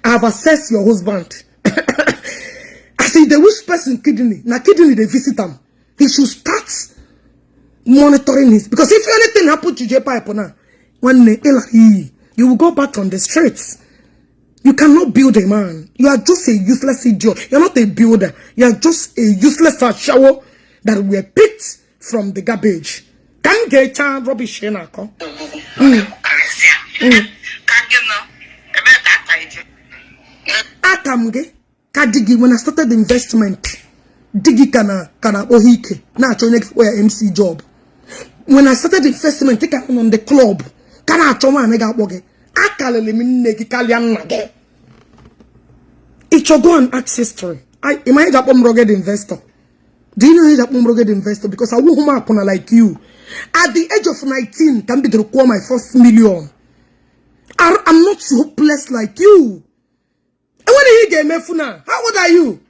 S1: I have assessed your husband. I see the wish person kidney. Now kidney they visit him. He should start monitoring this. Because if anything happened to Jpac now, one day you will go back on the streets. You cannot build a man. You are just a useless idiot. You are not a builder. You are just a useless shower that were picked from the garbage. Can get child rubbish here now. Akamge kadigi when I started the investment. Digi kana ohike. Na chonye where MC job. When I started the investment, take on the club. Kana choma nega boge. Akalele minegi kalian nage. It should go and ask history. Am I a rugged investor? Do you know he's a rugged investor? Because I won't like you. At the age of 19, can be to call my first million. I'm not hopeless like you. And when you get me funa, how old are you?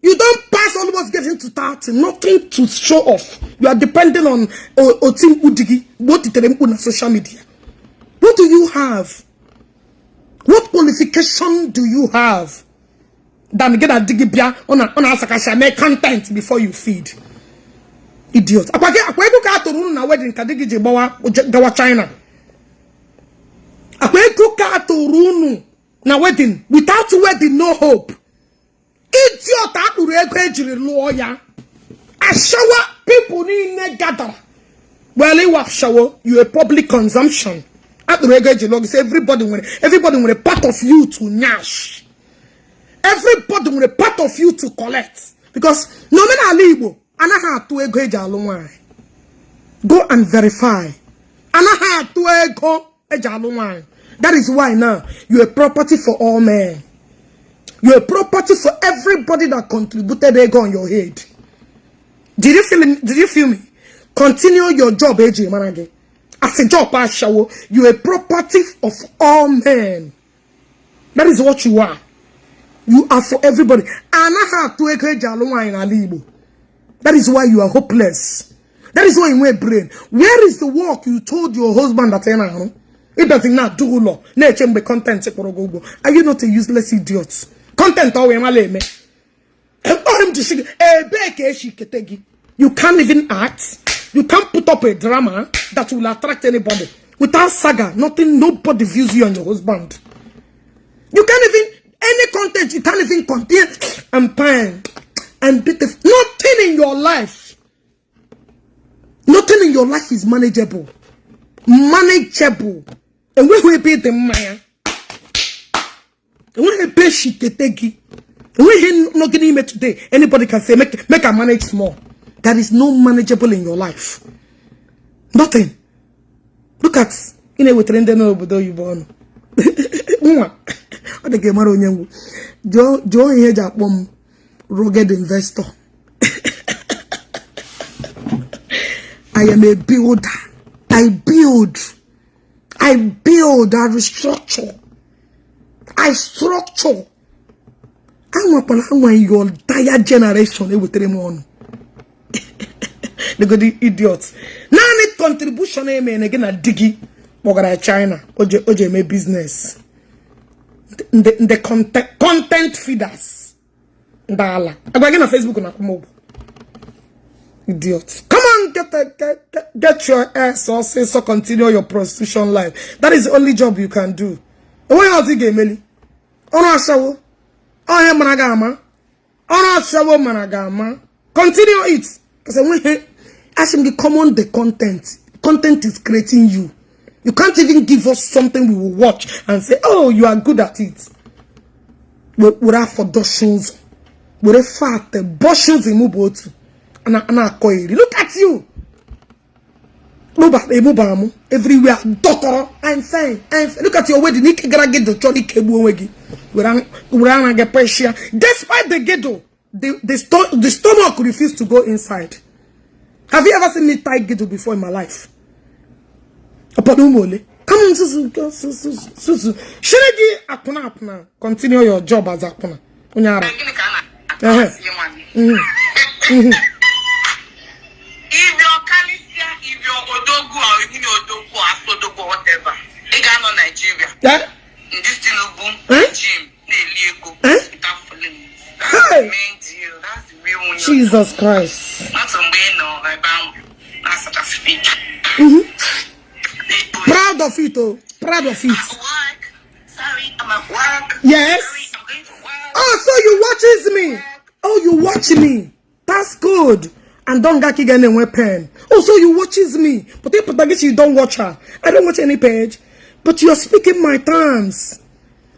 S1: You don't pass almost getting to 30, nothing to show off. You are depending on Otim Udigi, what it on social media. What do you have? What qualification do you have? Than get a digibia on a sakasha make content before you feed. Idiot. Akwe ka to run na wedding kadigi jebowa gawa China. Akwe ka to run na wedding without wedding no hope. Idiot akuru ego ejiri lawyer. Ashawa people ni gather. Well, you are shower, you a public consumption. Akuru ego ejiri lawyer. Everybody want a part of you to nyash. Everybody want a part of you to collect. Because no matter Igbo, anaha to ego eja alunwa. Go and verify. Anaha to ego eja alunwa. That is why now you're a property for all men. You're a property for everybody that contributed ego on your head. Did you feel me? Continue your job, AJ Manage. As a job, you're a property of all men. That is what you are. You are for everybody. That is why you are hopeless. That is why you wear brain. Where is the work you told your husband that it doesn't not do law? Content. Are you not a useless idiot? Content you can't even act. You can't put up a drama that will attract anybody. Without saga, nobody views you and your husband. You can't even any content you can't even contain. I'm fine. And nothing in your life. Nothing in your life is manageable. Manageable. And when we pay the Maya, and when we pay Shiketegi, and when he not getting me today, anybody can say make a manage small. There is no manageable in your life. Nothing. Look at with the you born. What the game on Joe here that rugged investor. I am a builder. I build, I restructure, I structure. I'm upon your entire generation with them on. The good idiots. Now need contribution and again a diggy. Mogara China. Oje me business. The content feeders. Dala. I'm going on Facebook on Akumobo. Idiots. Come on, get your ass sources so continue your prostitution life. That is the only job you can do. Why else you get Meli? Ono ashawo. Oh managama. Ono ashawo managama. Continue it. Because when actually common the content. Content is creating you. You can't even give us something we will watch and say, oh, you are good at it. We're out for doshes. We're fat. The boshes in Mubotu. Look at you. Everywhere. Doctor. I'm fine. Look at your wedding. Despite the ghetto, the stomach refused to go inside. Have you ever seen me tie ghetto before in my life? Come on, Susu. Continue your job as Akuna.
S2: If you're Kalisia, if you're Odogu or if you're Odogu or Sodogu or whatever, they got no Nigeria.
S1: Yeah?
S2: In this Tinubu regime, they Lego. That's the main deal. That's the real one.
S1: Jesus Christ.
S2: Not some way, no, like that's what I speak.
S1: Proud of it, oh. Proud of it.
S2: I'm at work. Sorry, I'm at work.
S1: Yes.
S2: Sorry, I'm going to work.
S1: Oh, so you watches me. Oh, you watch me. That's good. And don't get again a weapon. Oh, so you watches me. But if you don't watch her. I don't watch any page. But you are speaking my terms.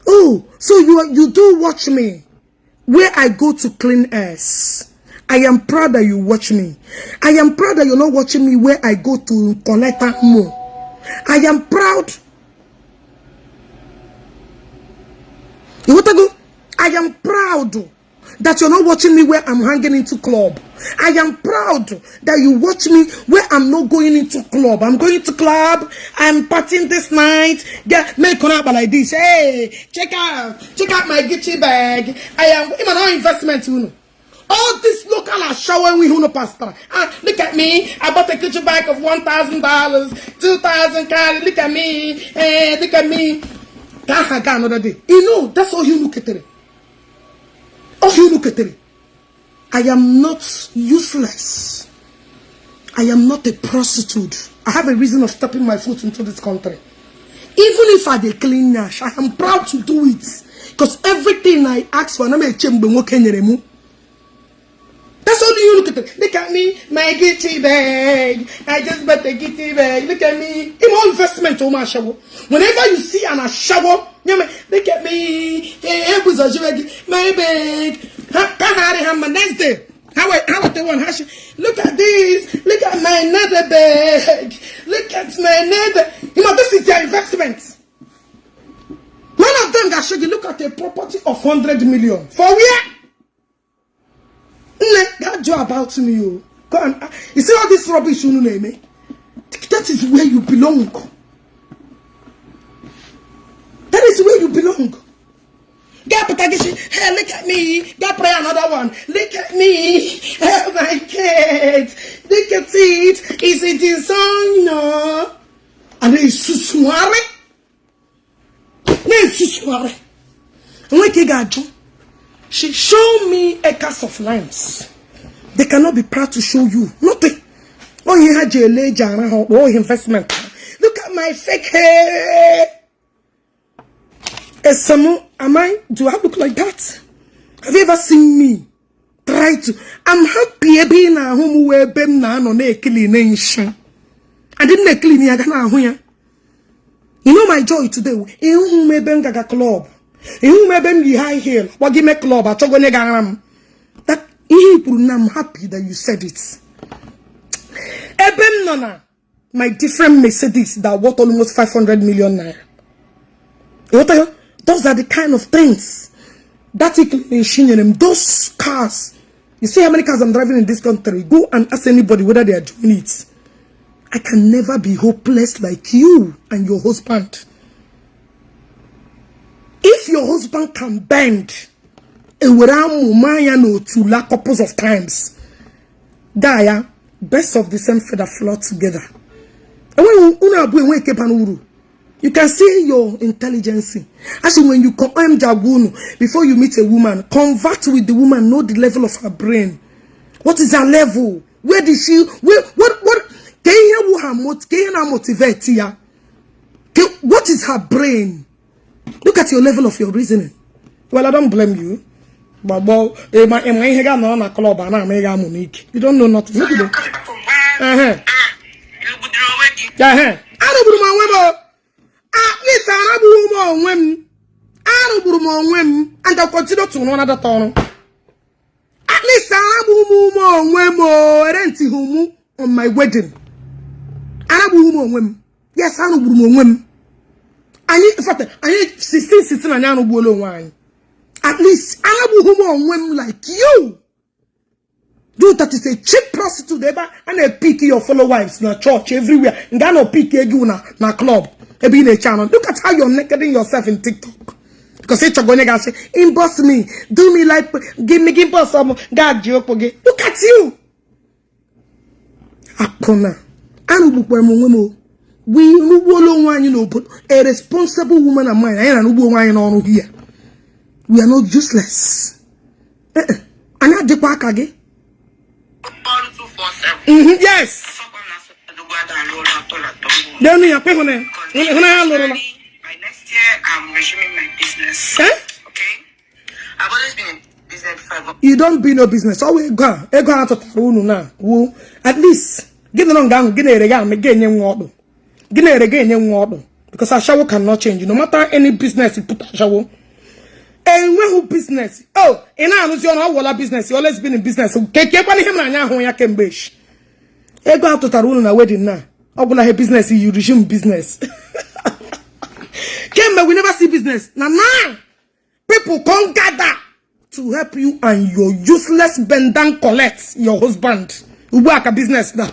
S1: Oh, so you do watch me. Where I go to clean ass. I am proud that you watch me. I am proud that you're not watching me where I go to collect more. I am proud. You want to go? I am proud that you're not watching me where I'm hanging into club. I am proud that you watch me where I'm not going into club. I'm going to club. I'm partying this night. Get make up like this. Hey, check out my Gucci bag. I am even our investment. You know. All this local are showing we who no pastor. Look at me. I bought a Gucci bag of $1,000, $2,000. Look at me. Hey, look at me. Another day. You know, that's all you look at it. All you look at it. I am not useless. I am not a prostitute. I have a reason of stepping my foot into this country. Even if I dey clean nash, I am proud to do it. Because everything I ask for, that's all you look at it. Look at me, my Gucci bag. I just bought a Gucci bag. Look at me. In more investment, oh my shower. Whenever you see an shower, look at me. My bag. Next day. How the one? Look at this. Look at my another bag. Look at my another. You know, this is their investment. None of them that should look at a property of 100 million. For where? That job about me, you. Go on. You see all this rubbish you know me? That is where you belong. That is where you belong. Hey, look at me. Go pray another one. Look at me. Oh my God. Look at it. Is it designer? And it's susware. No, susware. And what you got to? She showed me acres of lands. They cannot be proud to show you nothing. Oh, he had your ledger. Oh, investment. Look at my fake hair. Do I look like that? Have you ever seen me try to? I'm happy being a home where Ben no nation. I didn't clean here. You know my joy today. In whom may Ben gaga club. In whom may Ben be high hill. What give me club? I told you that I'm happy that you said it. Eben Nona, my different Mercedes that worth almost 500 million naira. What are you? Those are the kind of things that inclination, those cars. You see how many cars I'm driving in this country? Go and ask anybody whether they are doing it. I can never be hopeless like you and your husband. If your husband can bend to lack couples of times, Daya, best of the same feather flock together. You can see your intelligence. Actually, when you come before you meet a woman, convert with the woman, know the level of her brain. What is her level? Where did she? What? Can you motivate here? What is her brain? Look at your level of your reasoning. Well, I don't blame you. But you don't know nothing. Look at it. At least I have women. And I'll continue to another turn. At least I have women on my wedding. I have women. Yes, I have women. I need 16 and I know wine. At least I have women like you. Do that is a cheap prostitute ever and a pick your fellow wives in a church everywhere. And no pick you na club. In a channel. Look at how you're nakeding yourself in TikTok. Because it's going to say, inbox me, do me like, give us some God joke again. Look at you. Akona. We but a responsible woman of mine. I am here. We are not useless. And not Jpac again. Yes.
S2: By next year, I'm resuming my business.
S1: Eh?
S2: Okay? I've always been in business before.
S1: You don't be no business. Always go out to Tarunu now. At least get along down, get a regard, get a water. Get a reggae, because a shower cannot change. No matter any business you put a shower. And when who business? Oh, and I was your business. You always been in business. Okay, keep on him now when you can bish. You go out to Tarunu na wedding now. I will have business, you resume business. Kemba, we never see business. Nah. People come gather to help you and your useless bend down collect your husband. You work a business now.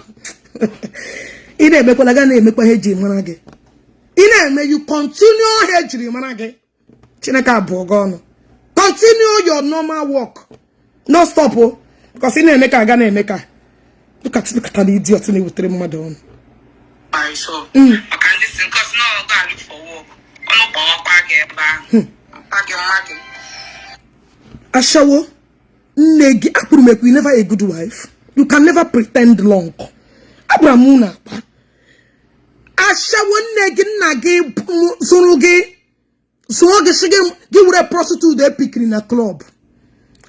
S1: You continue hedging manage. Chineka bogono. Continue your normal work. No stop, oh. Because in make a gonna make a look at the idiot in with 3 madon.
S2: I saw. I can listen because no, I gotta look for work. I no power pack your
S1: Ashawo, negi apuru make you never a good wife. You can never pretend long. Abramuna. Ashawo negi nagi surugi. So give a prostitute they pick in a club.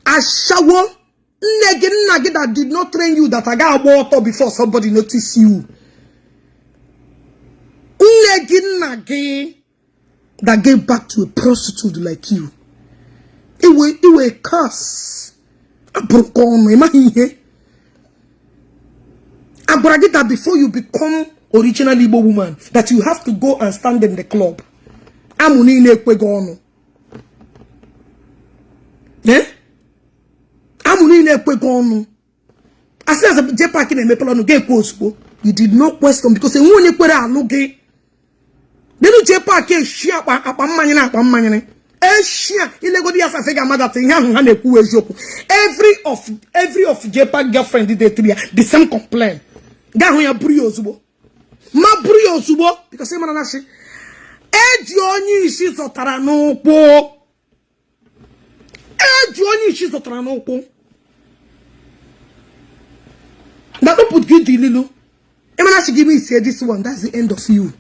S1: Ashawo negi nagi that did not train you that I got water before somebody notice you. Negi nagi that gave back to a prostitute like you. It will curse. I broke on my here. I brag that before you become original Igbo woman, that you have to go and stand in the club. Amuni nekwe gono. Eh? Amuni nekwe gono. As a Jpac in a maple on the gay post, you did not question because they won't put out no gay. Then you Jpac is sharp up a man. Every of Jpac girlfriend did the same complaint. Gahuya briozubo. Ma briozubo because man nashi. Ejioni shi sotarano po. Ejioni shi sotarano po. That don't put good lilu. Emana she give me say this one. That's the end of you.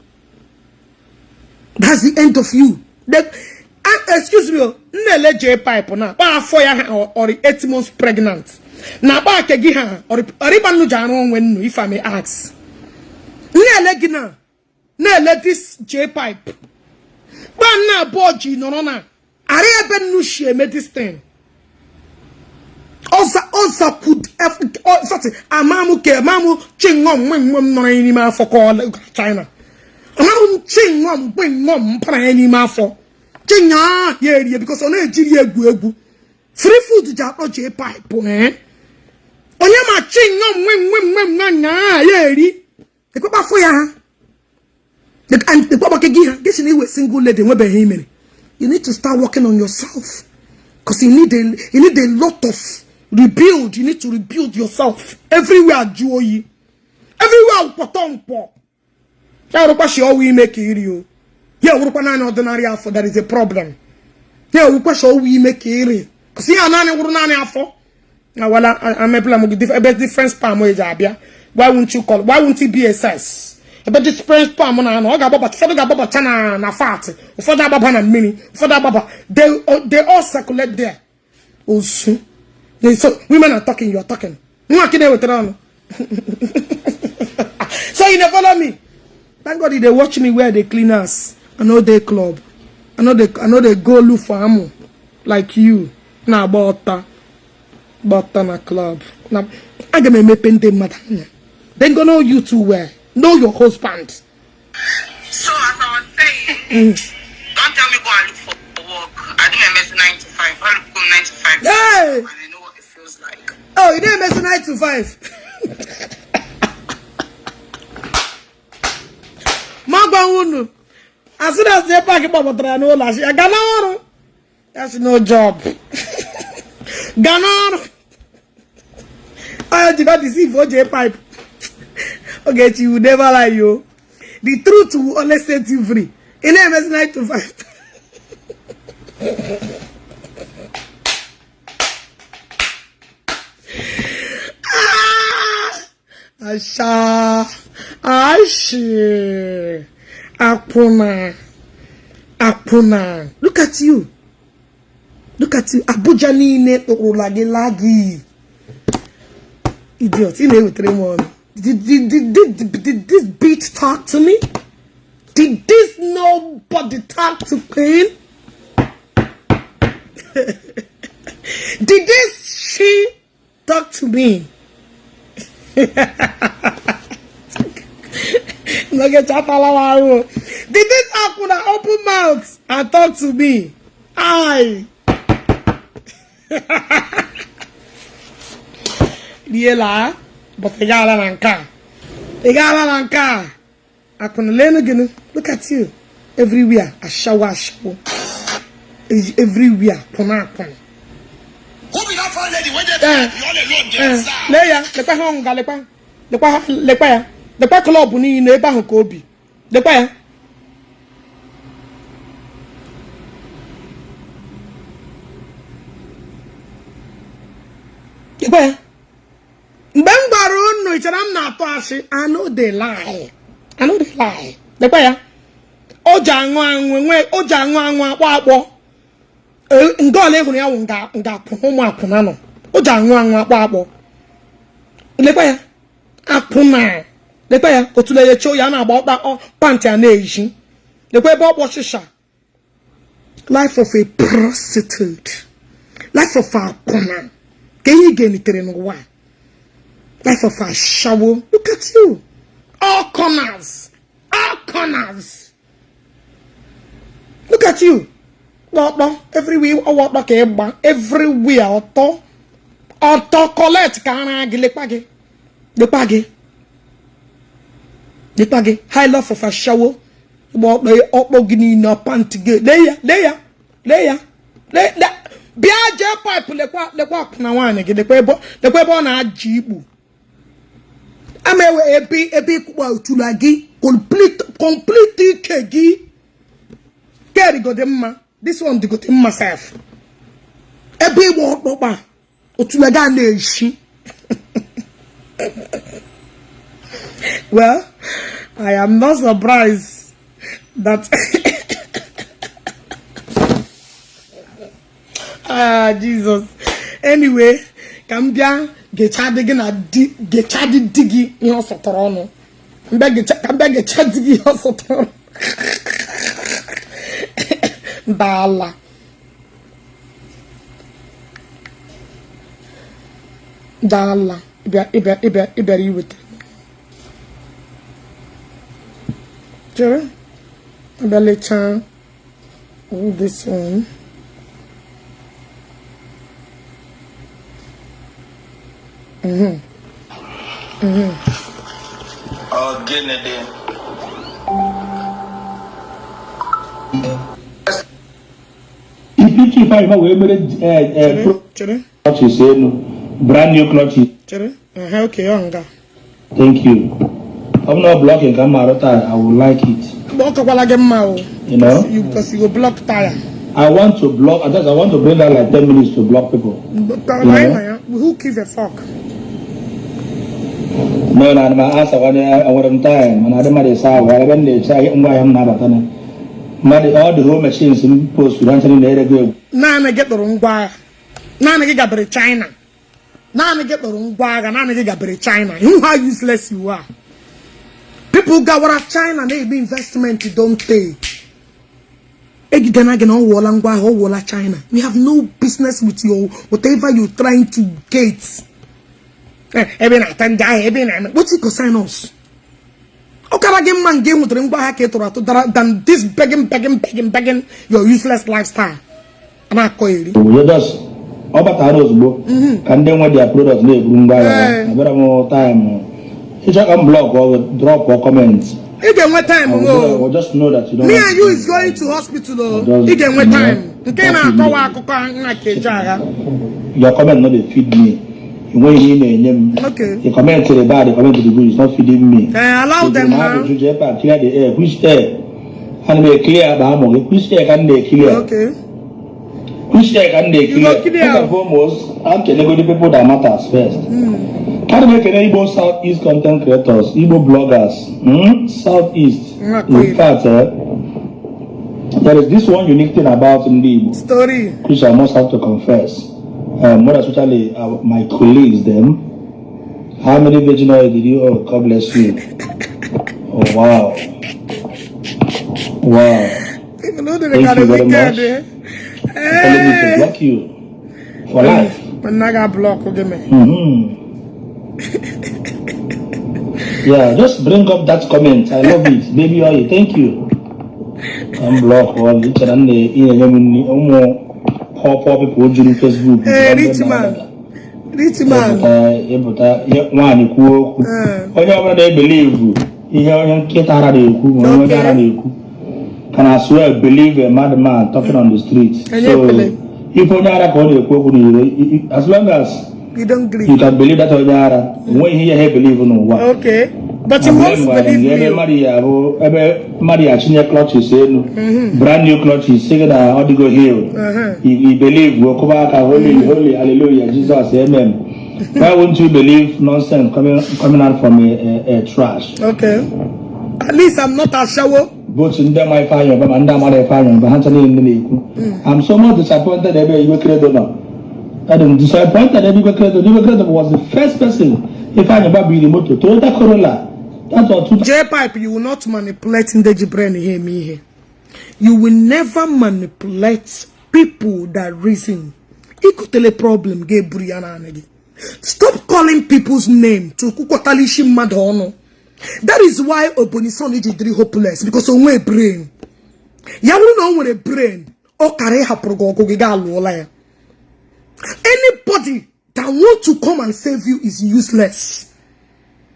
S1: That's the end of you. Excuse me, nele Jpac na ba 4 years or 8 months pregnant. Na ba kegi ha or riba no jano when if I may ask. Nele gina. Nele this Jpac. Ba na boji no na. Are ebe nu she made this thing. Also could amamu ke mamu chingom no ni ma for call China. Amamu chingom ngom para ni ma for. Yeah, because on Nigeria egu free food japo Jpac eh onyama chingom na yeah the papa for ya the papa ke gi this is single lady we be him. You need to start working on yourself because you need a lot of rebuild. You need to rebuild yourself everywhere joy everywhere potompo ya ro pa she we make it. Yeah, we are ordinary afo. That is a problem. Yeah, we we make it. Cause yeah, nane we nane afo. Now, well, I'm a plan with different spam way jabia. Why won't you call? Why won't it be SS? About this different spam on I got baba. For the baba chana na fat. For that baba na mini. For that baba, they all circulate there. Also, so women are talking. You are talking. So you never follow me. Thank God they watch me wear the cleaners. I know they club. I know they go look for ammo like you. Now butter na club. Now I get me pente madam. Then go know you too well. Know your husband.
S2: So as I was saying, don't tell me go and look for work. I do my MS 9 to 5. I look from 9 to 5.
S1: Hey!
S2: And I know what it feels like.
S1: Oh, you didn't MS 9 to 5. Magba as soon as they pack up no last year, Ganano. That's no job. Ganano. I did not deceive for Jpac. Okay, she will never lie you. The truth will always set you free. In MS 9 to 5. Asha. Apuna. Look at you. Abuja ni ne lagi. Idiot. You know with 3 months. Did this bitch talk to me? Did this nobody talk to Queen? Did this she talk to me? Did this Akuna open mouth and talk to me? Liela, but the gala lanka. The gala lanka. I can learn again. Look at you. Everywhere, a shower. Everywhere, pona.
S5: Who be that fine lady when they all alone there?
S1: Leia, the Pahonga, the club in the Bahokobi. The Paya. The Paya. Bangbaron, no, it's I'm not passing. I know they lie. The Paya. Ojangwan, what? Ngole hunu ya nga pomo apuna no oja anwa akpabo lekwa ya apuna lekwa ya otule ye cho ya na agba pant ya na eji lekwa ebe okpo shisha life of a prostitute, life of a apuna ke yi genitere no wa life of a shawo. Look at you, all corners, look at you. Everywhere, everywhere, auto collect canagi lepage, high love of a shower. What they opogini no pantige. Leia. Bia Jpac Jpac na one again. The kwebo na Igbo. Amewe ebi kwa utulagi complete kegi. Carry go dem. This one they got him myself. Every walk over Otulaga nation. Well, I am not surprised that Jesus. Anyway, Cambia get digging a get diggy in your sotorono. Beg get diggy in your sotorono. Dala. Iber you with sure. Belly chan. This one.
S3: Oh, get it there.
S4: If I know brand new clutches.
S1: Okay, Onga.
S4: Thank you. I'm not blocking Kamarota. I would like it. You know?
S1: Because you block tire.
S4: I want to block. I want to bring that like 10 minutes to block people.
S1: Who gives a fuck?
S4: No, my answer. I want time. And I don't know when they say I'm all the home machines in post to answer in the area.
S1: Nana get the wrong guy. Nana get a China. Nana get the wrong guy. Nana get a China. You know how useless you are. People got what China, they be investment you don't pay. China. We have no business with you, whatever you're trying to get. What's it concern us? Okay, man game with than this begging your useless lifestyle. And I call you.
S4: Just can then when they upload us, they better more time. You just unblock or drop or comment.
S1: You get what time?
S4: Or just know that you don't.
S1: Me and you is going to hospital. You get what time?
S4: Your comment not feed me. When you name
S1: okay.
S4: The comment to the bad, the comment to the good is not feeding me.
S1: Allow them now.
S4: Jpac clear the air, which air? And they clear Bahamo, which air can they clear?
S1: Okay.
S4: Which air can they clear? First and foremost, I'm telling you the people that matters first. Can make an Igbo Southeast content creators, Igbo bloggers, Southeast. In fact, there is this one unique thing about Igbo
S1: story,
S4: which I must have to confess. More especially my colleagues, them. How many virgin oil did you? Oh, God bless you. Oh, wow. Wow.
S1: People know that
S4: Thank you very much.
S1: Telling
S4: me to block you for life.
S1: When I got blocked, okay, man.
S4: Yeah, just bring up that comment. I love it. Baby oil, thank you. I'm blocked all each and poor people on Facebook.
S1: Rich man.
S4: One equal. Whenever they believe, you get out of the can I swear believe a madman talking on the street. So if you as long as
S1: you don't believe,
S4: you can believe that when he believe no what.
S1: Okay. But you must believe me.
S4: Maria Chinya clutches, brand new clutches, saying that how to go heal. He believe, we'll come back, holy, hallelujah, Jesus, amen. Why wouldn't you believe nonsense coming out from a trash? Okay.
S1: At least I'm not a shower.
S4: Both in them, my fire, but I'm I'm so much disappointed that you were created. I'm disappointed that you were created was the first person. If I never be the motor, Toyota Corolla.
S1: Jpac, you will not manipulate in the Jibren here, me here. You will never manipulate people that reason. It could tell a problem, Gabriel. Stop calling people's name to Kukotalishi Madono. That is why Obonison is hopeless, because of my brain. You will know when a brain or Kareha Progo. Anybody that wants to come and save you is useless.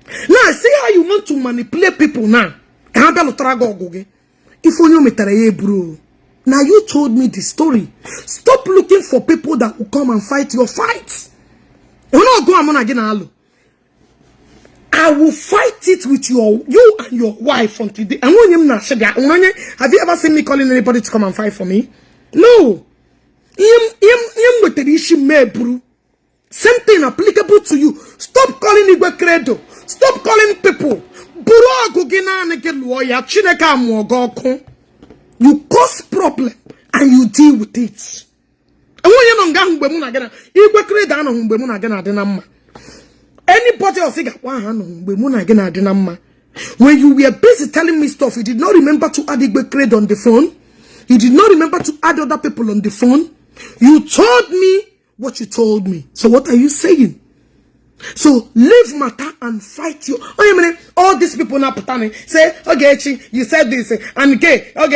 S1: Now, see how you want to manipulate people now. If only me bro. Now you told me the story. Stop looking for people that will come and fight your fights. I will fight it with you and your wife on today. Have you ever seen me calling anybody to come and fight for me? No. Same thing applicable to you. Stop calling Igbo credo. Stop calling people. You cause problem and you deal with it. Anybody else when you were busy telling me stuff, you did not remember to add Igbo credo on the phone. You did not remember to add other people on the phone. You told me what you told me. So what are you saying? So leave matter and fight you. All these people now say, Ogechi, you said this, and okay.